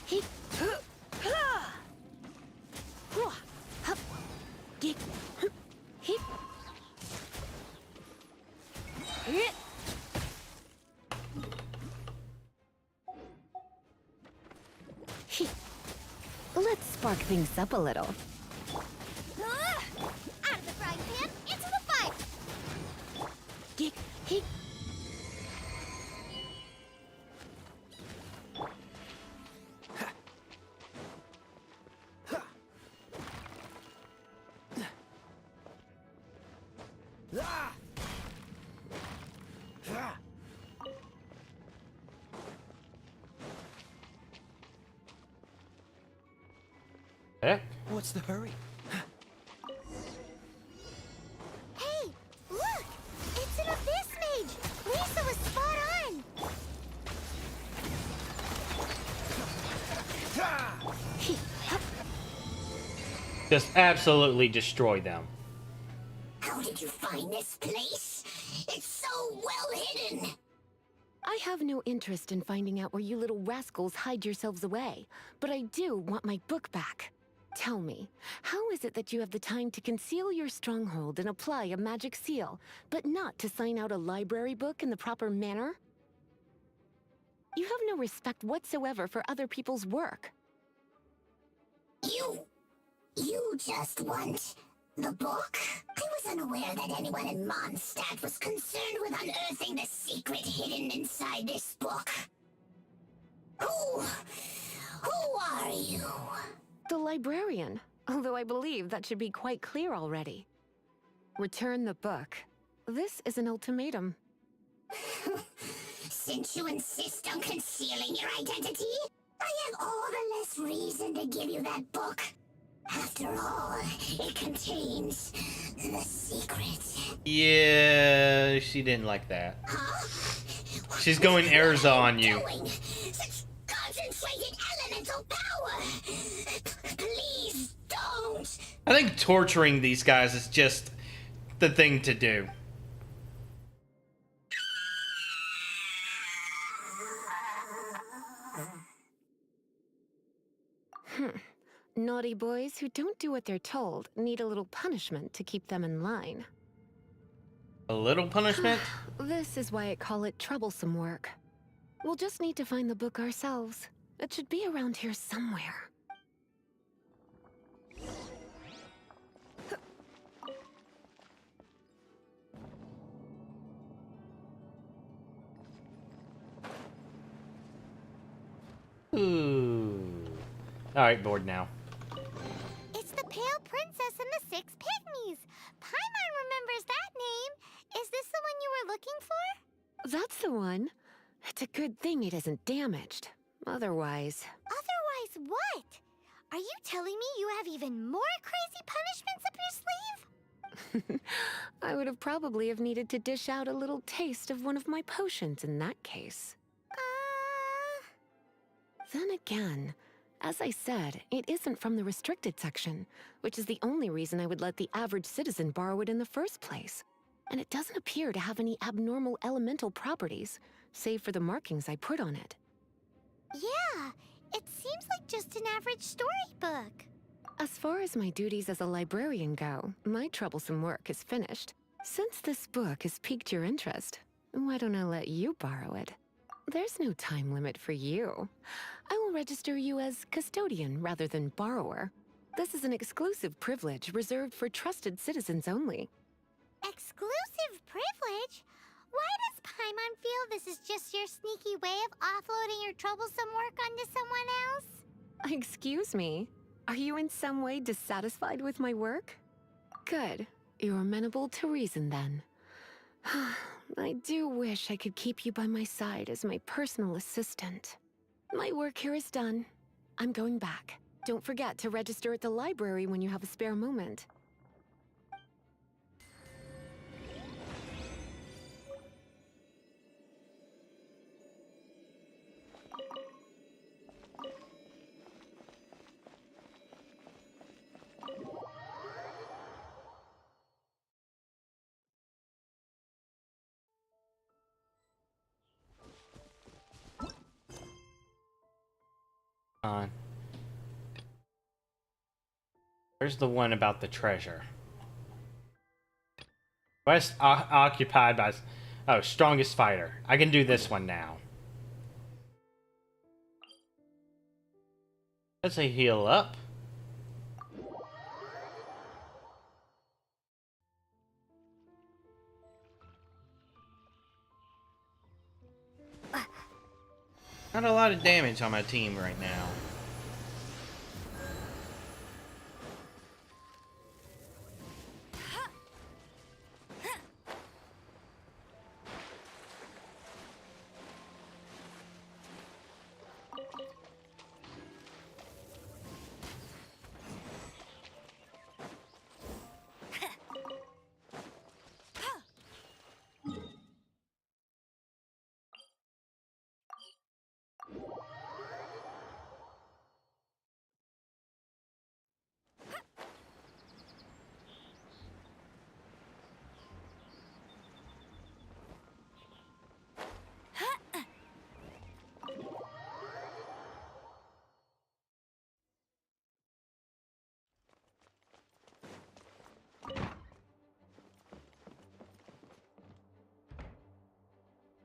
Hit! Hit! Hit! Hit! Let's spark things up a little. Out of the frying pan, into the fire! Hit! Hit! Heck? What's the hurry? Hey, look! It's an abyss mage! Lisa was spot on! Just absolutely destroy them. How did you find this place? It's so well hidden. I have no interest in finding out where you little rascals hide yourselves away, but I do want my book back. Tell me, how is it that you have the time to conceal your stronghold and apply a magic seal, but not to sign out a library book in the proper manner? You have no respect whatsoever for other people's work. You just want the book? I was unaware that anyone in Mondstadt was concerned with unearthing the secret hidden inside this book. Who are you? The librarian, although I believe that should be quite clear already. Return the book. This is an ultimatum. Since you insist on concealing your identity, I have all the less reason to give you that book. After all, it contains the secret. Yeah, she didn't like that. She's going Erza on you. Such concentrated elemental power! Please don't! I think torturing these guys is just the thing to do. Naughty boys who don't do what they're told need a little punishment to keep them in line. A little punishment? This is why I call it troublesome work. We'll just need to find the book ourselves. It should be around here somewhere. Ooh. Alright, bored now. It's the Pale Princess and the Six Pygmies! Paimon remembers that name! Is this the one you were looking for? That's the one. It's a good thing it isn't damaged. Otherwise... Otherwise what? Are you telling me you have even more crazy punishments up your sleeve? I would have probably have needed to dish out a little taste of one of my potions in that case. Then again, as I said, it isn't from the restricted section, which is the only reason I would let the average citizen borrow it in the first place. And it doesn't appear to have any abnormal elemental properties, save for the markings I put on it. Yeah, it seems like just an average storybook. As far as my duties as a librarian go, my troublesome work is finished. Since this book has piqued your interest, why don't I let you borrow it? There's no time limit for you. I will register you as custodian rather than borrower. This is an exclusive privilege reserved for trusted citizens only. Exclusive privilege? Why does Paimon feel this is just your sneaky way of offloading your troublesome work onto someone else? Excuse me? Are you in some way dissatisfied with my work? Good. You're amenable to reason then. I do wish I could keep you by my side as my personal assistant. My work here is done. I'm going back. Don't forget to register at the library when you have a spare moment. On. Where's the one about the treasure? Quest occupied by... Oh, strongest fighter. I can do this one now. Let's say heal up. Not a lot of damage on my team right now.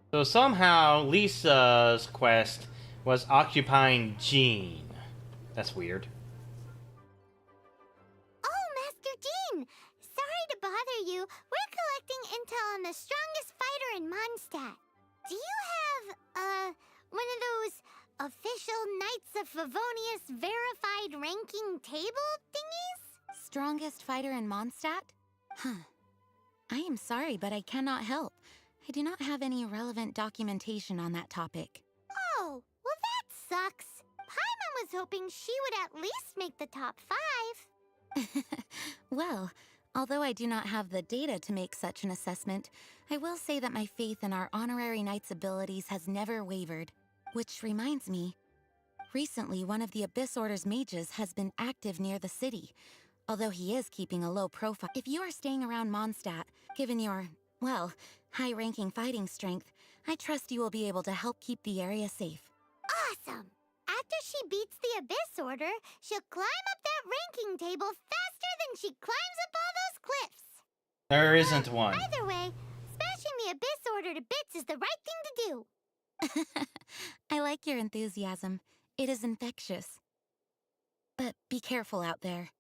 So somehow Lisa's quest was occupying Jean. That's weird. Oh, Master Jean! Sorry to bother you. We're collecting intel on the strongest fighter in Mondstadt. Do you have, one of those official Knights of Favonius verified ranking table thingies? Strongest fighter in Mondstadt? Huh. I am sorry, but I cannot help. I do not have any relevant documentation on that topic. Oh, well that sucks. Paimon was hoping she would at least make the top 5. Well, although I do not have the data to make such an assessment, I will say that my faith in our honorary knight's abilities has never wavered. Which reminds me, recently one of the Abyss Order's mages has been active near the city, although he is keeping a low profile. If you are staying around Mondstadt, given your, well, high-ranking fighting strength, I trust you will be able to help keep the area safe. Awesome! After she beats the Abyss Order, she'll climb up that ranking table faster than she climbs up all those cliffs. There isn't one. Either way, smashing the Abyss Order to bits is the right thing to do. I like your enthusiasm. It is infectious. But be careful out there.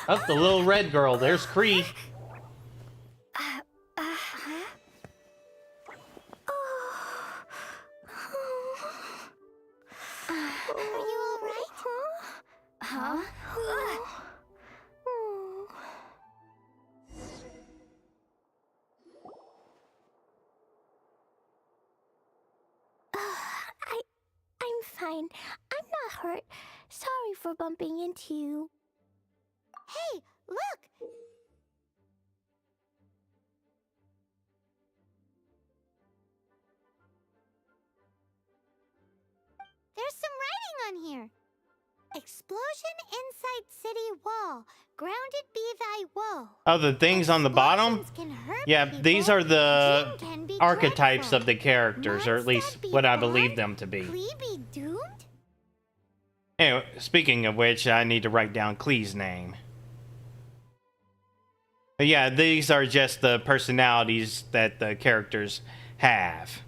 Oh, the little red girl. There's Kree. Are you alright? Huh? I'm fine. I'm not hurt. Sorry for bumping into you. Hey, look! There's some writing on here. Explosion inside city wall. Grounded be thy woe. Oh, the things on the bottom? Yeah, these are the archetypes of the characters, or at least what I believe them to be. Klee be doomed? Anyway, speaking of which, I need to write down Klee's name. But yeah, these are just the personalities that the characters have.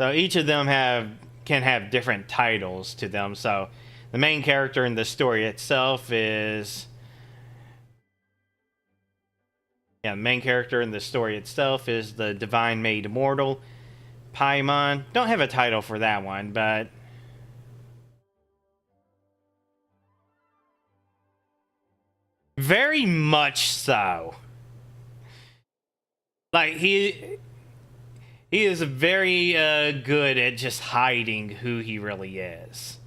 So each of them can have different titles to them. So the main character in the story itself is... Yeah, the main character in the story itself is the Divine Made Immortal, Paimon. Don't have a title for that one, but... Very much so. Like, he is very good at just hiding who he really is.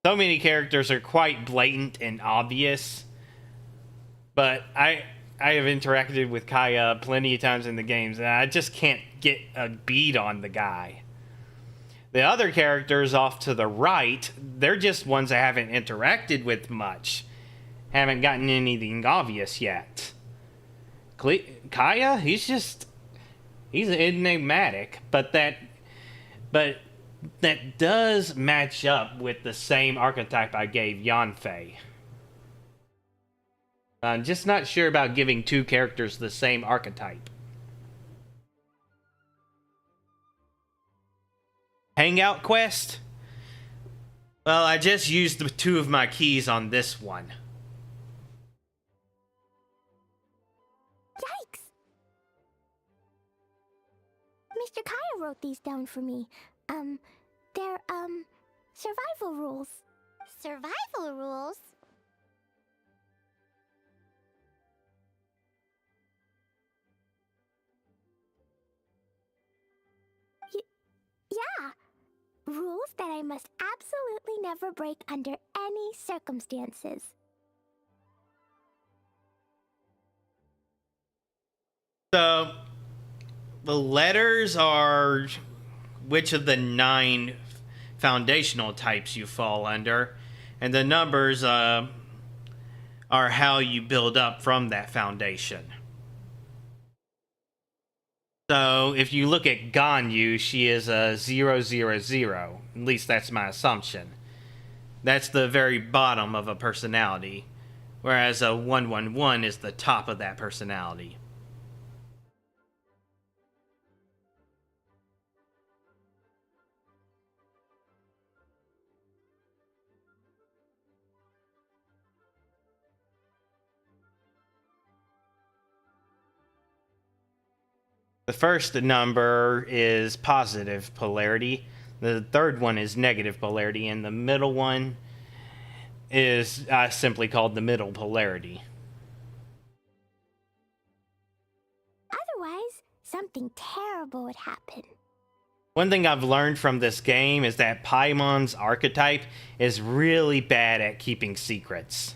So many characters are quite blatant and obvious, but I have interacted with Kaya plenty of times in the games, and I just can't get a beat on the guy. The other characters off to the right, they're just ones I haven't interacted with much. Haven't gotten anything obvious yet. Kaya, he's enigmatic, but that does match up with the same archetype I gave Yanfei. I'm just not sure about giving two characters the same archetype. Hangout quest? Well, I just used the 2 of my keys on this one. Yikes! Mr. Kaya wrote these down for me. They're, survival rules. Survival rules? Yeah. Rules that I must absolutely never break under any circumstances. So, the letters are which of the 9 foundational types you fall under, and the numbers are how you build up from that foundation. So, if you look at Ganyu, she is a 000. At least that's my assumption. That's the very bottom of a personality, whereas a 111 is the top of that personality. The first number is positive polarity, the third one is negative polarity, and the middle one is simply called the middle polarity. Otherwise, something terrible would happen. One thing I've learned from this game is that Paimon's archetype is really bad at keeping secrets.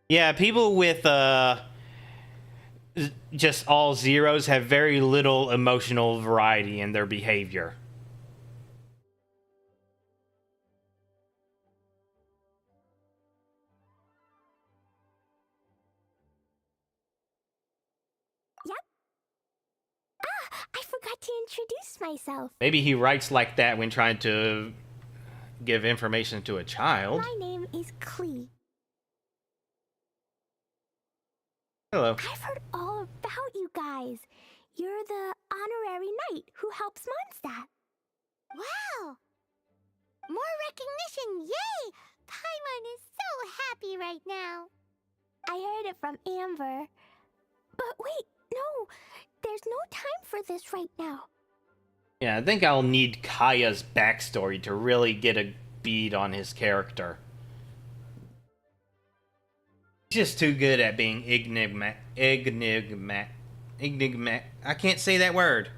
Yeah, people with just all zeros have very little emotional variety in their behavior. Yep. I forgot to introduce myself. Maybe he writes like that when trying to give information to a child. My name is Klee. Hello. I've heard all about you guys. You're the honorary knight who helps Mondstadt. Wow! More recognition, yay! Paimon is so happy right now. I heard it from Amber. But wait, no, there's no time for this right now. Yeah, I think I'll need Kaya's backstory to really get a bead on his character. He's just too good at being I can't say that word.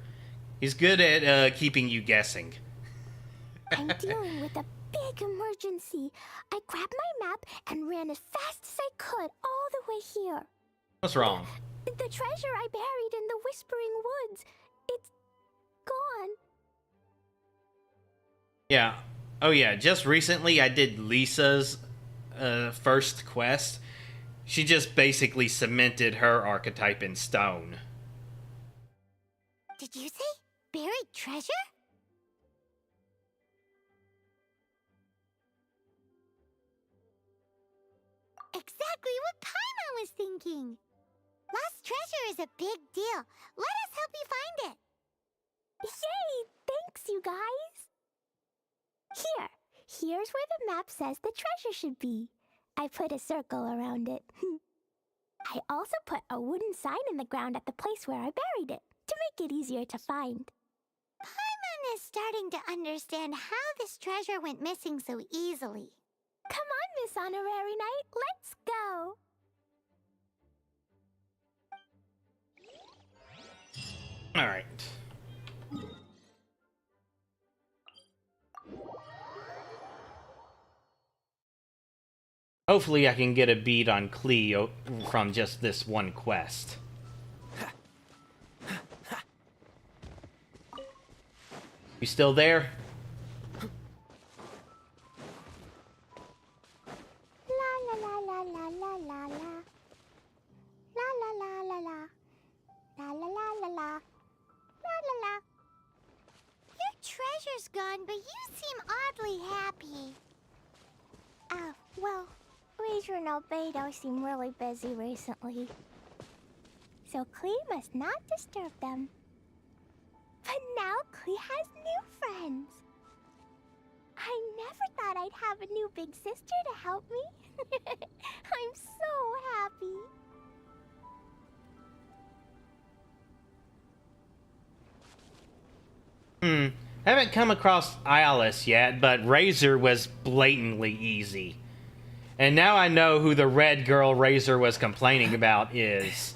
He's good at keeping you guessing. I'm dealing with a big emergency. I grabbed my map and ran as fast as I could all the way here. What's wrong? The treasure I buried in the Whispering Woods. It's gone. Yeah. Oh yeah, just recently I did Lisa's first quest. She just basically cemented her archetype in stone. Did you say buried treasure? Exactly what Paimon is a big deal. Let us help you find it. Yay! Thanks, you guys! Here's where the map says the treasure should be. I put a circle around it. I also put a wooden sign in the ground at the place where I buried it, to make it easier to find. Paimon is starting to understand how this treasure went missing so easily. Come on, Miss Honorary Knight, let's go! All right. Hopefully I can get a beat on Cleo from just this one quest. You still there? La la la la la la la la. La la la la la. La la la la la. La la la. Your treasure's gone, but you seem oddly happy. Well, Razor and Albedo seem really busy recently. So Klee must not disturb them. But now Klee has new friends. I never thought I'd have a new big sister to help me. I'm so happy. Haven't come across Iolus yet, but Razor was blatantly easy. And now I know who the red girl Razor was complaining about is.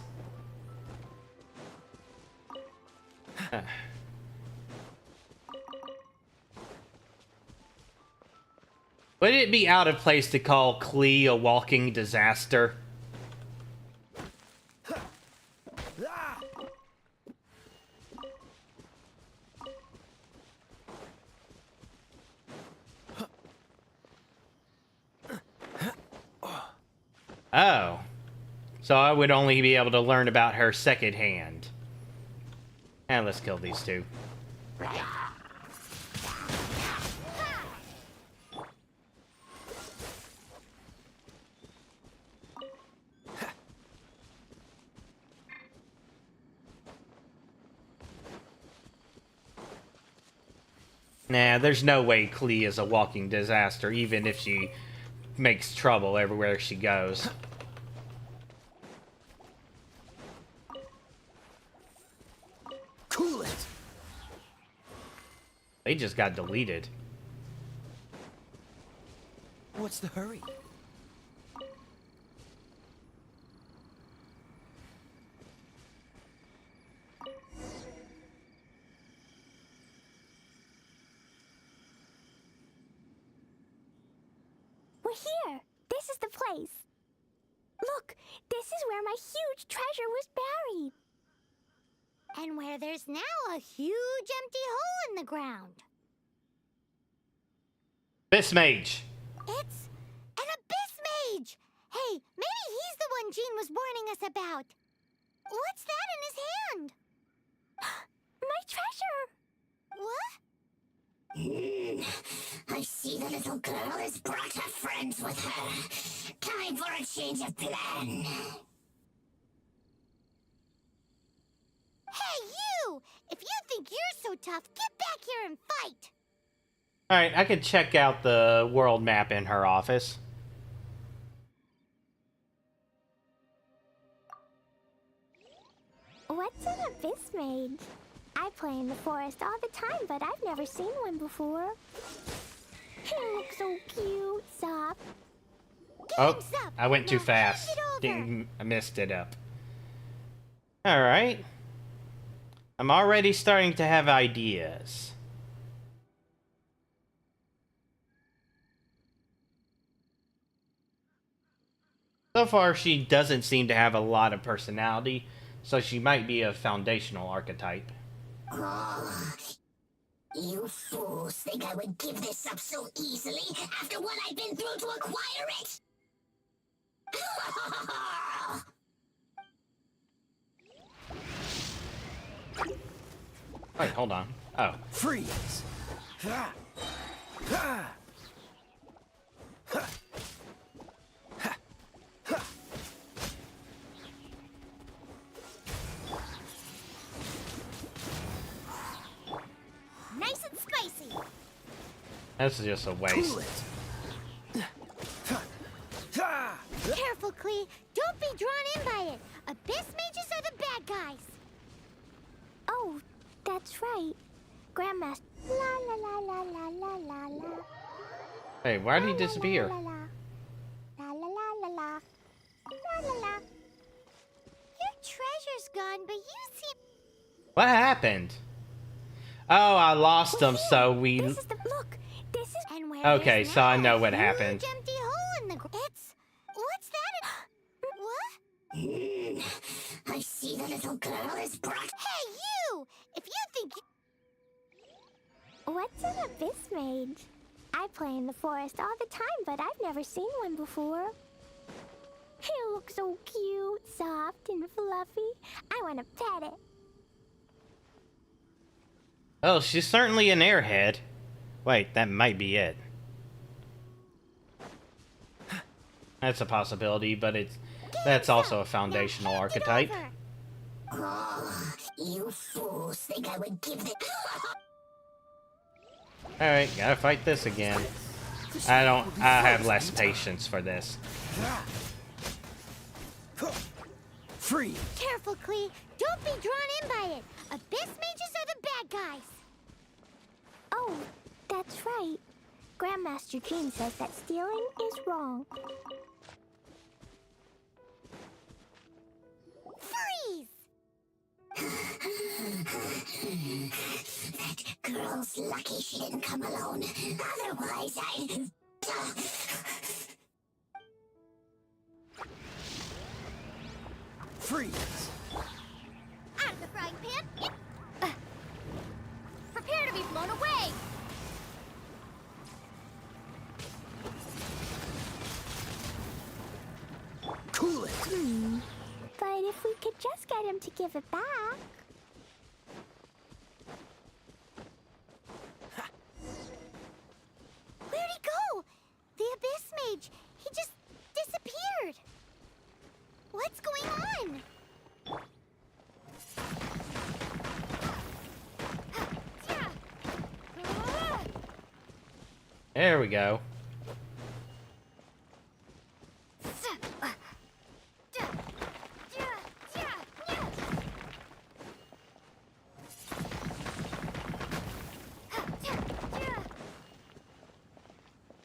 Would it be out of place to call Klee a walking disaster? Oh. So I would only be able to learn about her secondhand. And let's kill these two. Nah, there's no way Klee is a walking disaster, even if she makes trouble everywhere she goes. Cool it! They just got deleted. What's the hurry? We're here. This is the place. Look, this is where my huge treasure was buried. And where there's now a huge empty hole in the ground. Abyss Mage. It's an Abyss Mage! Hey, maybe he's the one Jean was warning us about. What's that in his hand? My treasure! What? I see the little girl has brought her friends with her. Time for a change of plan. Hey, you! If you think you're so tough, get back here and fight! Alright, I could check out the world map in her office. What's an Abyss Mage? I play in the forest all the time, but I've never seen one before. He looks so cute, Sop. Oh, I went too fast. I messed it up. Alright. I'm already starting to have ideas. So far, she doesn't seem to have a lot of personality, so she might be a foundational archetype. Oh, you fools think I would give this up so easily after what I've been through to acquire it? Wait, hold on. Oh. Freeze! That's just a waste. Careful, Klee. Don't be drawn in by it. Abyss mages are the bad guys. Oh, that's right. Grandmaster. La la la la la la la la. Hey, why did he disappear? La la la la la la la la. Your treasure's gone, but you seem... What happened? Oh, I lost him, so we... This is the look. This is and where Okay, is so I now know a what huge happened. empty hole in the It's... What's that? What? I see the little girl is brought. Hey, you! If you think... What's an abyss mage? I play in the forest all the time, but I've never seen one before. He looks so cute, soft, and fluffy. I want to pet it. Oh, she's certainly an airhead. Wait, that might be it. That's a possibility, but that's also a foundational archetype. Oh, you fools think I would give the... Alright, gotta fight this again. I have less patience for this. Free! Careful, Klee. Don't be drawn in by it. Abyss mages are the bad guys. Oh, that's right. Grandmaster Jean says that stealing is wrong. Freeze! That girl's lucky she didn't come alone. Otherwise, I'd... Freeze! Out of the frying pan. Prepare to be blown away. Cool it! But if we could just get him to give it back... Where'd he go? The Abyss Mage. He just disappeared. What's going on? There we go.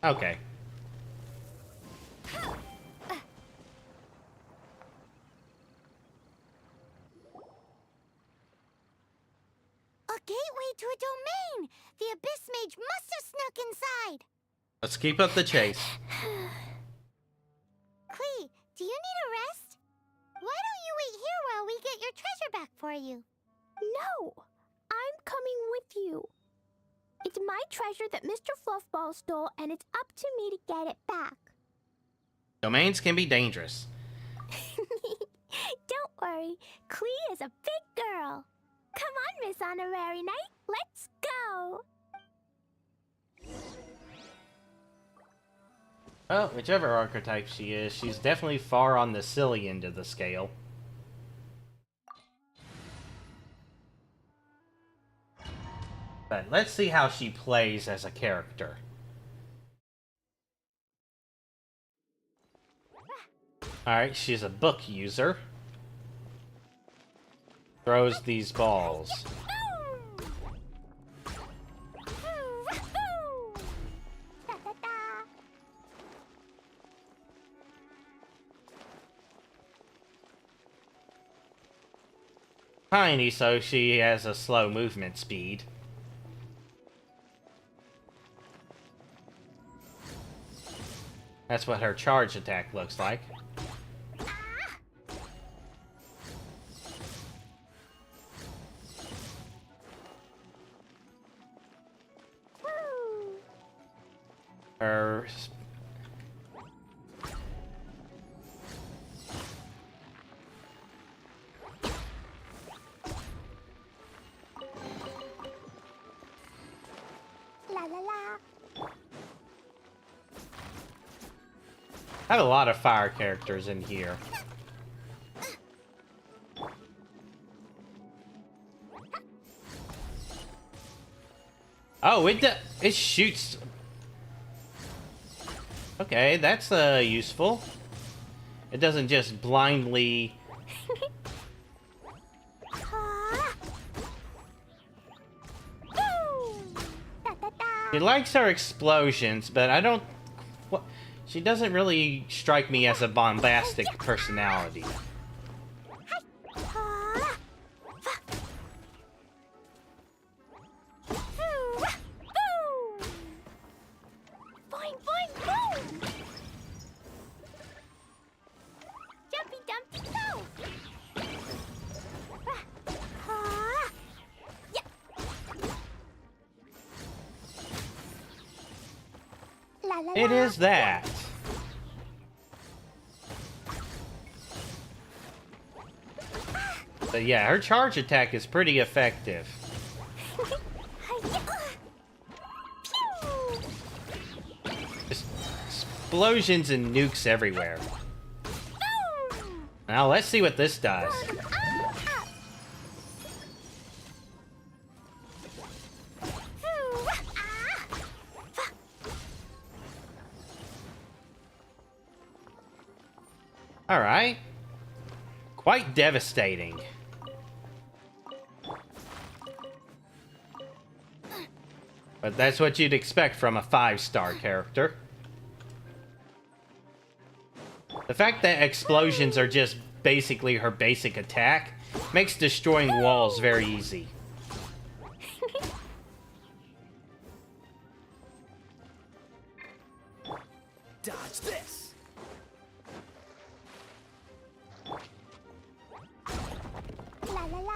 Okay. A gateway to a domain! The Abyss Mage must have snuck inside! Let's keep up the chase. Klee, do you need a rest? Why don't you wait here while we get your treasure back for you? No! I'm coming with you. It's my treasure that Mr. Fluffball stole, and it's up to me to get it back. Domains can be dangerous. Don't worry, Klee is a big girl. Come on, Miss Honorary Knight, let's go! Well, whichever archetype she is, she's definitely far on the silly end of the scale. But let's see how she plays as a character. Alright, she's a book user. Throws these balls. Tiny, so she has a slow movement speed. That's what her charge attack looks like. Her... La la la. I have a lot of fire characters in here. Oh, it shoots Okay, that's useful. It doesn't just blindly... She likes her explosions, but I don't... She doesn't really strike me as a bombastic personality. It is that. But yeah, her charge attack is pretty effective. Just explosions and nukes everywhere. Now let's see what this does. Alright. Quite devastating. But that's what you'd expect from a 5-star character. The fact that explosions are just basically her basic attack makes destroying walls very easy. Dodge this. La la la.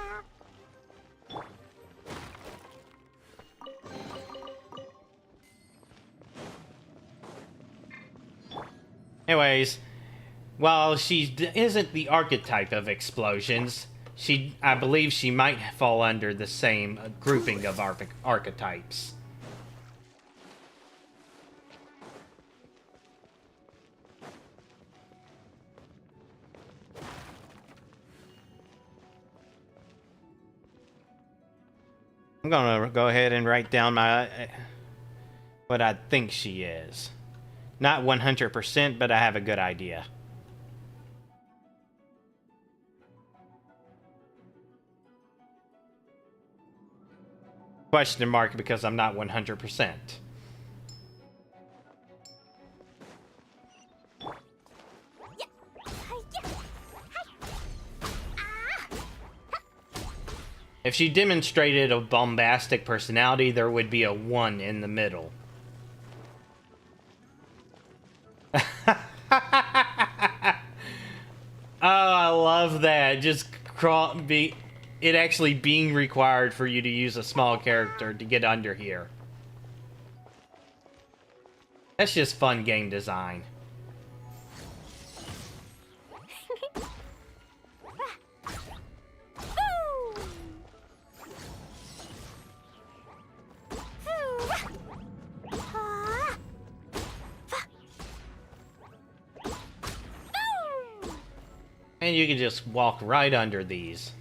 Anyways, while she isn't the archetype of explosions, I believe she might fall under the same grouping of archetypes. I'm gonna go ahead and write down what I think she is. Not 100%, but I have a good idea. Question mark because I'm not 100%. If she demonstrated a bombastic personality, there would be a 1 in the middle. Oh, I love that. Just it actually being required for you to use a small character to get under here. That's just fun game design. And you can just walk right under these.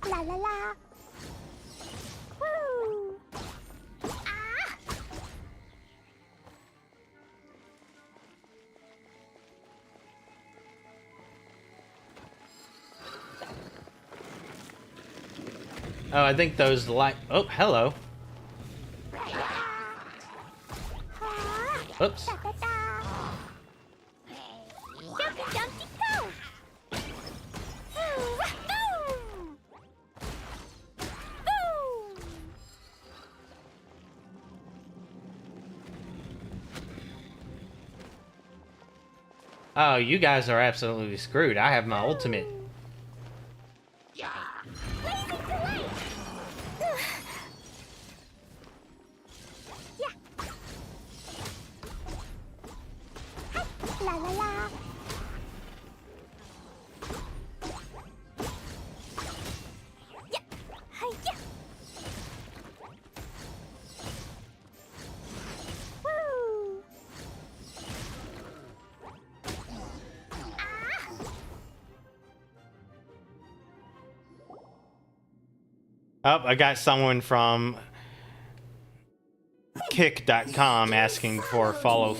La la la. Woo. Oh, I think those light. Oh, hello. Oops. Oh, you guys are absolutely screwed. I have my ultimate. La la la. Woo. Oh, I got someone from kick.com asking for follow.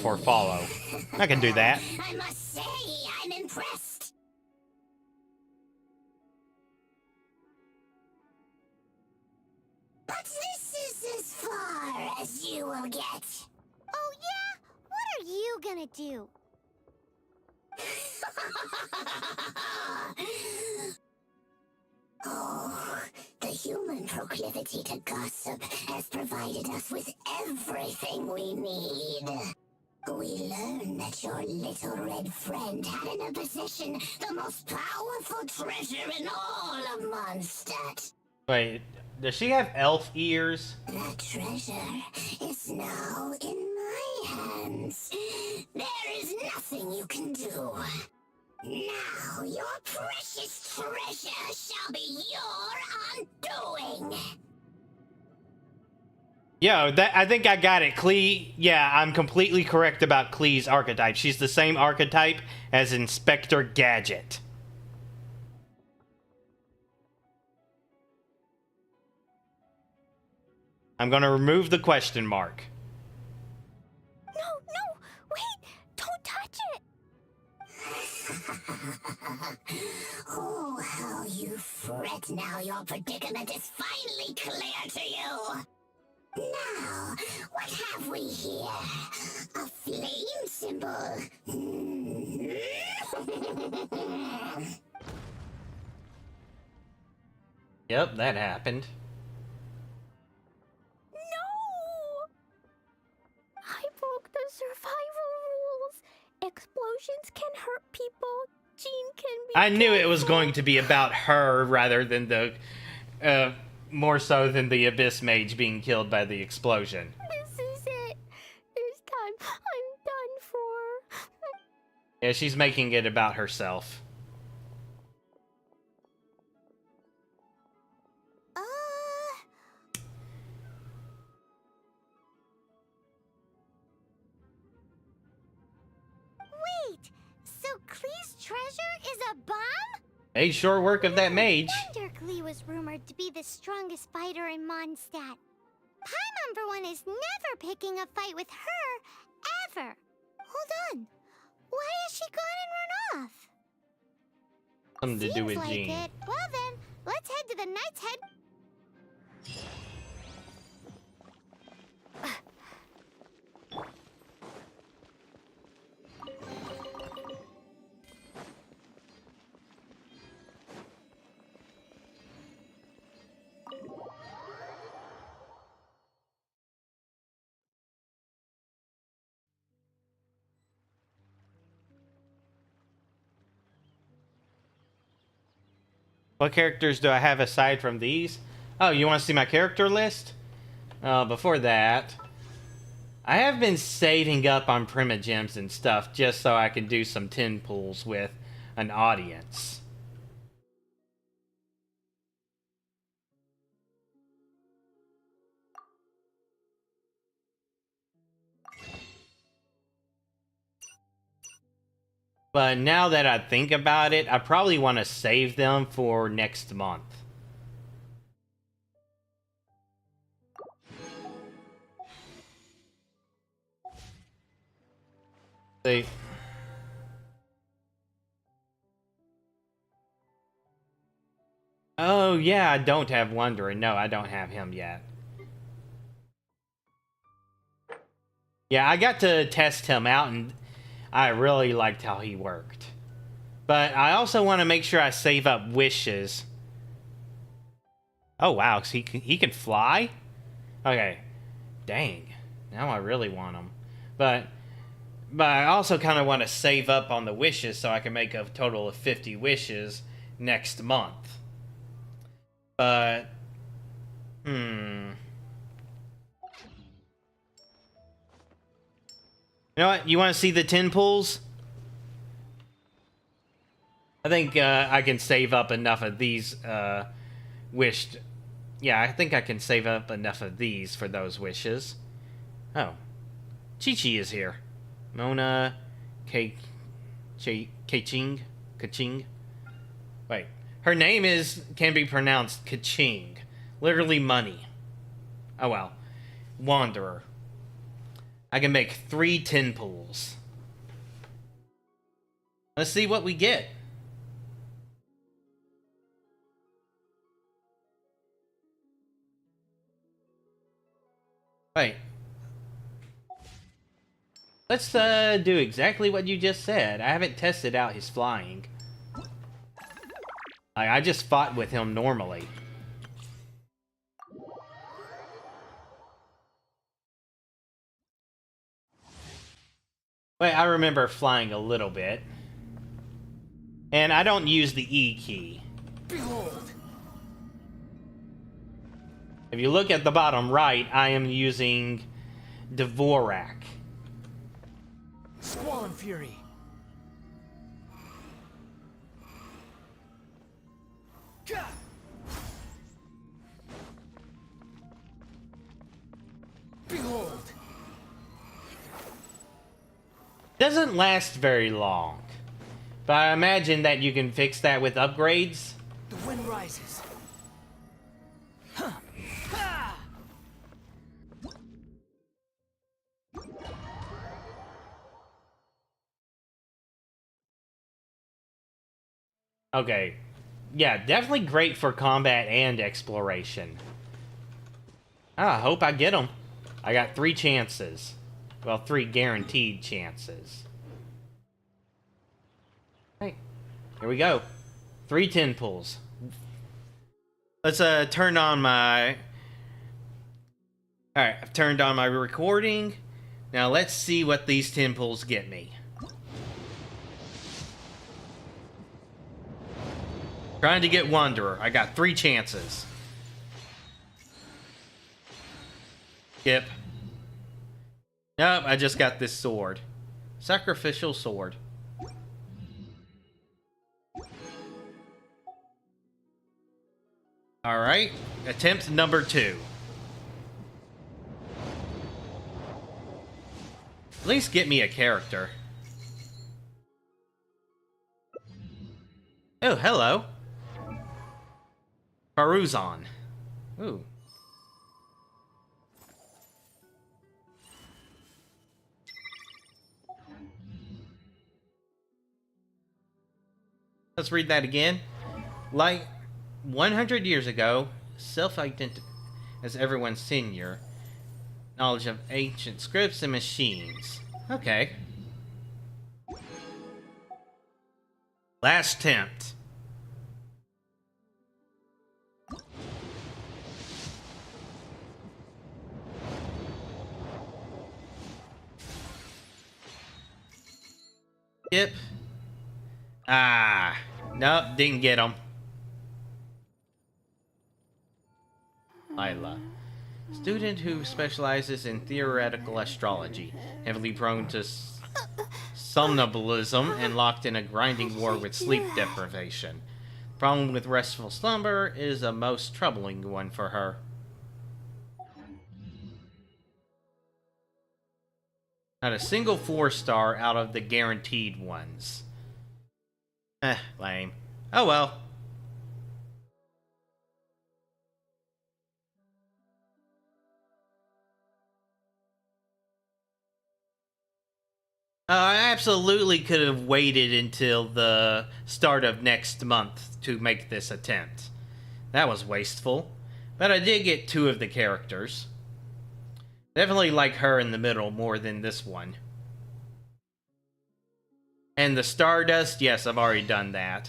I can do that. I must say, I'm impressed. But this is as far as you will get. Oh yeah? What are you gonna do? Oh, the human proclivity to gossip has provided us with everything we need. We learned that your little red friend had in her possession the most powerful treasure in all of Mondstadt. Wait, does she have elf ears? That treasure is now in my hands. There is nothing you can do. Now your precious treasure shall be your undoing. Yo, I think I got it. Klee, yeah, I'm completely correct about Klee's archetype. She's the same archetype as Inspector Gadget. I'm gonna remove the question mark. No, wait! Don't touch it! Oh, how you fret now your predicament is finally clear to you. Now, what have we here? A flame symbol. Yep, that happened. I broke the survival rules. Explosions can hurt people. Jean can be. I knew it was going to be about her rather than the, more so than the Abyss Mage being killed by the explosion. This is it. This time, I'm done for. Yeah, she's making it about herself. Wait! So Klee's treasure is a bomb? Made short work of that mage. No wonder Klee was rumored to be the strongest fighter in Mondstadt. Paimon, one is never picking a fight with her, ever. Hold on. Why has she gone and run off? Something to do with Seems like Jean. it. Well then, let's head to the Knight's Head. What characters do I have aside from these? Oh, you want to see my character list? Before that, I have been saving up on Primogems and stuff just so I can do some tin pools with an audience. But now that I think about it, I probably want to save them for next month. See. Oh, yeah, I don't have Wondering. No, I don't have him yet. Yeah, I got to test him out, and I really liked how he worked. But I also want to make sure I save up wishes. Oh, wow, 'cause he can fly? Okay. Dang. Now I really want him. But I also kind of want to save up on the wishes so I can make a total of 50 wishes next month. But, You know what? You want to see the tin pools? I think I can save up enough of these wished. Yeah, I think I can save up enough of these for those wishes. Oh. Chi-Chi is here. Mona Kaching. Wait. Her name can be pronounced Kaching. Literally money. Oh well. Wanderer. I can make 3 tin pools. Let's see what we get. Wait. Let's do exactly what you just said. I haven't tested out his flying. I just fought with him normally. Wait, I remember flying a little bit. And I don't use the E key. Behold! If you look at the bottom right, I am using Dvorak. Squall and Fury. Gah! Behold! Doesn't last very long. But I imagine that you can fix that with upgrades. The wind rises. Huh. Ha! Okay. Yeah, definitely great for combat and exploration. I hope I get them. I got 3 chances. Well, 3 guaranteed chances. Hey, here we go. 3 tin pools. Let's turn on my... Alright, I've turned on my recording. Now let's see what these tin pools get me. Trying to get Wanderer. I got 3 chances. Skip. Nope, I just got this sword. Sacrificial sword. Alright, attempt number 2. At least get me a character. Oh, hello. Paruzan. Ooh. Let's read that again. Like 100 years ago, self-identified as everyone's senior, knowledge of ancient scripts and machines. Okay. Last attempt. Skip. Ah, nope, didn't get him. Lila. Student who specializes in theoretical astrology, heavily prone to somnambulism and locked in a grinding war with sleep deprivation. Problem with restful slumber is a most troubling one for her. Not a single 4-star out of the guaranteed ones. Lame. Oh well. I absolutely could have waited until the start of next month to make this attempt. That was wasteful. But I did get 2 of the characters. Definitely like her in the middle more than this one. And the Stardust, yes, I've already done that.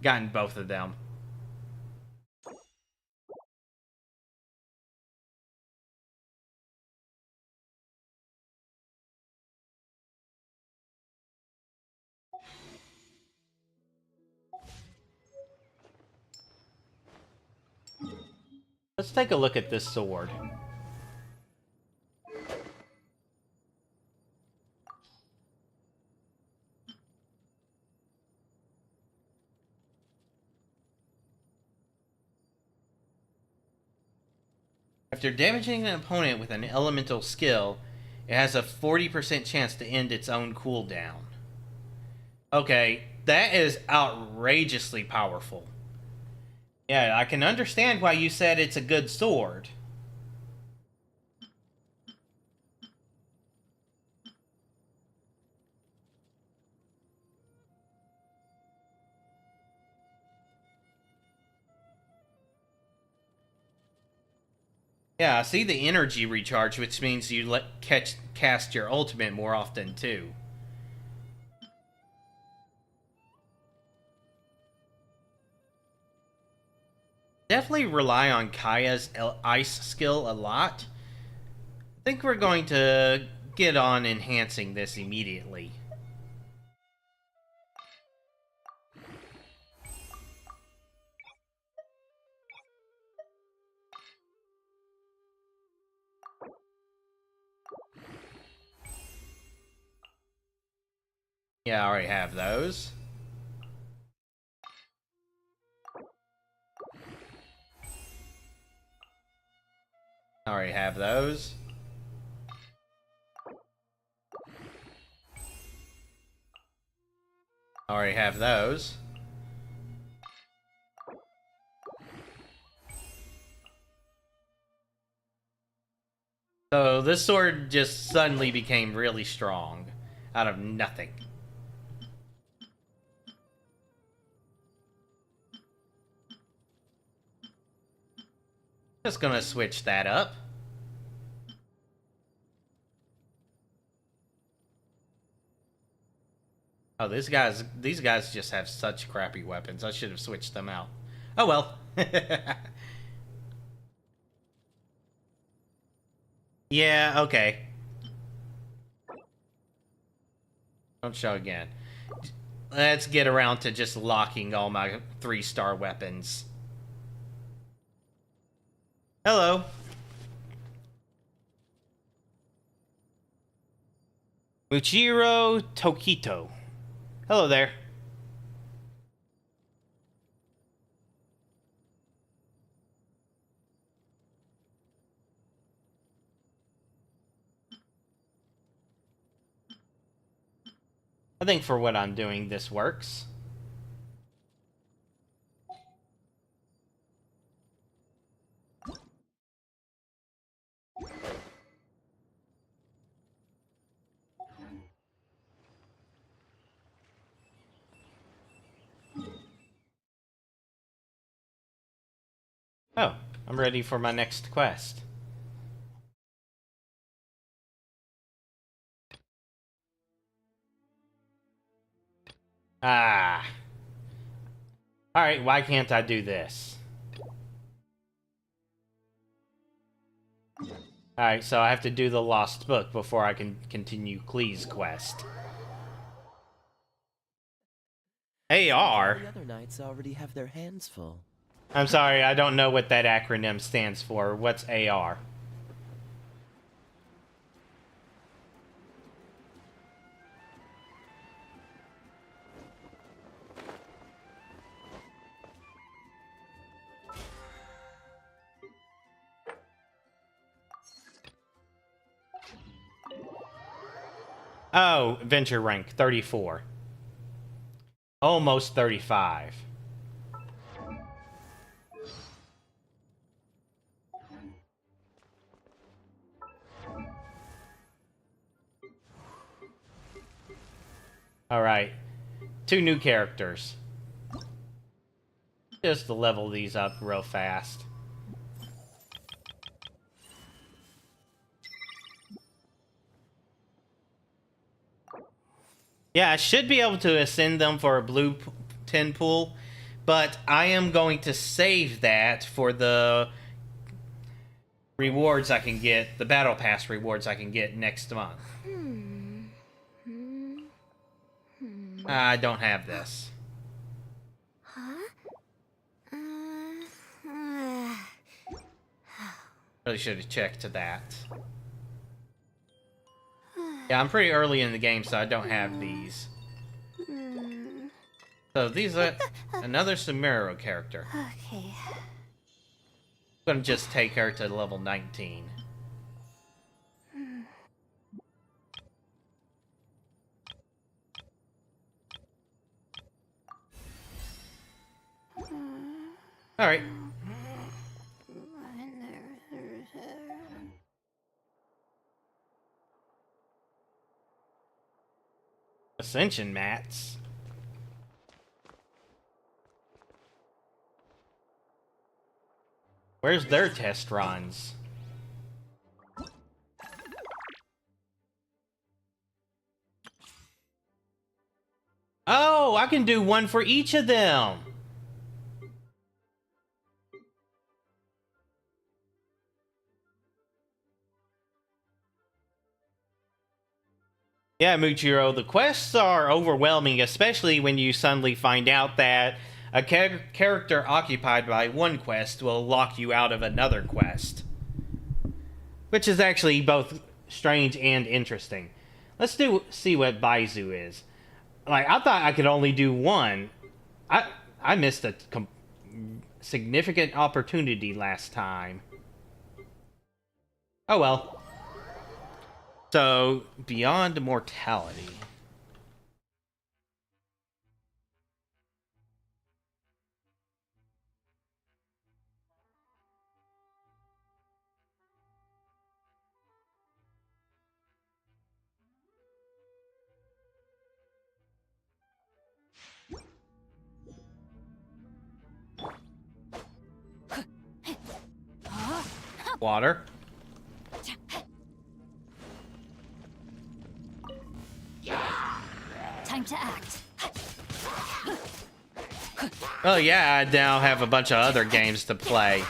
Gotten both of them. Let's take a look at this sword. After damaging an opponent with an elemental skill, it has a 40% chance to end its own cooldown. Okay, that is outrageously powerful. Yeah, I can understand why you said it's a good sword. Yeah, I see the energy recharge, which means you cast your ultimate more often too. Definitely rely on Kaya's ice skill a lot. I think we're going to get on enhancing this immediately. Yeah, I already have those. I already have those. I already have those. So this sword just suddenly became really strong out of nothing. Just gonna switch that up. Oh, these guys just have such crappy weapons. I should have switched them out. Oh well. Yeah, okay. Don't show again. Let's get around to just locking all my 3-star weapons. Hello. Muchiro Tokito. Hello there. I think for what I'm doing, this works. Oh, I'm ready for my next quest. Ah. Alright, why can't I do this? Alright, so I have to do the Lost Book before I can continue Klee's quest. AR? The other knights already have their hands full. I'm sorry, I don't know what that acronym stands for. What's AR? Oh, Venture rank, 34. Almost 35. Alright. 2 new characters. Just to level these up real fast. Yeah, I should be able to ascend them for a blue 10 pool, but I am going to save that for the rewards I can get, the Battle Pass rewards I can get next month. I don't have this. Really should have checked to that. Yeah, I'm pretty early in the game, so I don't have these. So these are another Sumero character. Okay. I'm gonna just take her to level 19. All right. Ascension mats. Where's their test runs? Oh, I can do one for each of them. Yeah, Muchiro, the quests are overwhelming, especially when you suddenly find out that a character occupied by one quest will lock you out of another quest. Which is actually both strange and interesting. Let's see what Baizu is. Like, I thought I could only do one. I missed a significant opportunity last time. Oh well. So, beyond mortality. Water. Time to act. Oh yeah, I now have a bunch of other games to play.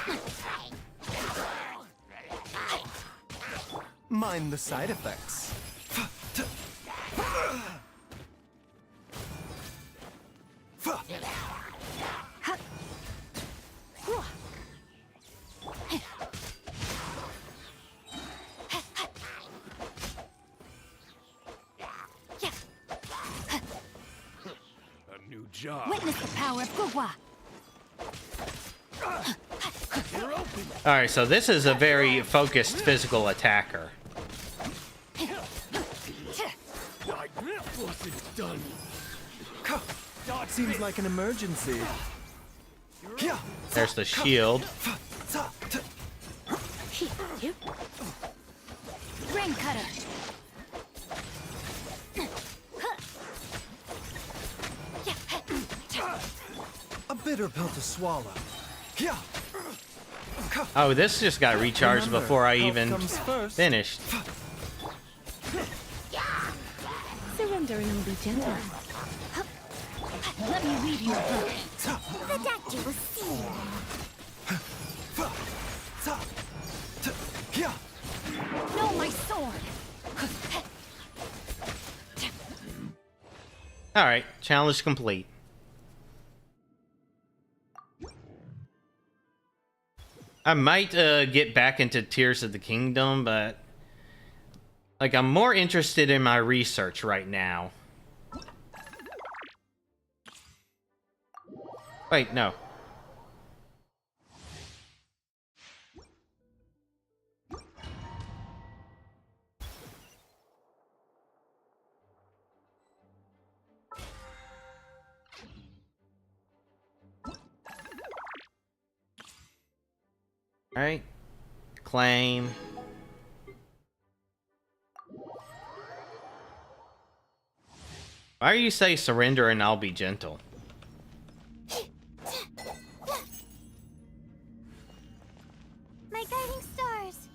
Mind the side effects. A new job. Witness the power of Gugwa. Alright, so this is a very focused physical attacker. Wasn't done. Seems like an emergency. There's the shield. Ring cutter. A bitter pill to swallow. Oh, this just got recharged Remember, before I health even comes first. finished. Surrender and be gentle. Let me read your book. The doctor will see. No, my sword. Alright, challenge complete. I might get back into Tears of the Kingdom, but like I'm more interested in my research right now. Wait, no. Alright. Claim. Why do you say surrender and I'll be gentle? My guiding stars.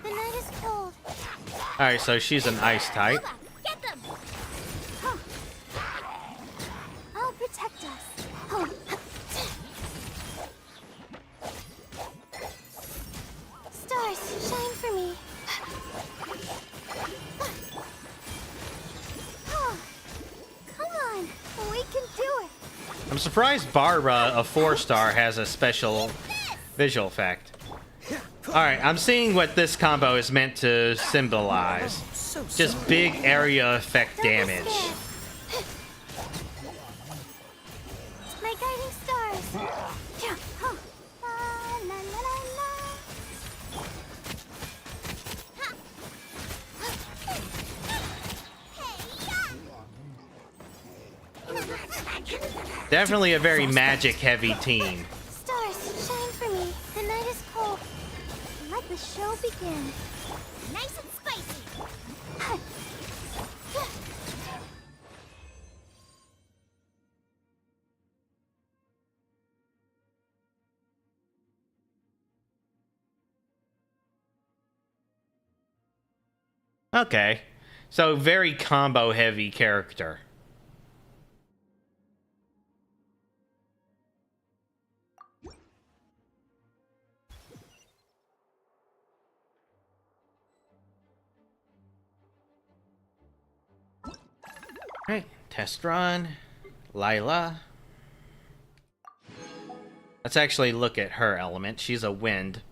The night is cold. Alright, so she's an ice type. Get them! I'll protect us. Stars, shine for me. Oh, come on, we can do it. I'm surprised Barbara, a 4-star, has a special visual effect. Alright, I'm seeing what this combo is meant to symbolize. Just big area effect damage. My guiding stars. Definitely a very magic-heavy team. Stars, shine for me. The night is cold. Let the show begin. Nice and spicy. Okay. So, very combo-heavy character. Alright, test run. Lila. Let's actually look at her element. She's a wind.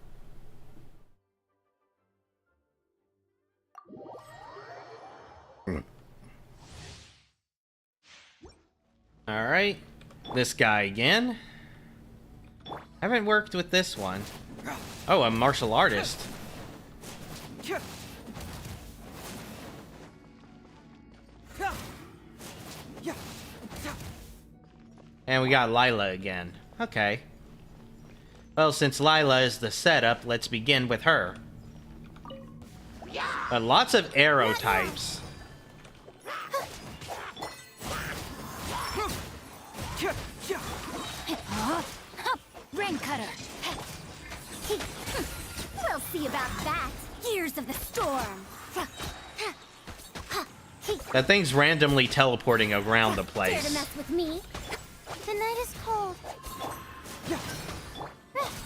Alright. This guy again. Haven't worked with this one. Oh, a martial artist. And we got Lila again. Okay. Well, since Lila is the setup, let's begin with her. But lots of arrow types. Rain cutter. We'll see about that. Years of the storm. That thing's randomly teleporting around the Dare to place. mess with me? The night is cold.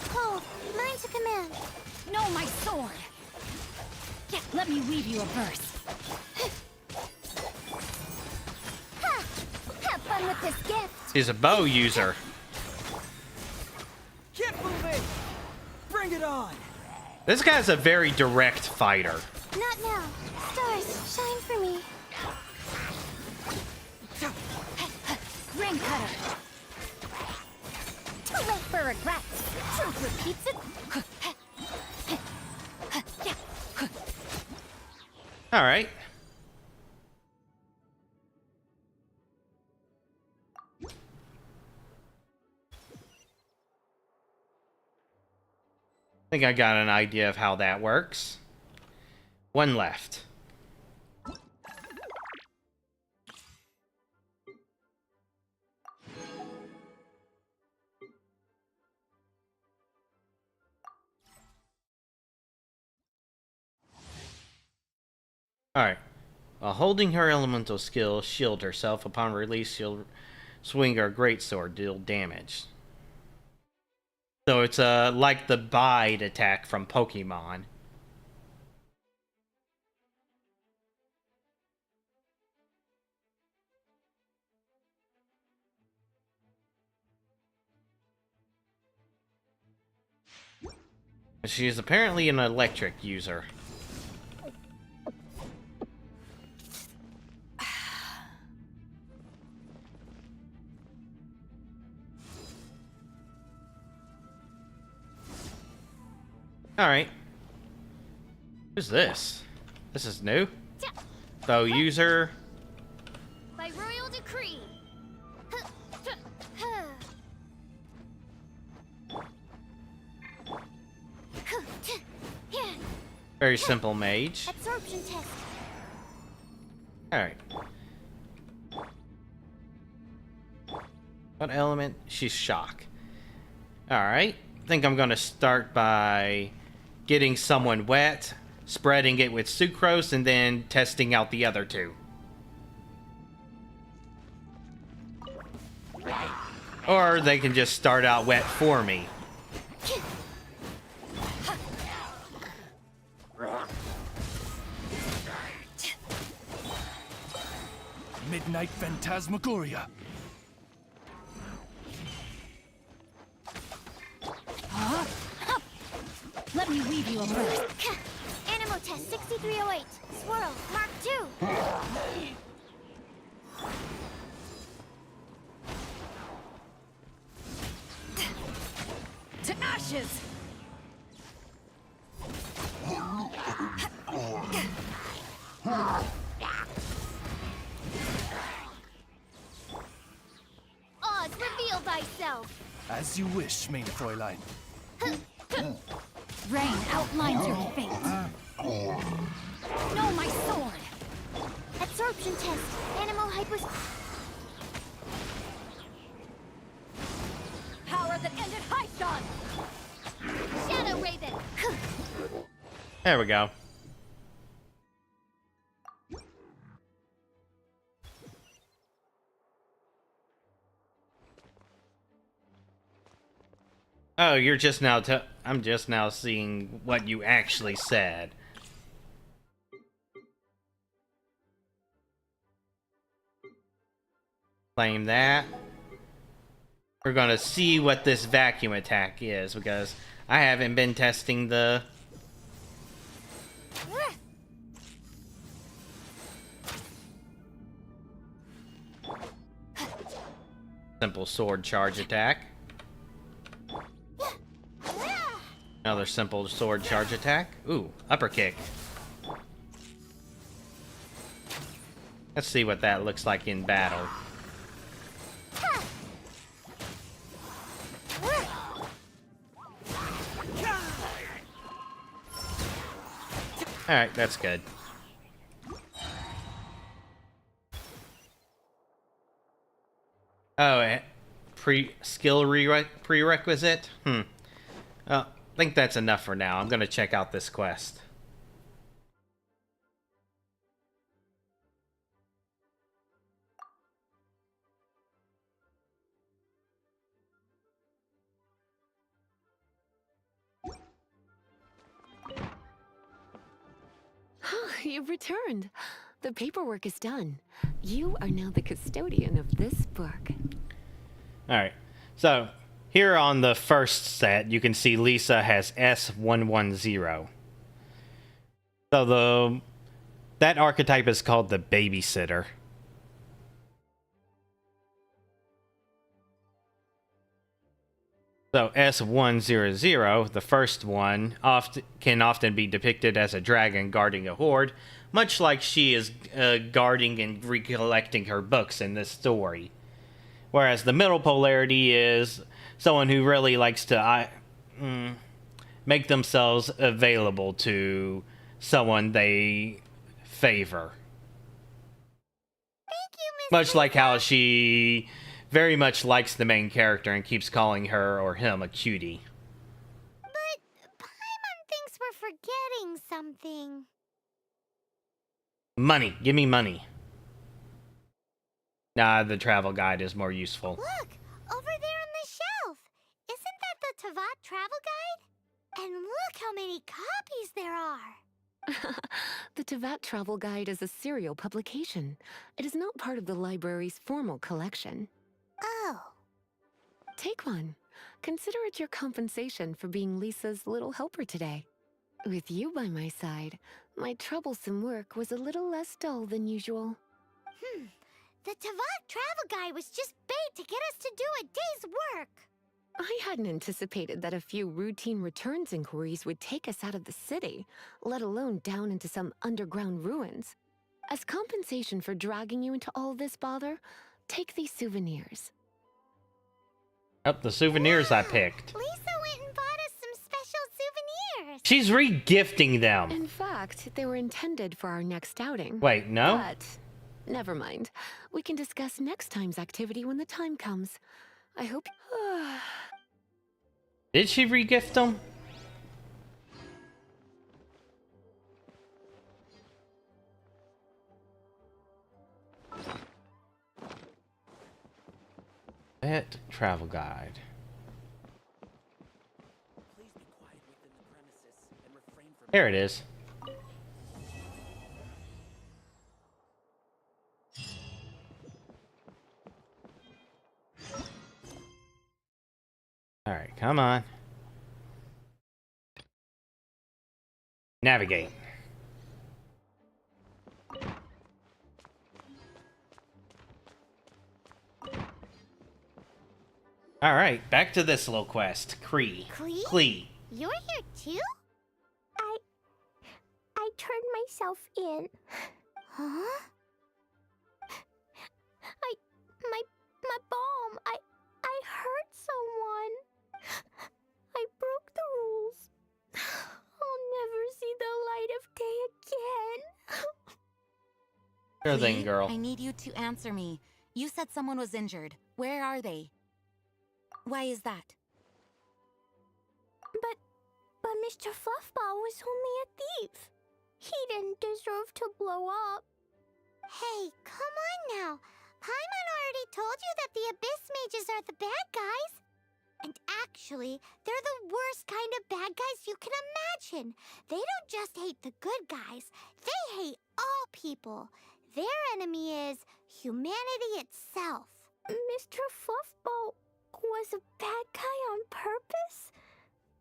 Cold. Mine to command. No, my sword. Let me weave you a verse. Have fun with this gift. She's a bow user. Keep moving! Bring it on! This guy's a very direct fighter. Not now. Stars, shine for me. Ring cutter. Too late for regrets. Truth repeats it. Alright. I think I got an idea of how that works. One left. Alright. While holding her elemental skill, shield herself. Upon release, she'll swing her greatsword, deal damage. So it's like the bite attack from Pokemon. She is apparently an electric user. Alright. Who's this? This is new. Bow user. By royal decree. Very simple mage. Absorption test. Alright. What element? She's shock. Alright. I think I'm gonna start by getting someone wet, spreading it with sucrose, and then testing out the other two. Or they can just start out wet for me. Midnight Phantasmagoria. Let me weave you a verse. Animo test 6308. Swirl, Mark 2. To ashes! Oz Reveal thyself! As you wish, main Fräulein. Rain outlines your fate. No, my sword! Absorption test. Animal hypos... Power that ended High Shot! Shadow Raven! There we go. Oh, you're just now I'm just now seeing what you actually said. Claim that. We're gonna see what this vacuum attack is, because I haven't been testing the... simple sword charge attack. Another simple sword charge attack. Ooh, upper kick. Let's see what that looks like in battle. Alright, that's good. Oh, prerequisite? I think that's enough for now. I'm gonna check out this quest. You've returned. The paperwork is done. You are now the custodian of this book. Alright, so here on the first set, you can see Lisa has S110. So that archetype is called the babysitter. So S100, the first one, can often be depicted as a dragon guarding a horde, much like she is guarding and recollecting her books in this story. Whereas the middle polarity is someone who really likes to make themselves available to someone they favor. Thank you, Miss Much like how she very much likes the main character and keeps calling her or him a cutie. But Paimon thinks we're forgetting something. Money. Give me money. Nah, the travel guide is more useful. Look! Over there on the shelf! Isn't that the Tavat travel guide? And look how many copies there are! The Tavat Travel Guide is a serial publication. It is not part of the library's formal collection. Oh. Take one. Consider it your compensation for being Lisa's little helper today. With you by my side, my troublesome work was a little less dull than usual. The Tavat travel guide was just bait to get us to do a day's work. I hadn't anticipated that a few routine returns inquiries would take us out of the city, let alone down into some underground ruins. As compensation for dragging you into all this bother, take these souvenirs. Oh, the souvenirs I picked. Lisa went and bought us some special souvenirs. She's re-gifting them. In fact, they were intended for our next outing. Wait, no? But never mind. We can discuss next time's activity when the time comes. I hope... Did she re-gift them? Pet travel guide. There it is. All right, come on. Navigate. All right, back to this little quest. Klee. You're here too? I turned myself in. Huh? My balm. I Sure thing, Clee, girl. I need you to answer me. You said someone was injured. Where are they? Why is that? But Mr. Fluffball was only a thief. He didn't deserve to blow up. Hey, come on now. Paimon already told you that the Abyss Mages are the bad guys. And actually, they're the worst kind of bad guys you can imagine. They don't just hate the good guys. They hate all people. Their enemy is humanity itself. Mr. Fluffball was a bad guy on purpose?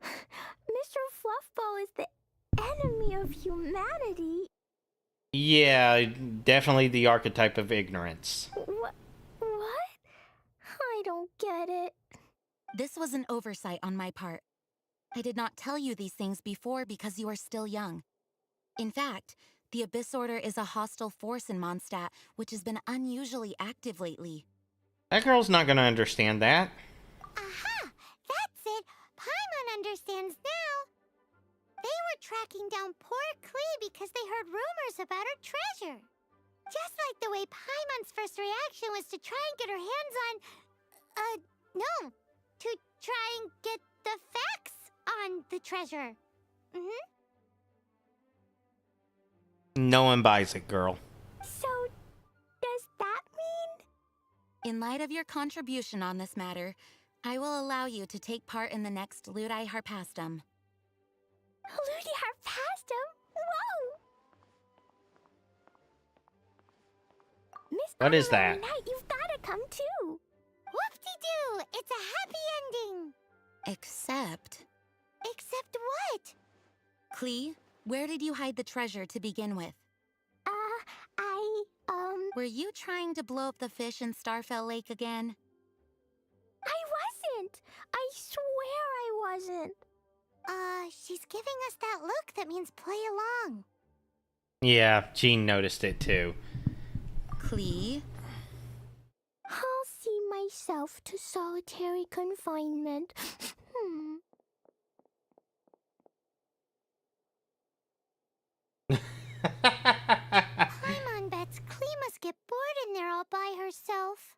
Mr. Fluffball is the enemy of humanity. Yeah, definitely the archetype of ignorance. What? I don't get it. This was an oversight on my part. I did not tell you these things before because you are still young. In fact, the Abyss Order is a hostile force in Mondstadt, which has been unusually active lately. That girl's not gonna understand that. Aha! That's it! Paimon understands now. They were tracking down poor Klee because they heard rumors about her treasure. Just like the way Paimon's first reaction was to try and get her hands on... no. To try and get the facts on the treasure. No one buys it, girl. So, does that mean... In light of your contribution on this matter, I will allow you to take part in the next Ludi Harpastum. Ludi Harpastum? Whoa! Miss What is that? Knight, you've gotta come too. Whoop-de-doo! It's a happy ending. Except... Except what? Klee, where did you hide the treasure to begin with? Were you trying to blow up the fish in Starfell Lake again? I wasn't! I swear I wasn't. She's giving us that look that means play along. Yeah, Jean noticed it too. Klee? I'll see myself to solitary confinement. Paimon bets Klee must get bored in there all by herself.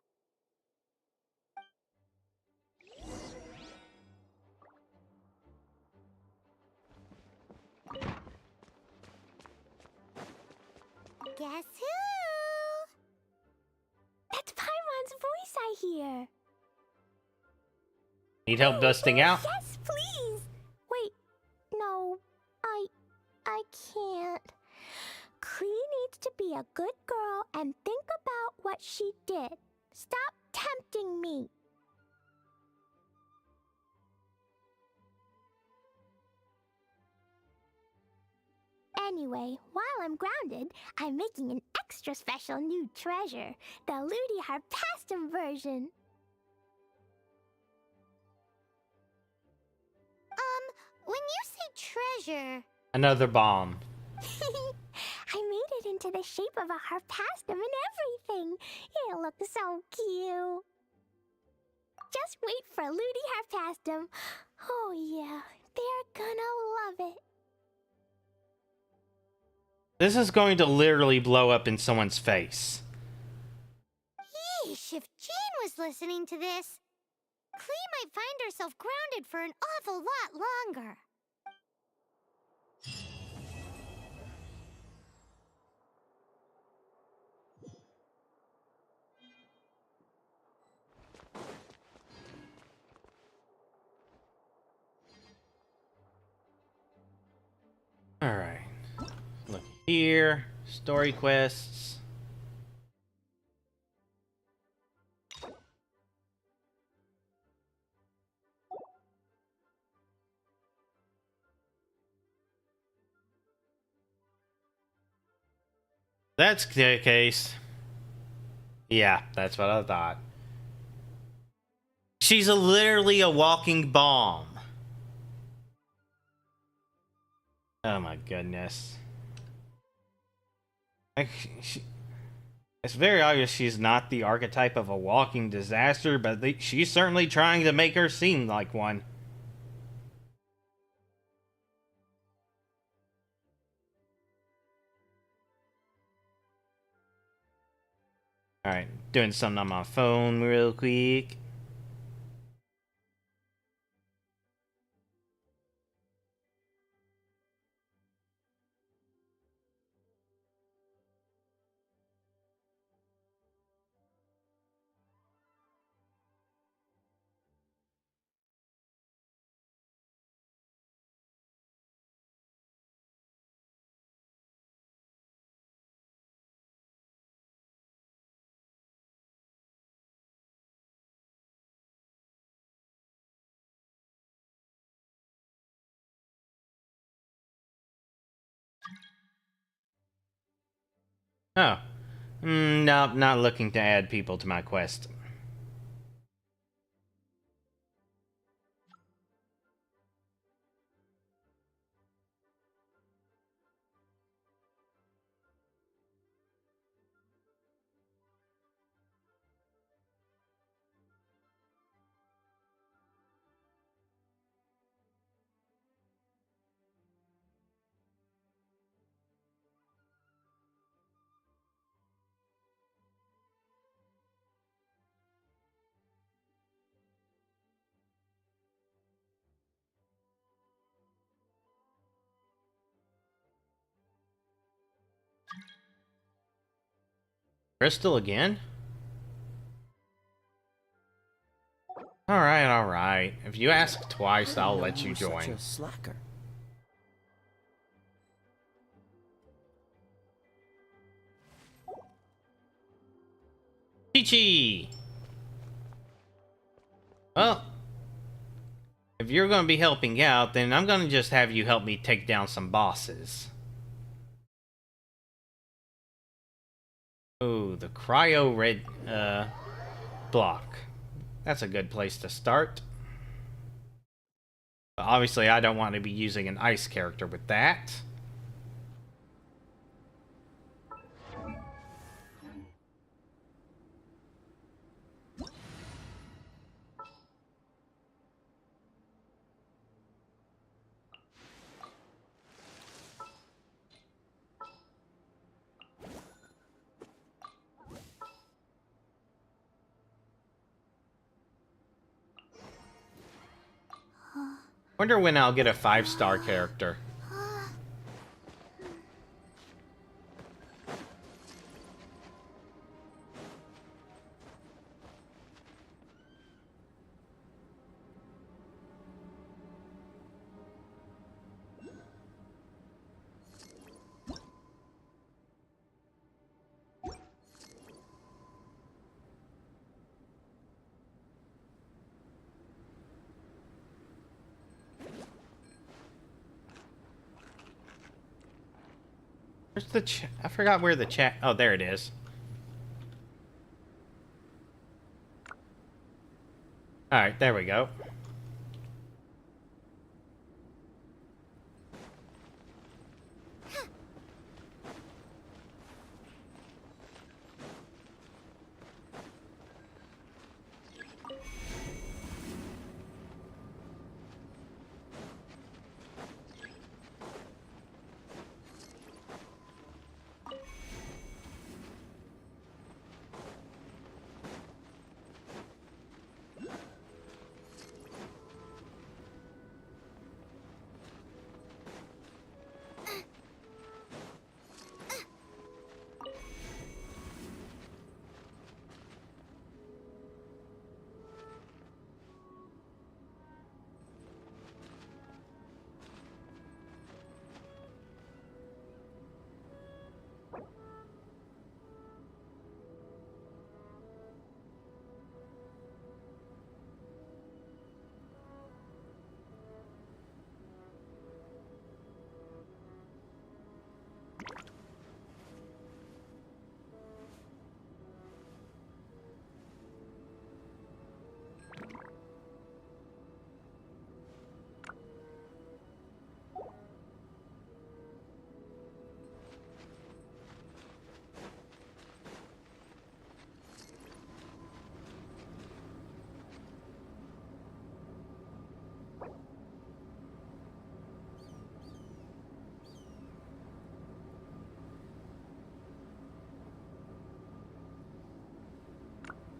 Guess who? That's Paimon's voice I hear. Need help dusting out? Yes, please. Wait, no, I can't. Klee needs to be a good girl and think about what she did. Stop tempting me. Anyway, while I'm grounded, I'm making an extra special new treasure, the Ludi Harpastum version. When you say treasure... Another bomb. I made it into the shape of a harpastum and everything. It'll look so cute. Just wait for Ludi Harpastum. Oh yeah, they're gonna love it. This is going to literally blow up in someone's face. Yeesh, if Jean was listening to this, Klee might find herself grounded for an awful lot longer. Alright. Look here. Story quests. That's the case. Yeah, that's what I thought. She's literally a walking bomb. Oh my goodness. It's very obvious she's not the archetype of a walking disaster, but she's certainly trying to make her seem like one. Alright, doing something on my phone real quick. Oh. No, not looking to add people to my quest. Crystal again? Alright, alright. If you ask twice, I'll let you join. Such a slacker. Peachy! Well, if you're going to be helping out, then I'm going to just have you help me take down some bosses. Oh, the cryo red block. That's a good place to start. But obviously, I don't want to be using an ice character with that. Wonder when I'll get a 5-star character. Where's the chat? I forgot where the chat... Oh, there it is. Alright, there we go.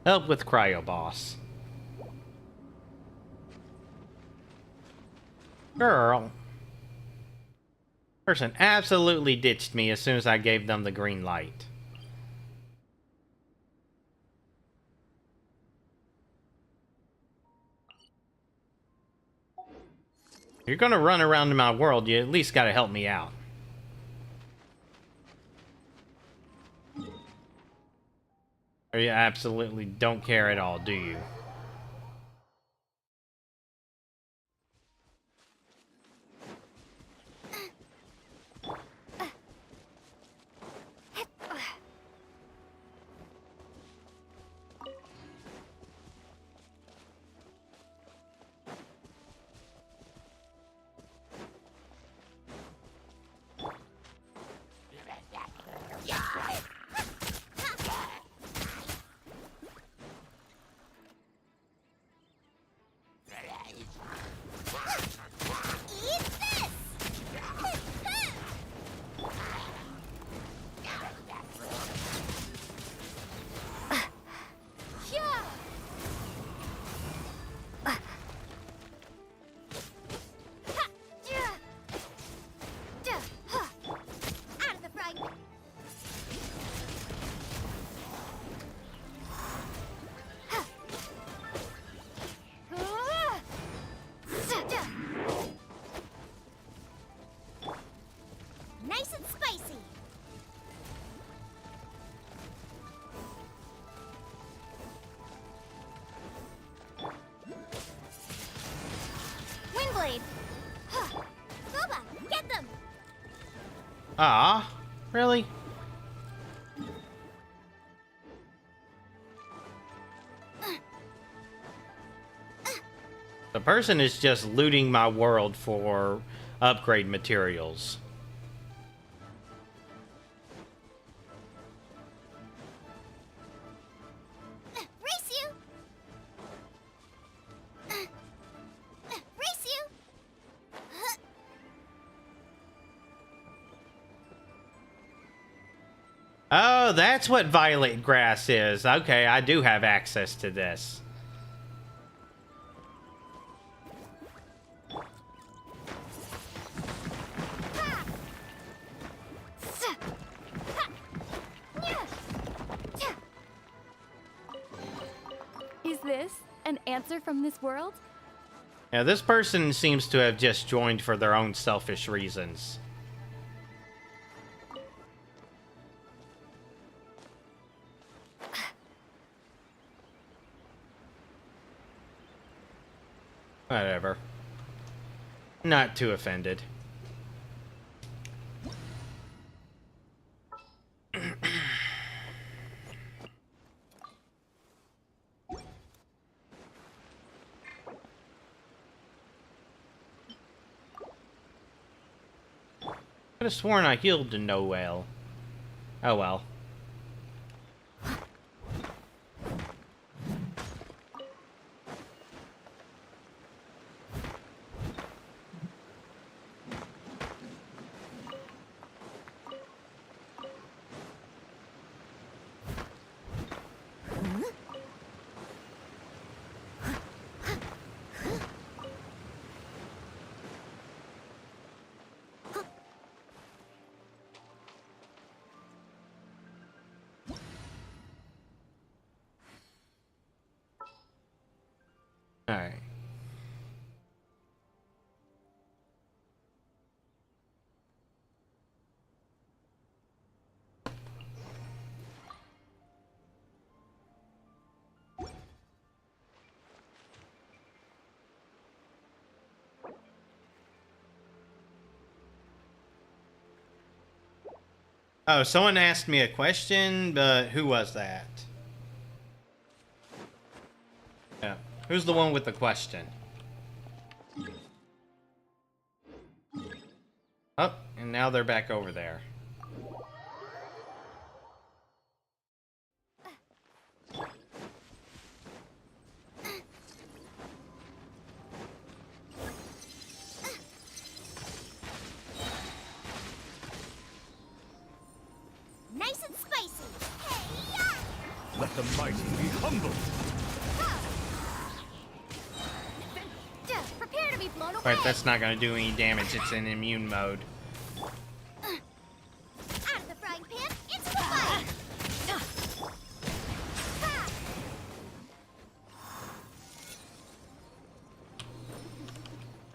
Help with Cryo Boss. Girl. Person absolutely ditched me as soon as I gave them the green light. If you're gonna run around in my world, you at least gotta help me out. Or you absolutely don't care at all, do you? Nice and spicy. Windblade. Boba, get them. Ah, really? The person is just looting my world for upgrade materials. Race you. Race you. Oh, that's what violet grass is. Okay, I do have access to this. Is this an answer from this world? Yeah, this person seems to have just joined for their own selfish reasons. Whatever. Not too offended. Could have sworn I healed to Noel. Oh well. Alright. Oh, someone asked me a question, but who was that? Yeah. Who's the one with the question? Oh, and now they're back over there. Nice and spicy. Hey-ya! the mighty be humbled. Prepare to be blown away. But that's not going to do any damage. It's in immune mode. Out of the frying pan, into the fire.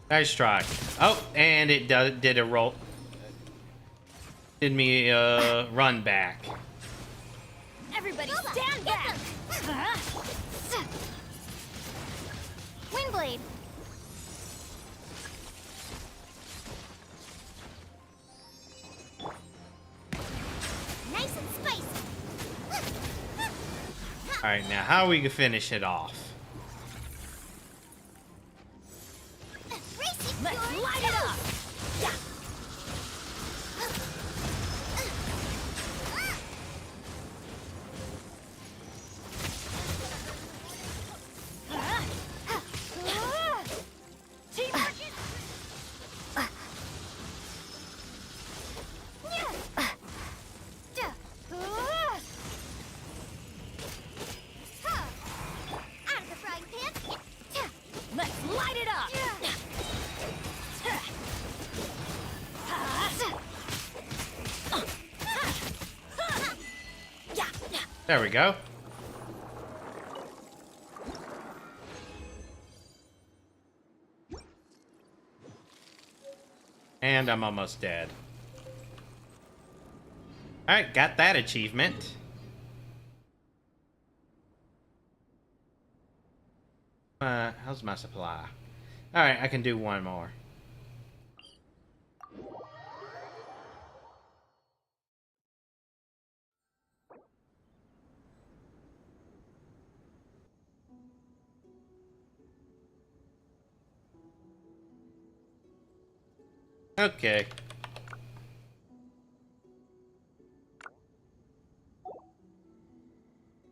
Nice try. Oh, and it did a roll. Did me run back. Everybody stand back. Windblade. Nice and spicy. Alright, now how are we gonna finish it off? Let's light it up. Let's light it up! There we go. And I'm almost dead. Alright, got that achievement. How's my supply? Alright, I can do one more. Okay.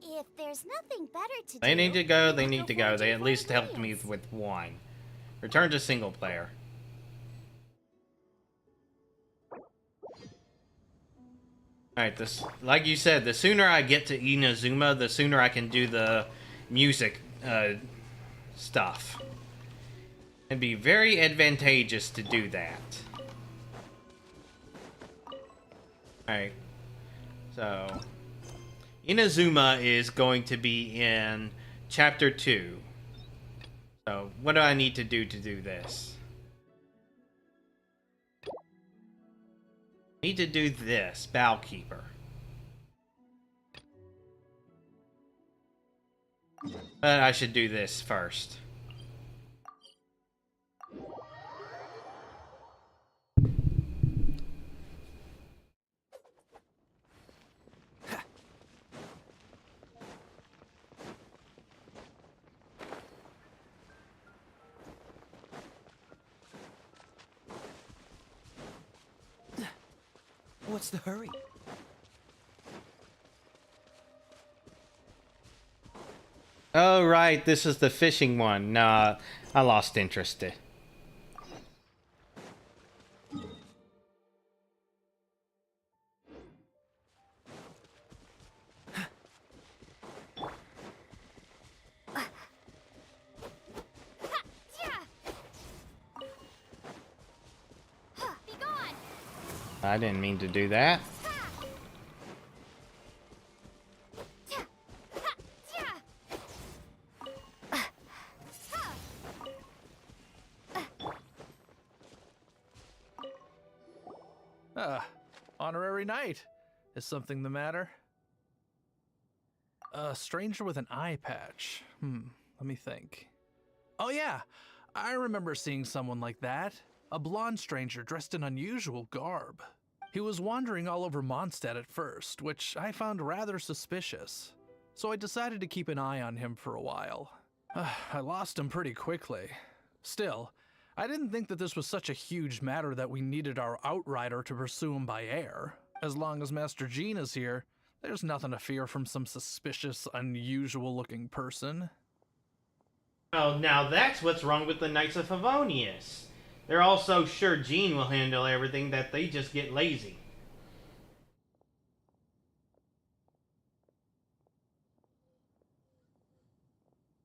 If there's nothing better to do, They need to go, they need to go. They at least helped me with one. Return to single player. Alright, this, like you said, the sooner I get to Inazuma, the sooner I can do the music stuff. It'd be very advantageous to do that. Alright, so Inazuma is going to be in Chapter 2. So, what do I need to do this? Need to do this, Bowkeeper. But I should do this first. What's the hurry? Oh, right, this is the fishing one. Nah, I lost interest. I didn't mean to do that. Honorary knight. Is something the matter? A stranger with an eye patch. Let me think. Oh yeah, I remember seeing someone like that. A blonde stranger dressed in unusual garb. He was wandering all over Mondstadt at first, which I found rather suspicious. So I decided to keep an eye on him for a while. I lost him pretty quickly. Still, I didn't think that this was such a huge matter that we needed our outrider to pursue him by air. As long as Master Jean is here, there's nothing to fear from some suspicious, unusual-looking person. Oh, now that's what's wrong with the Knights of Favonius. They're all so sure Jean will handle everything that they just get lazy.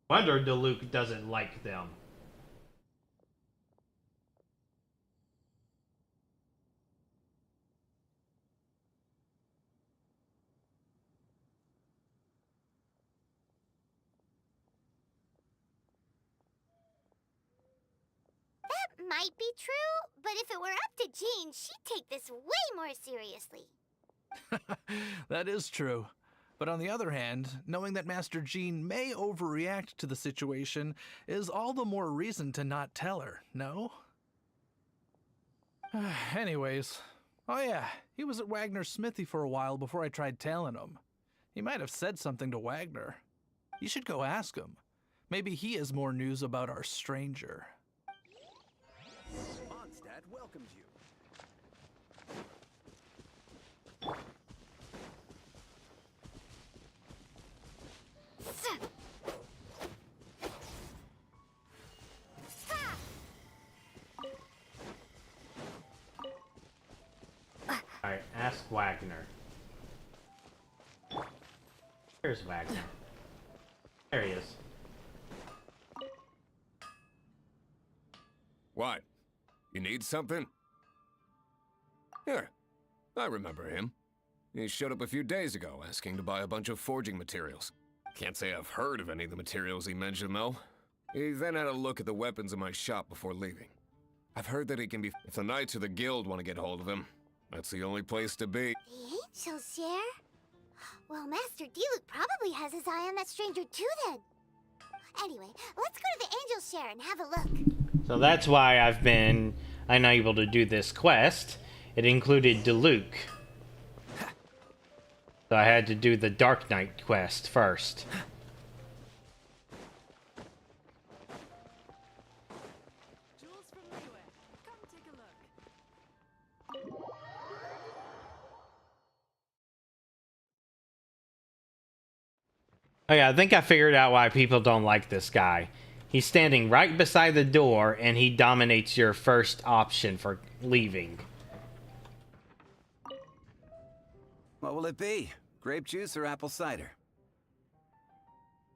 Wonder Diluc doesn't like them. That might be true, but if it were up to Jean, she'd take this way more seriously. That is true. But on the other hand, knowing that Master Jean may overreact to the situation is all the more reason to not tell her, no? Anyways, oh yeah, he was at Wagner's smithy for a while before I tried tailing him. He might have said something to Wagner. You should go ask him. Maybe he has more news about our stranger. Mondstadt welcomes you. Alright, ask Wagner. Here's Wagner. There he is. What? You need something? Here, I remember him. He showed up a few days ago, asking to buy a bunch of forging materials. Can't say I've heard of any of the materials he mentioned, though. He then had a look at the weapons in my shop before leaving. I've heard that he can be... If the Knights or the Guild want to get hold of him, that's the only place to be. The Angel Share? Well, Master Diluc probably has his eye on that stranger too, then. Anyway, let's go to the Angel Share and have a look. So that's why I've been unable to do this quest. It included Diluc. So I had to do the Dark Knight quest first. Jewels from Liyue. Come take a look. Oh yeah, I think I figured out why people don't like this guy. He's standing right beside the door, and he dominates your first option for leaving. What will it be? Grape juice or apple cider?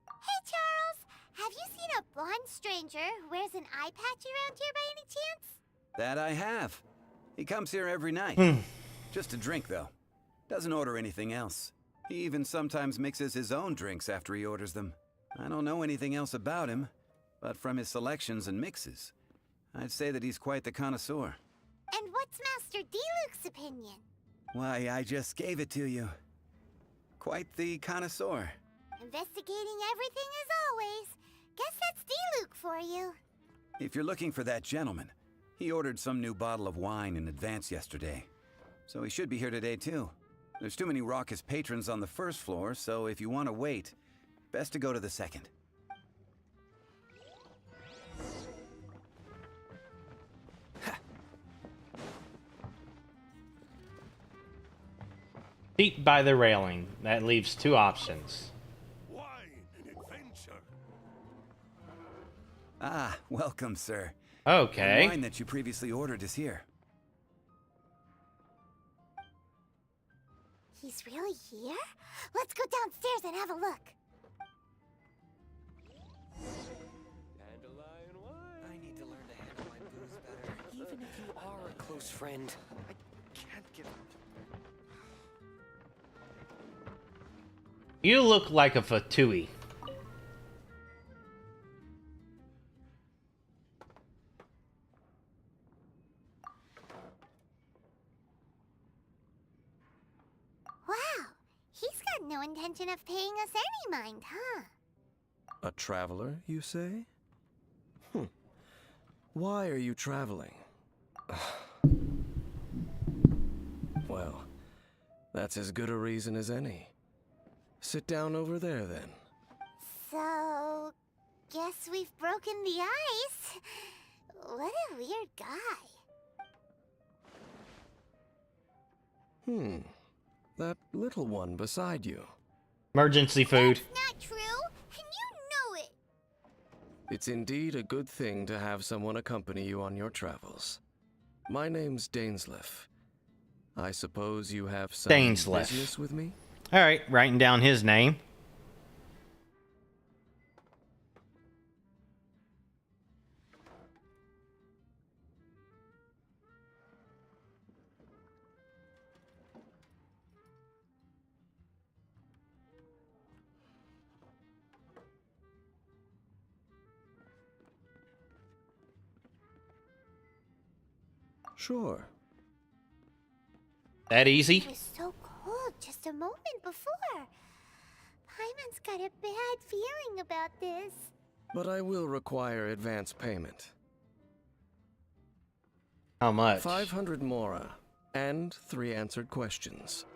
Hey, Charles! Have you seen a blonde stranger who wears an eye patch around here by any chance? That I have. He comes here every night. Just to drink, though. Doesn't order anything else. He even sometimes mixes his own drinks after he orders them. I don't know anything else about him, but from his selections and mixes, I'd say that he's quite the connoisseur. And what's Master Diluc's opinion? Why, I just gave it to you. Quite the connoisseur. Investigating everything as always. Guess that's Diluc for you. If you're looking for that gentleman, he ordered some new bottle of wine in advance yesterday. So he should be here today too. There's too many raucous patrons on the first floor, so if you want to wait, best to go to the second. Seat by the railing. That leaves two options. Wine and adventure. Ah, welcome, sir. Okay. The wine that you previously ordered is here. He's really here? Let's go downstairs and have a look. Dandelion wine. I need to learn to handle my booze better. Even if you are a close friend, I can't give up. You look like a Fatui. Wow, he's got no intention of paying us any mind, huh? A traveler, you say? Why are you traveling? Well, that's as good a reason as any. Sit down over there, then. So, guess we've broken the ice. What a weird guy. That little one beside you. Emergency food. Not true, and you know it. It's indeed a good thing to have someone accompany you on your travels. My name's Dainsleif. I suppose you have some business with me? Alright, writing down his name. Sure. That easy? It was so cold just a moment before. Paimon's got a bad feeling about this. But I will require advance payment. How much? 500 mora, and 3 answered questions.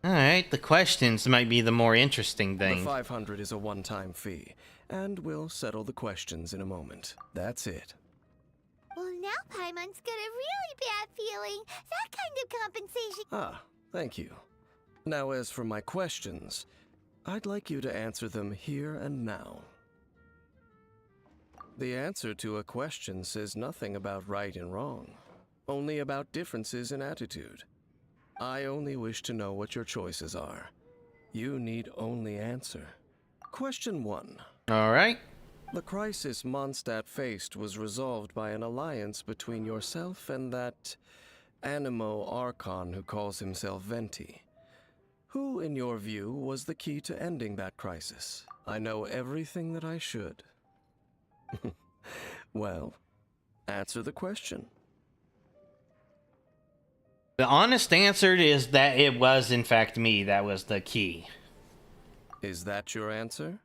Alright, the questions might be the more interesting The thing. 500 is a one-time fee, and we'll settle the questions in a moment. That's it. Well, now Paimon's got a really bad feeling. That kind of compensation. Ah, thank you. Now as for my questions, I'd like you to answer them here and now. The answer to a question says nothing about right and wrong, only about differences in attitude. I only wish to know what your choices are. You need only answer. Question 1. Alright. The crisis Mondstadt faced was resolved by an alliance between yourself and that Animo Archon who calls himself Venti. Who, in your view, was the key to ending that crisis? I know everything that I should. Well, answer the question. The honest answer is that it was, in fact, me that was the key. Is that your answer?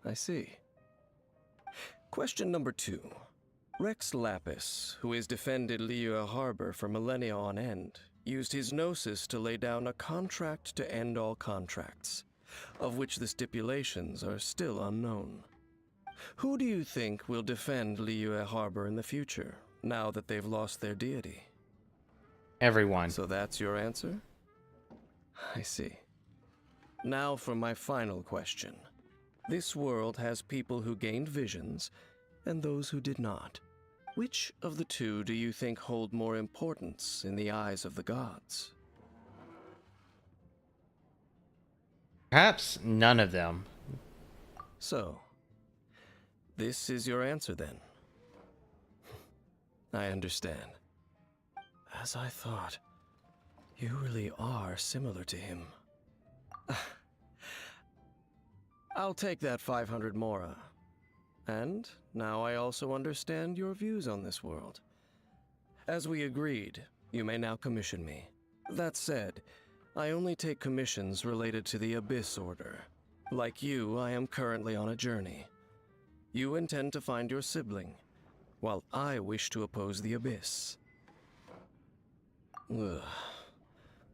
I see. Question number 2. Rex Lapis, who has defended Liyue Harbor for millennia on end, used his gnosis to lay down a contract to end all contracts, of which the stipulations are still unknown. Who do you think will defend Liyue Harbor in the future, now that they've lost their deity? Everyone. So that's your answer? I see. Now for my final question. This world has people who gained visions, and those who did not. Which of the two do you think hold more importance in the eyes of the gods? Perhaps none of them. So, this is your answer then? I understand. As I thought, you really are similar to him. I'll take that 500 mora. And now I also understand your views on this world. As we agreed, you may now commission me. That said, I only take commissions related to the Abyss Order. Like you, I am currently on a journey. You intend to find your sibling, while I wish to oppose the Abyss. Ugh.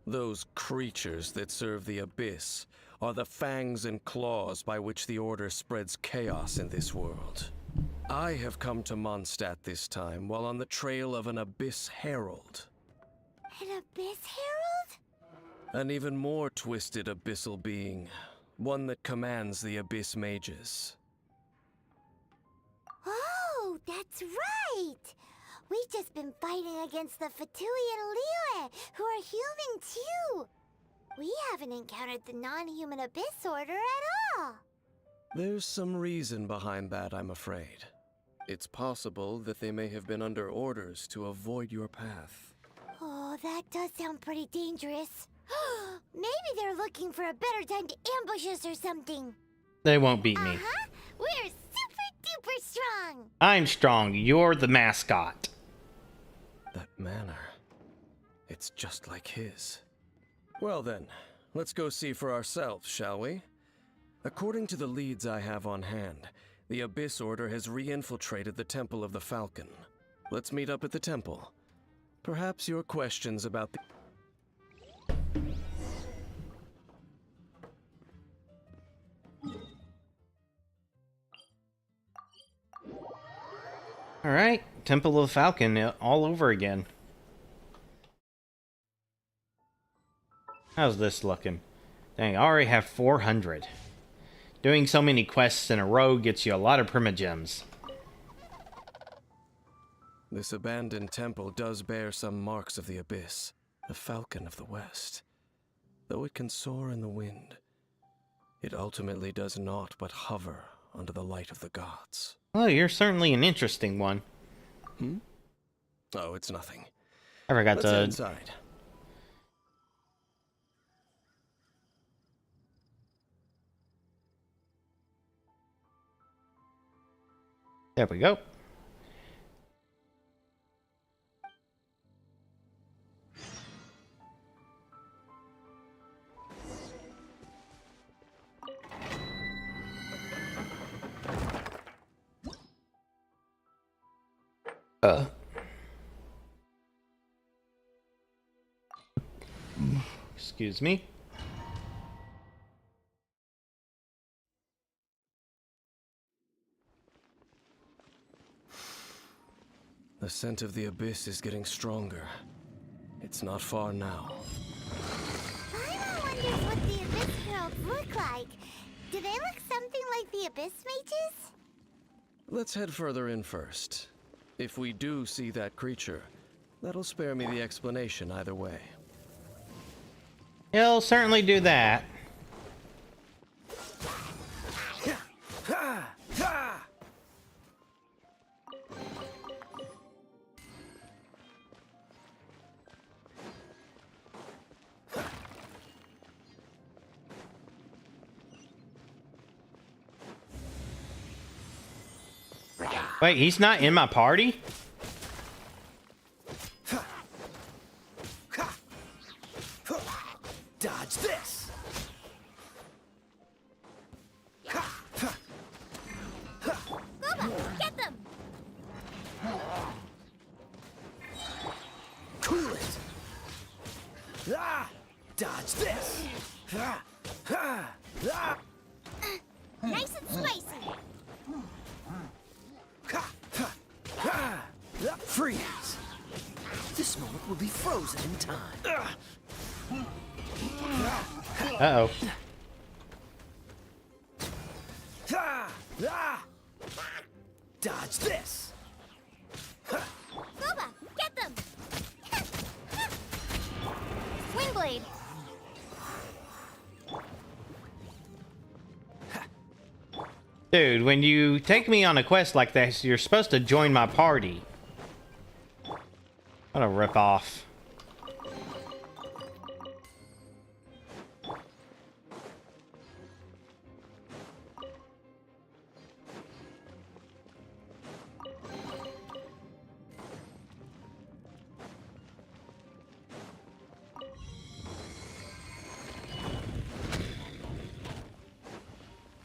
Those creatures that serve the Abyss are the fangs and claws by which the Order spreads chaos in this world. I have come to Mondstadt this time while on the trail of an Abyss Herald. An Abyss Herald? An even more twisted abyssal being, one that commands the Abyss Mages. Oh, that's right! We've just been fighting against the Fatui and Liyue, who are human too! We haven't encountered the non-human Abyss Order at all! There's some reason behind that, I'm afraid. It's possible that they may have been under orders to avoid your path. Oh, that does sound pretty dangerous. Maybe they're looking for a better time to ambush us or something. They won't beat me. Uh-huh. We're super duper strong. I'm strong. You're the mascot. That manner. It's just like his. Well then, let's go see for ourselves, shall we? According to the leads I have on hand, the Abyss Order has re-infiltrated the Temple of the Falcon. Let's meet up at the temple. Perhaps your questions about the... Alright, Temple of the Falcon all over again. How's this looking? Dang, I already have 400. Doing so many quests in a row gets you a lot of primogems. This abandoned temple does bear some marks of the Abyss, the Falcon of the West. Though it can soar in the wind, it ultimately does naught but hover under the light of the gods. Well, you're certainly an interesting one. Oh, it's nothing. I forgot Let's to... head inside. There we go. Excuse me. The scent of the abyss is getting stronger. It's not far now. Paimon wonders what the Abyss Heralds look like. Do they look something like the Abyss Mages? Let's head further in first. If we do see that creature, that'll spare me the explanation either way. He'll certainly do that. Wait, he's not in my party? Dodge this! Booba, get them! Cool it! Ah! Dodge this! Ah! Ah! Ah! Nice and spicy! Freeze! This moment will be frozen in time. Uh-oh. Dodge this! Booba, get them! Windblade! Dude, when you take me on a quest like this, you're supposed to join my party. What a rip-off.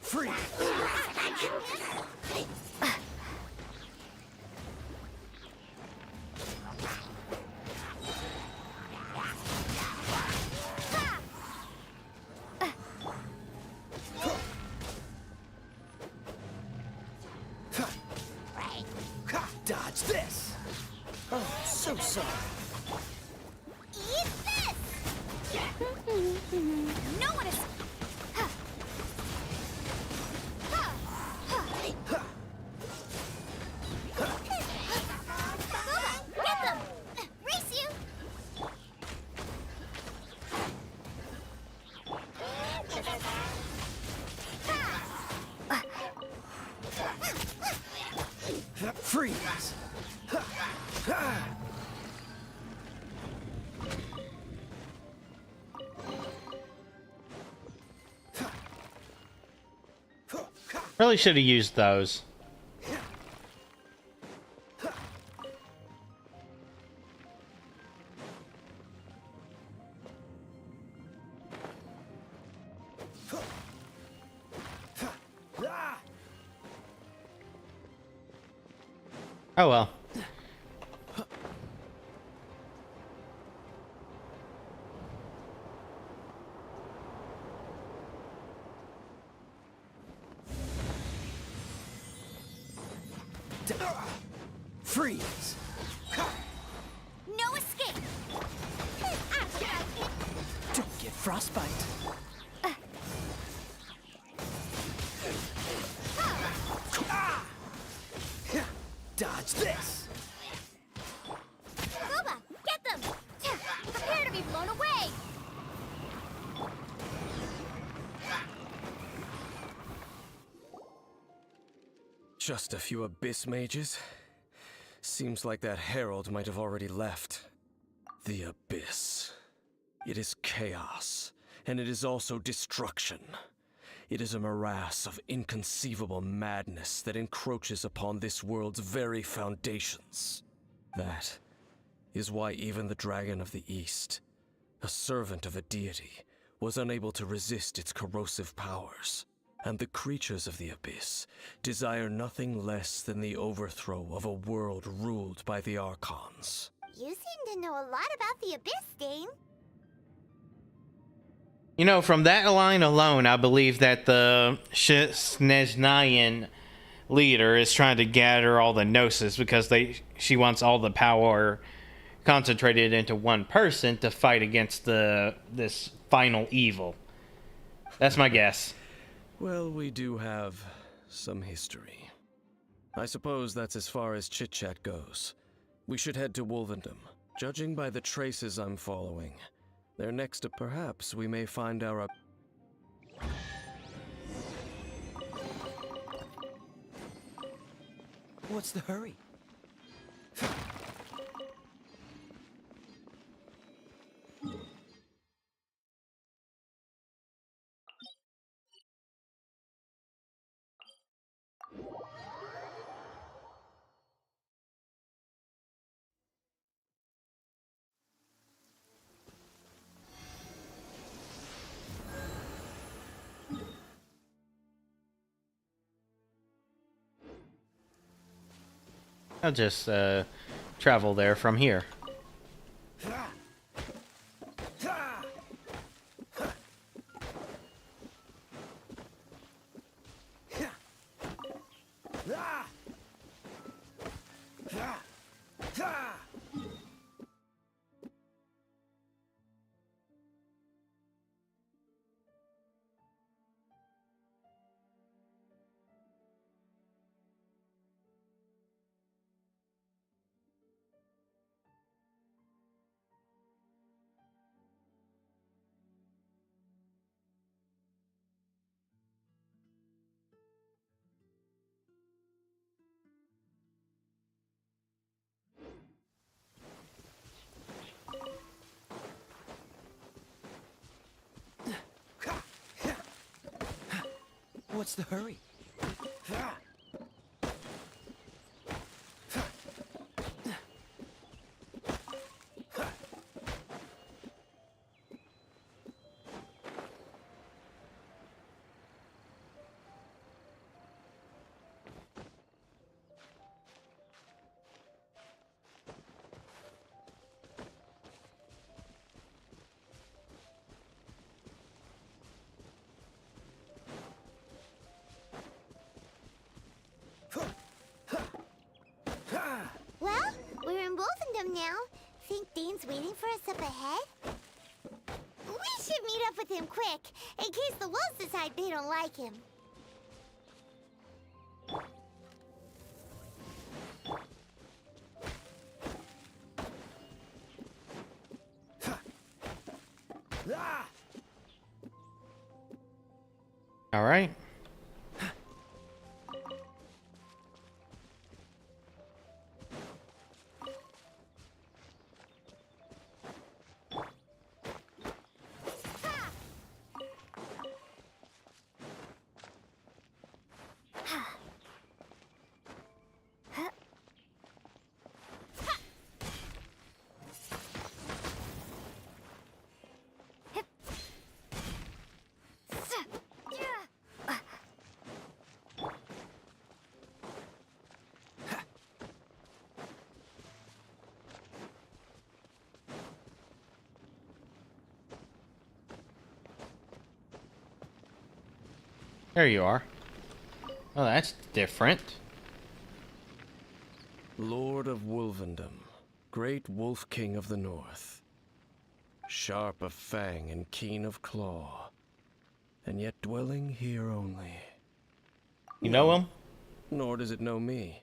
Free! Dodge this! Oh, so sorry. Eat this! No one is... Booba, get them! Race you! Freeze! Really should have used those. Oh well. Freeze! No escape! Don't get frostbite. Dodge this! Booba, get them! Prepare to be blown away! Just a few abyss mages? Seems like that herald might have already left. The abyss. It is chaos, and it is also destruction. It is a morass of inconceivable madness that encroaches upon this world's very foundations. That is why even the Dragon of the East, a servant of a deity, was unable to resist its corrosive powers. and the creatures of the Abyss desire nothing less than the overthrow of a world ruled by the Archons. You seem to know a lot about the Abyss, Dane. You know, from that line alone, I believe that the Snezhnayan leader is trying to gather all the Gnosis because she wants all the power concentrated into one person to fight against this final evil. That's my guess. Well, we do have some history. I suppose that's as far as chit-chat goes. We should head to Wolvendom. Judging by the traces I'm following, there next to perhaps we may find our... What's the hurry? I'll just travel there from here. What's the hurry? Well, we're in Wolfendom now. Think Dane's waiting for us up ahead? We should meet up with him quick, in case the wolves decide they don't like him. All right. There you are. Oh, that's different. Lord of Wolvendom, great Wolf King of the North. Sharp of fang and keen of claw, and yet dwelling here only. You know him? Nor does it know me.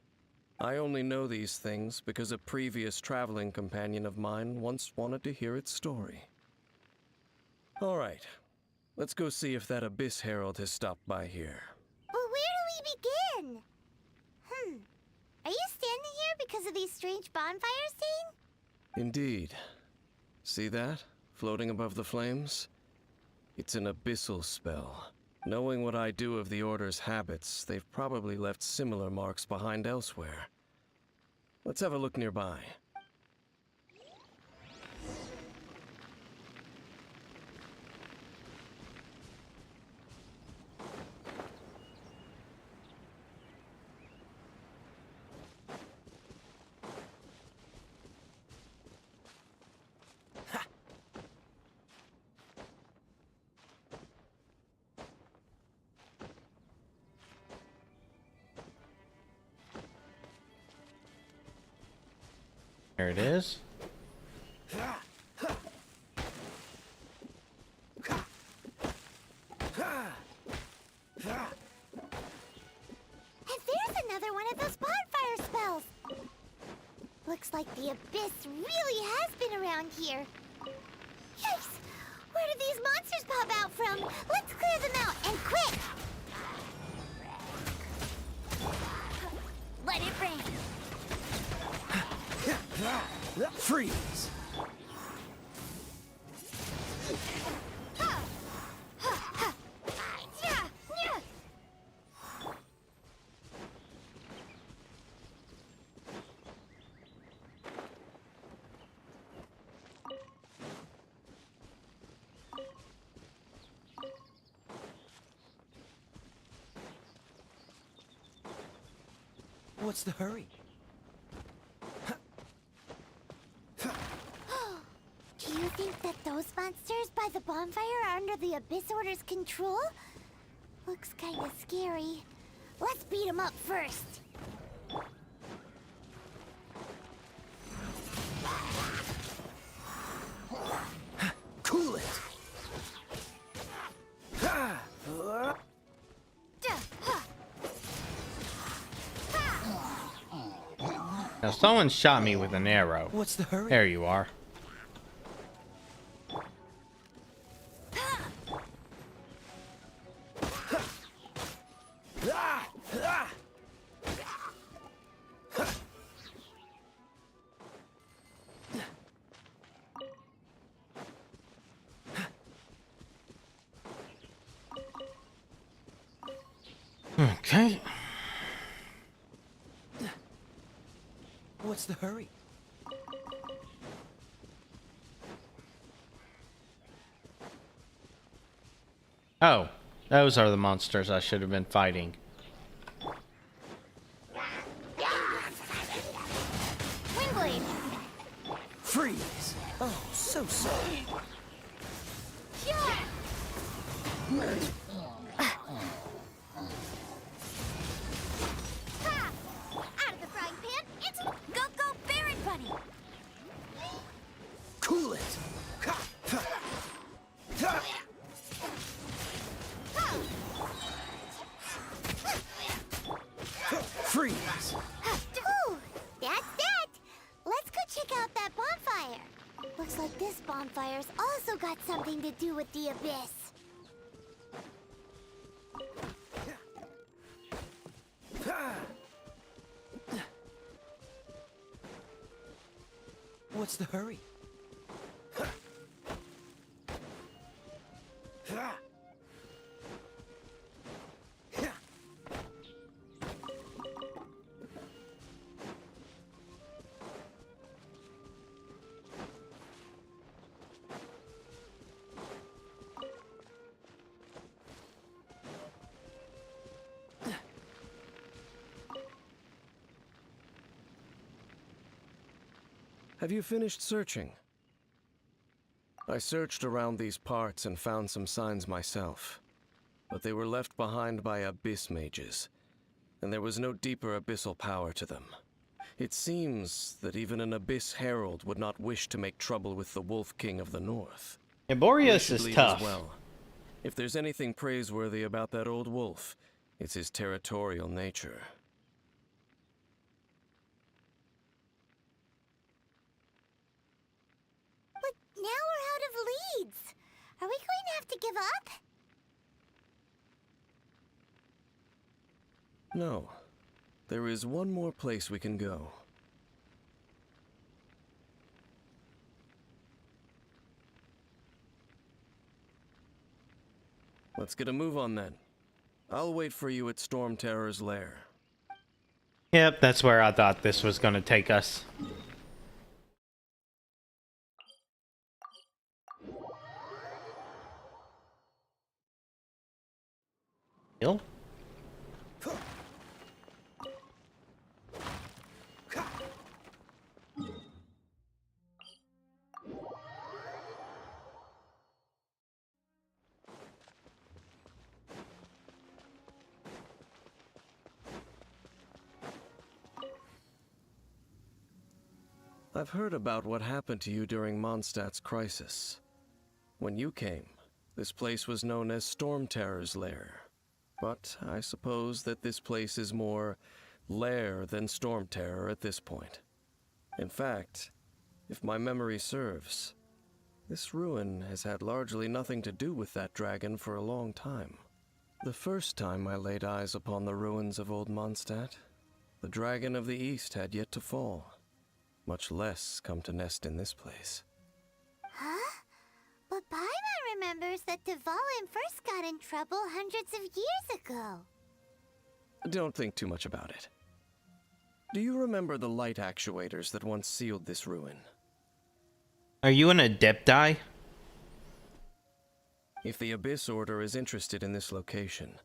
I only know these things because a previous traveling companion of mine once wanted to hear its story. All right, let's go see if that Abyss Herald has stopped by here. But where do we begin? Are you standing here because of these strange bonfires, Dane? Indeed. See that? Floating above the flames? It's an abyssal spell. Knowing what I do of the Order's habits, they've probably left similar marks behind elsewhere. Let's have a look nearby. There it is. And there's another one of those bonfire spells. Looks like the abyss really has been around here. Yikes! Where did these monsters pop out from? Let's clear them out, and quick! Let it rain. Freeze! What's the hurry? Do you think that those monsters by the bonfire are under the Abyss Order's control? Looks kinda scary. Let's beat them up first. Cool it! Now someone shot me with an arrow. What's the hurry? There you are. Okay. What's the hurry? Oh, those are the monsters I should have been fighting. Windblade! Freeze! Oh, so sorry. Out of the frying pan, it's Go-Go Baron Bunny! Cool it! Freeze! Ooh, that's that! Let's go check out that bonfire. Looks like this bonfire's also got something to do with the Abyss. What's the hurry? Have you finished searching? I searched around these parts and found some signs myself, but they were left behind by abyss mages, and there was no deeper abyssal power to them. It seems that even an abyss herald would not wish to make trouble with the Wolf King of the North. Yeah, Boreas We should is leave tough. as well. If there's anything praiseworthy about that old wolf, it's his territorial nature. But now we're out of leads. Are we going to have to give up? No. There is one more place we can go. Let's get a move on then. I'll wait for you at Storm Terror's lair. Yep, that's where I thought this was going to take us. Heal? I've heard about what happened to you during Mondstadt's crisis. When you came, this place was known as Storm Terror's lair. But I suppose that this place is more lair than Storm Terror at this point. In fact, if my memory serves, this ruin has had largely nothing to do with that dragon for a long time. The first time I laid eyes upon the ruins of Old Mondstadt, the Dragon of the East had yet to fall, much less come to nest in this place. Huh? But Paimon remembers that Dvalin first got in trouble hundreds of years ago. Don't think too much about it. Do you remember the light actuators that once sealed this ruin? Are you an Adepti? If the Abyss Order is interested in this location,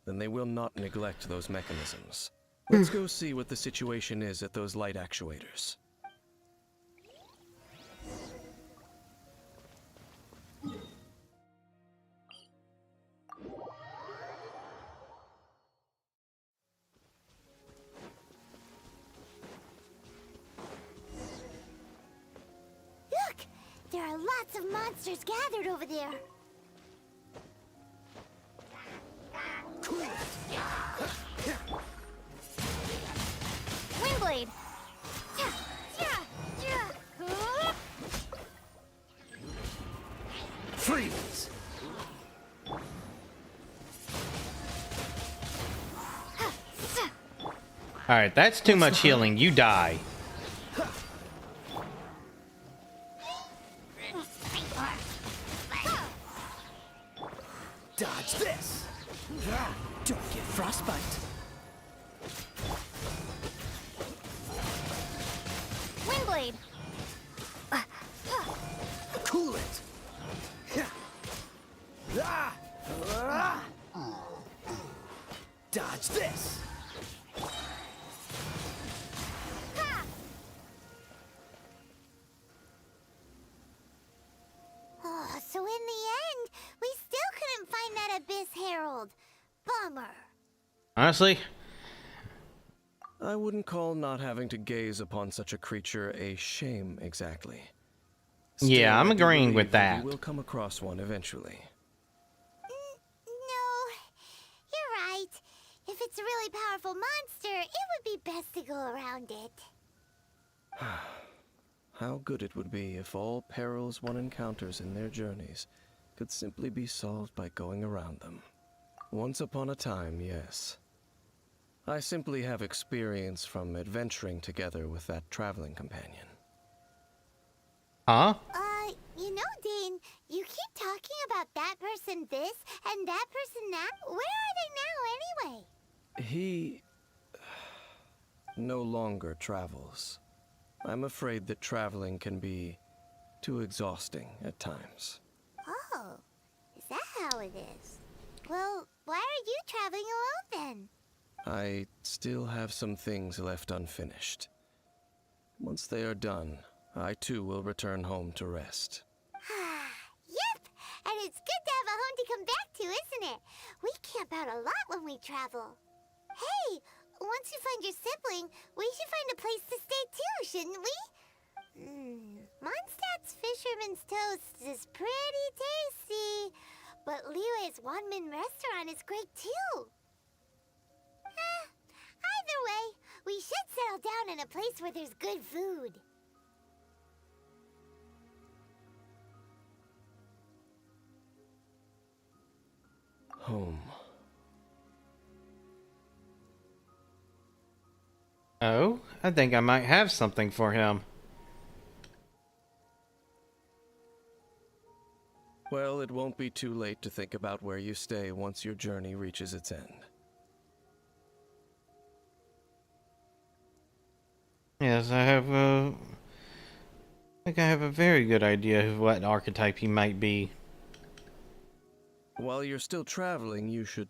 then they will not neglect those mechanisms. Let's go see what the situation is at those light actuators. Look! There are lots of monsters gathered over there. Windblade! Freeze! Alright, that's too much healing. You die. Dodge this! Don't get frostbite. Windblade! Cool it! Dodge this! Oh, so in the end, we still couldn't find that Abyss Herald. Bummer. Honestly, I wouldn't call not having to gaze upon such a creature a shame exactly. yeah, I'm I do agreeing believe with that. You will come across one eventually. No, you're right. If it's a really powerful monster, it would be best to go around it. How good it would be if all perils one encounters in their journeys could simply be solved by going around them. Once upon a time, yes. I simply have experience from adventuring together with that traveling companion. Huh? You know, Dane, you keep talking about that person this and that person that. Where are they now, anyway? He no longer travels. I'm afraid that traveling can be too exhausting at times. Oh, is that how it is? Well, why are you traveling alone then? I still have some things left unfinished. Once they are done, I too will return home to rest. Yep, and it's good to have a home to come back to, isn't it? We camp out a lot when we travel. Hey, once you find your sibling, we should find a place to stay too, shouldn't we? Mondstadt's Fisherman's Toast is pretty tasty, but Liyue's one-man restaurant is great too. Either way, we should settle down in a place where there's good food. Home. Oh, I think I might have something for him. Well, it won't be too late to think about where you stay once your journey reaches its end. Yes, I think I have a very good idea of what archetype he might be. While you're still traveling, you should...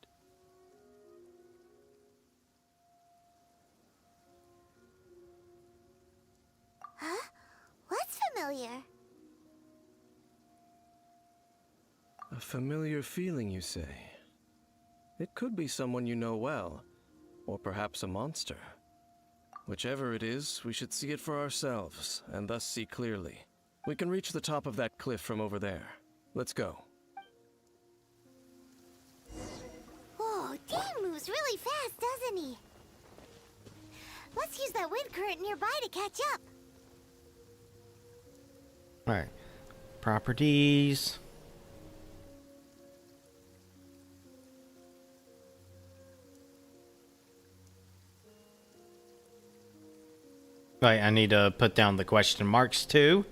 Huh? What's familiar? A familiar feeling, you say? It could be someone you know well, or perhaps a monster. Whichever it is, we should see it for ourselves, and thus see clearly. We can reach the top of that cliff from over there. Let's go. Whoa, Dane moves really fast, doesn't he? Let's use that wind current nearby to catch up. Alright. Properties. Right, I need to put down the question marks too.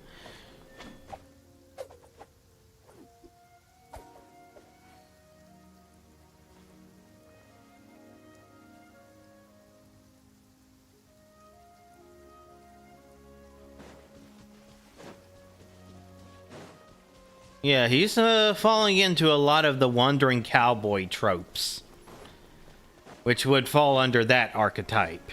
Yeah, he's falling into a lot of the wandering cowboy tropes, which would fall under that archetype.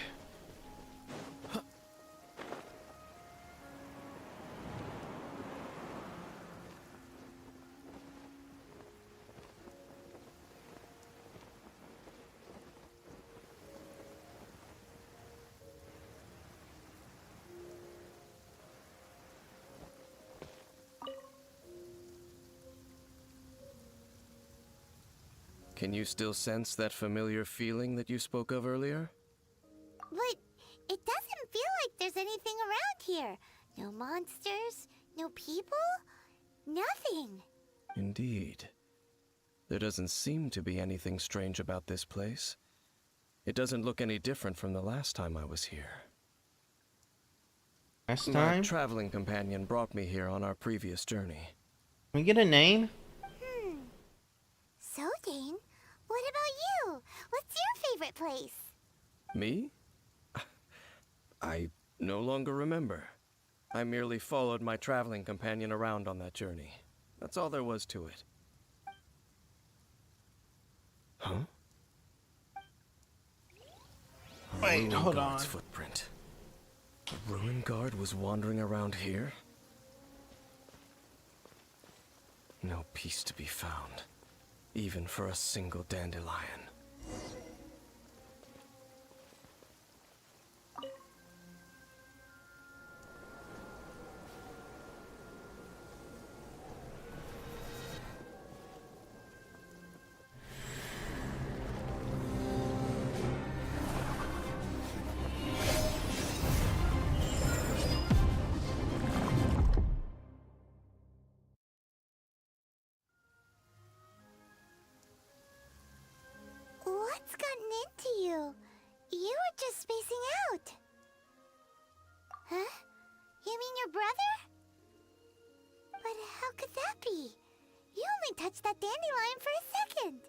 Can you still sense that familiar feeling that you spoke of earlier? But it doesn't feel like there's anything around here. No monsters, no people, nothing. Indeed. There doesn't seem to be anything strange about this place. It doesn't look any different from the last time I was here. Last My time? traveling companion brought me here on our previous journey. Can we get a name? So, Dane, what about you? What's your favorite place? Me? I no longer remember. I merely followed my traveling companion around on that journey. That's all there was to it. Huh? Wait, hold Guard's on. Footprint. A ruin guard was wandering around here? No peace to be found, even for a single dandelion. What's gotten into you? You were just spacing out. Huh? You mean your brother? But how could that be? You only touched that dandelion for a second.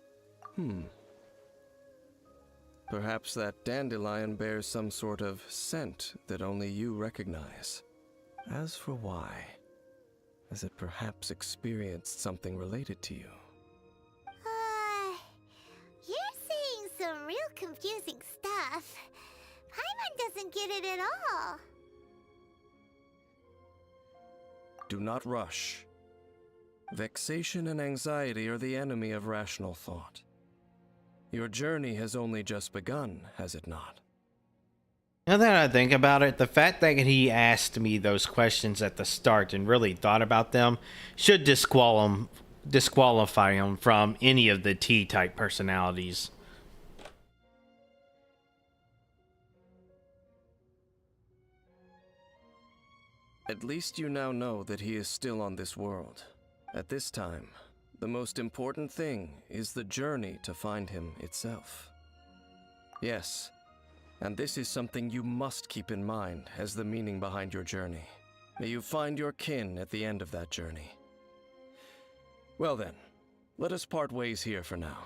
Perhaps that dandelion bears some sort of scent that only you recognize. As for why, has it perhaps experienced something related to you? You're saying some real confusing stuff. Paimon doesn't get it at all. Do not rush. Vexation and anxiety are the enemy of rational thought. Your journey has only just begun, has it not? Now that I think about it, the fact that he asked me those questions at the start and really thought about them should disqualify him from any of the T-type personalities. At least you now know that he is still on this world. At this time, the most important thing is the journey to find him itself. Yes, and this is something you must keep in mind as the meaning behind your journey. May you find your kin at the end of that journey. Well then, let us part ways here for now.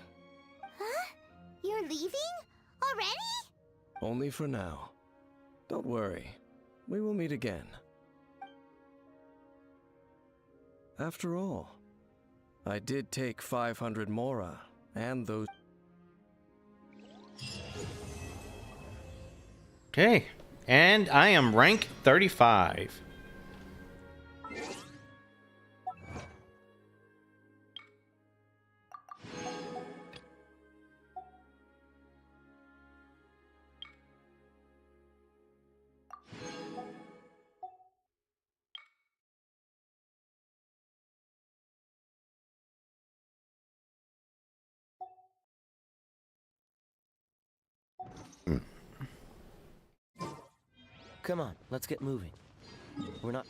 Huh? You're leaving? Already? Only for now. Don't worry, we will meet again. After all, I did take 500 Mora, and those... Okay, and I am rank 35. Come on, let's get moving. We're not...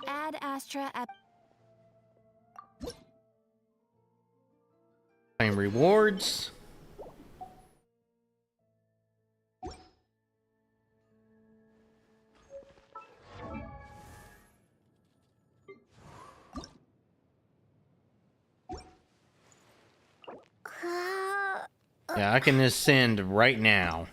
Ad Astra at Claim rewards. Yeah, I can ascend right now.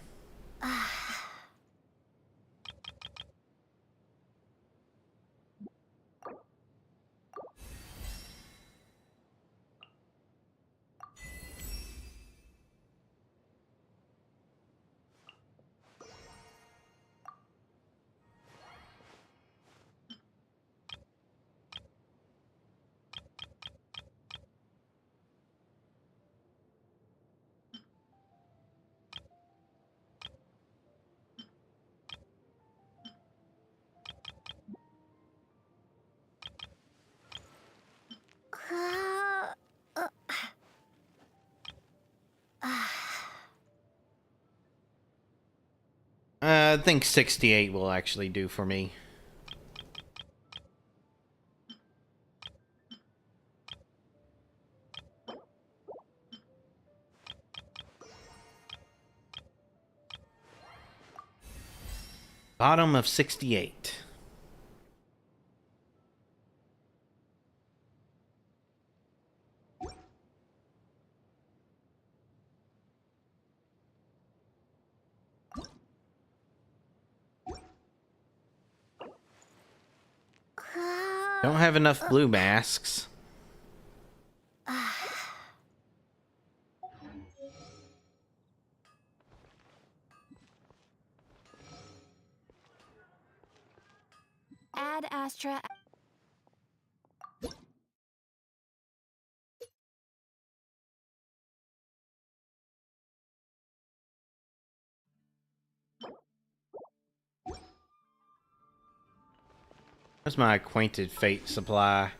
I think 68 will actually do for me. Bottom of 68. Don't have enough blue masks. Ad Astra. That's my acquainted fate supply.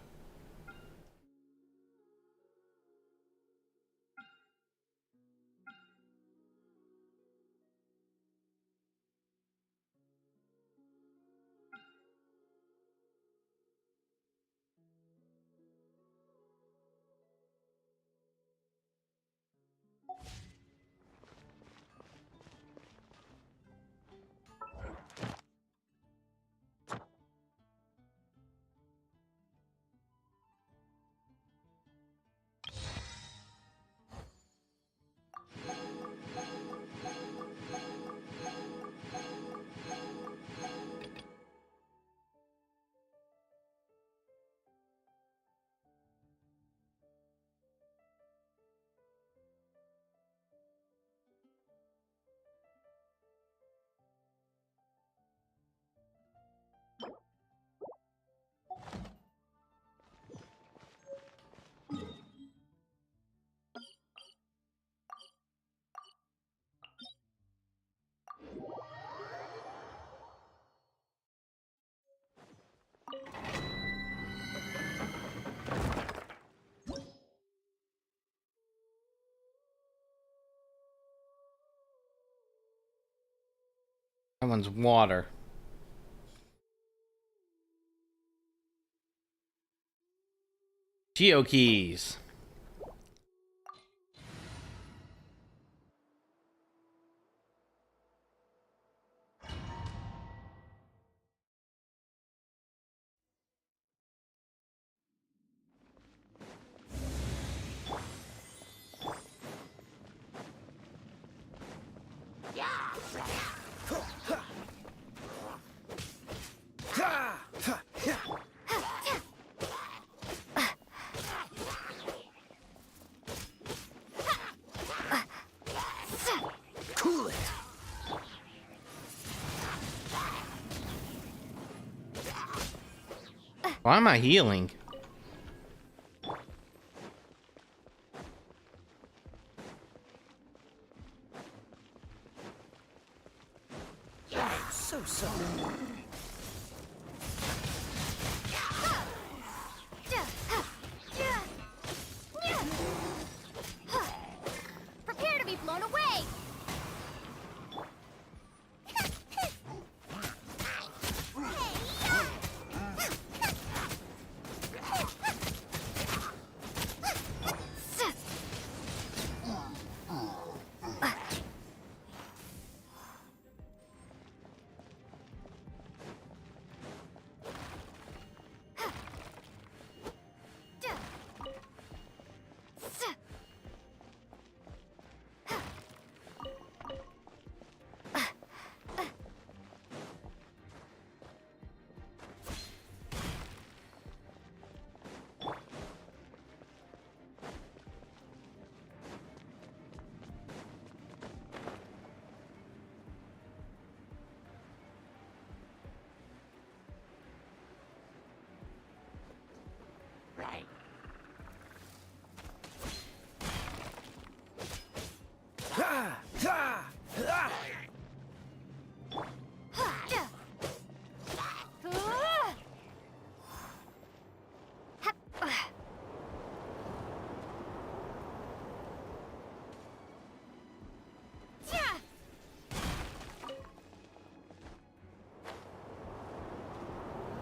That one's water. Geo keys. Why am I healing? So sorry. Prepare to be blown away!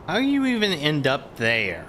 How do you even end up there?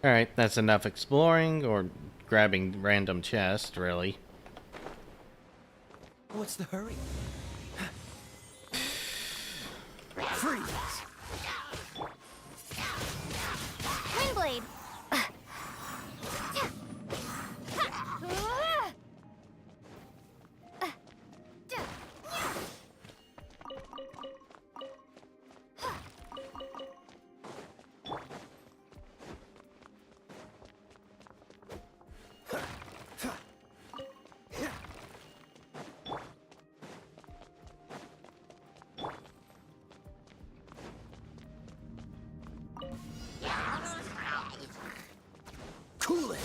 Alright, that's enough exploring or grabbing random chests, really. What's the hurry? Freeze! Windblade! Cool it!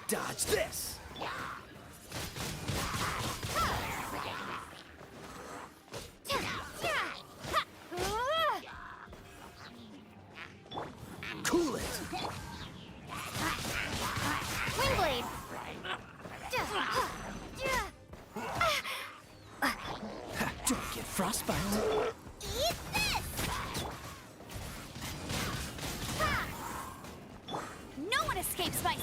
Dodge this! Cool it! Windblade! Don't get frostbite. Eat this! No one escapes my... Be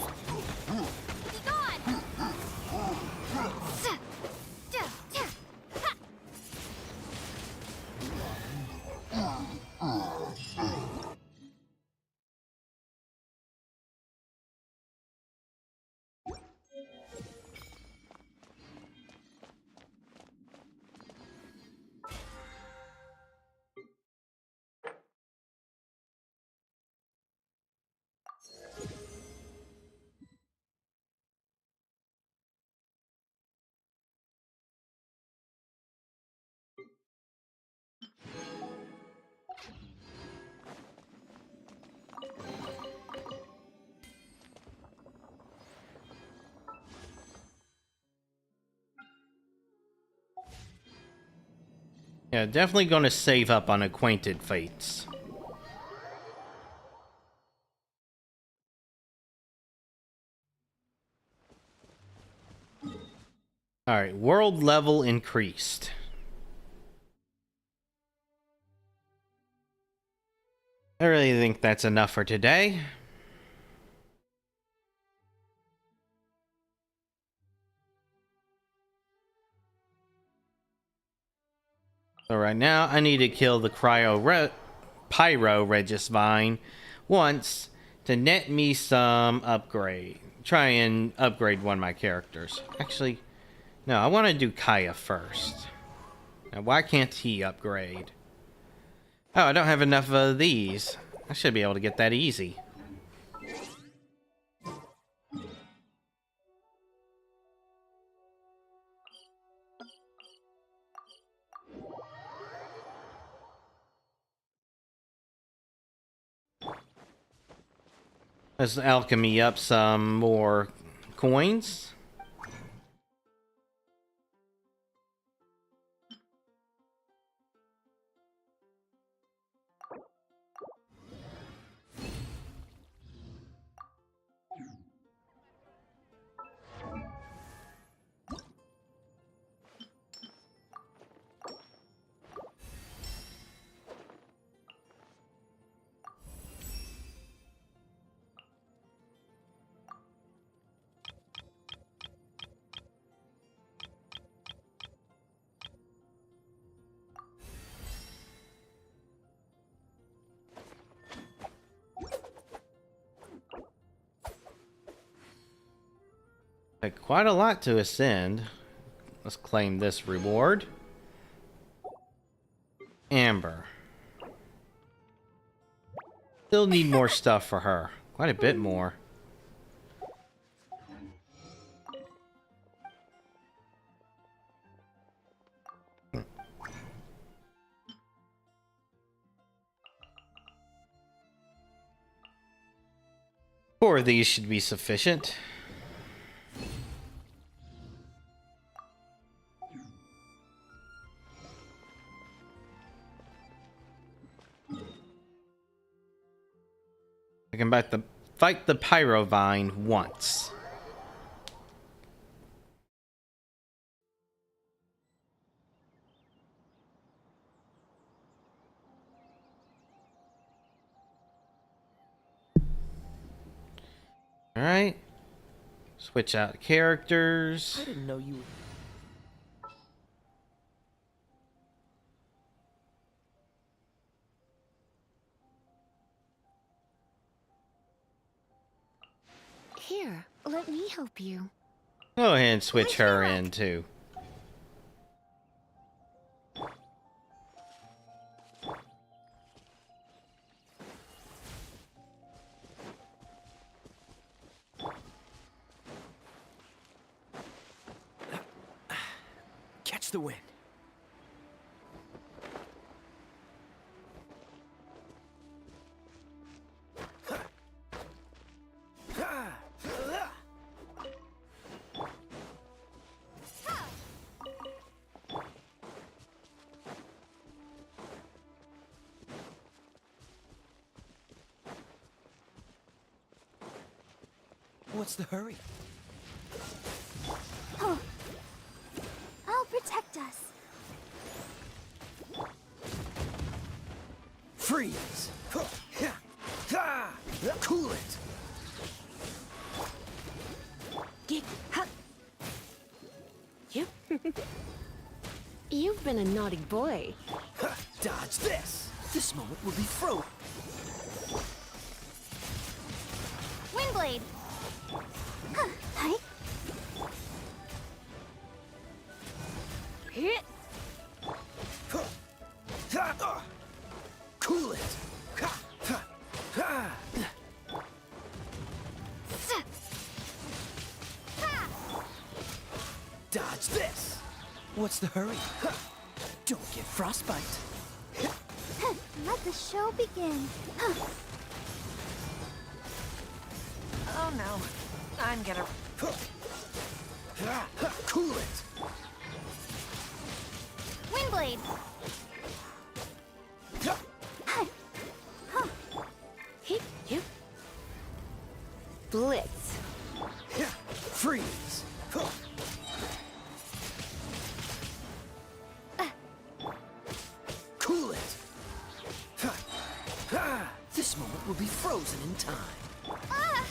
gone! Yeah, definitely going to save up on Acquainted Fates. Alright, world level increased. I really think that's enough for today. So right now, I need to kill the Pyro Regisvine once to net me some upgrade. Try and upgrade one of my characters. Actually, no, I want to do Kaya first. Now, why can't he upgrade? Oh, I don't have enough of these. I should be able to get that easy. Let's alchemy up some more coins. Quite a lot to ascend. Let's claim this reward. Amber. Still need more stuff for her. Quite a bit more. Four of these should be sufficient. I can fight the Pyrovine once. Alright. Switch out characters. I didn't know you... Here, let me help you. Go ahead and switch her in too. Catch the wind. What's the hurry? Oh. I'll protect us. Freeze! Cool it! You've been a naughty boy. Dodge this! This moment will be frozen. Windblade. Hi. Cool it! Dodge this! What's the hurry? Don't get frostbite. Let the show begin. Oh no. I'm gonna... Cool it! Windblade. Blitz. Freeze! Cool it! This moment will be frozen in time. Ah!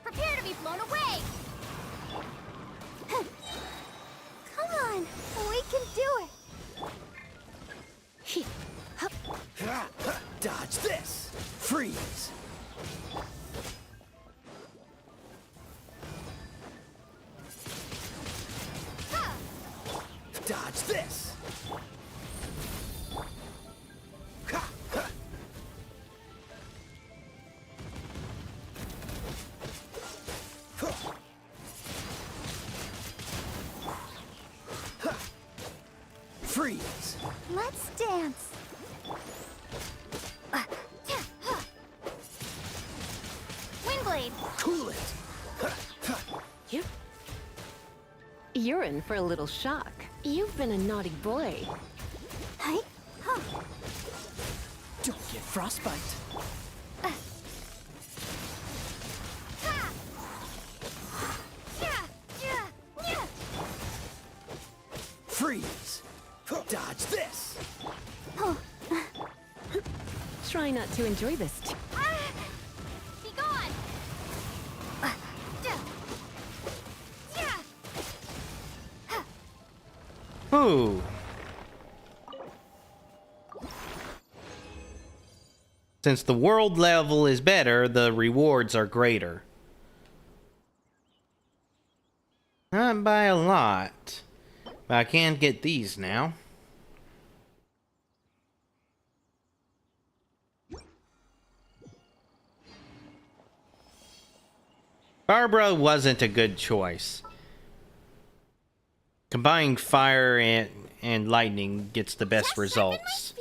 Prepare to be blown away! Come on, we can do it! Dodge this! Freeze! Dodge this! Freeze! Let's dance! Windblade! Cool it! You're in for a little shock. You've been a naughty boy. Hi? Huh. Don't get frostbite. Freeze! Dodge this! Try not to enjoy this. Be gone! Ooh. Since the world level is better, the rewards are greater. Not by a lot, but I can get these now. Barbara wasn't a good choice. Combining fire and lightning gets the best results.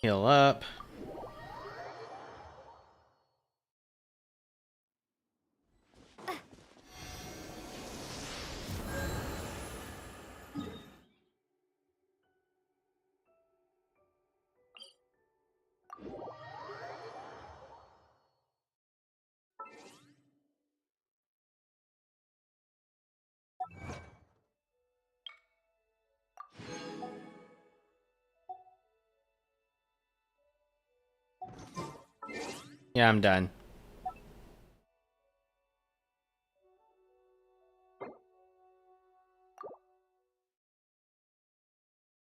Heal up. Yeah, I'm done.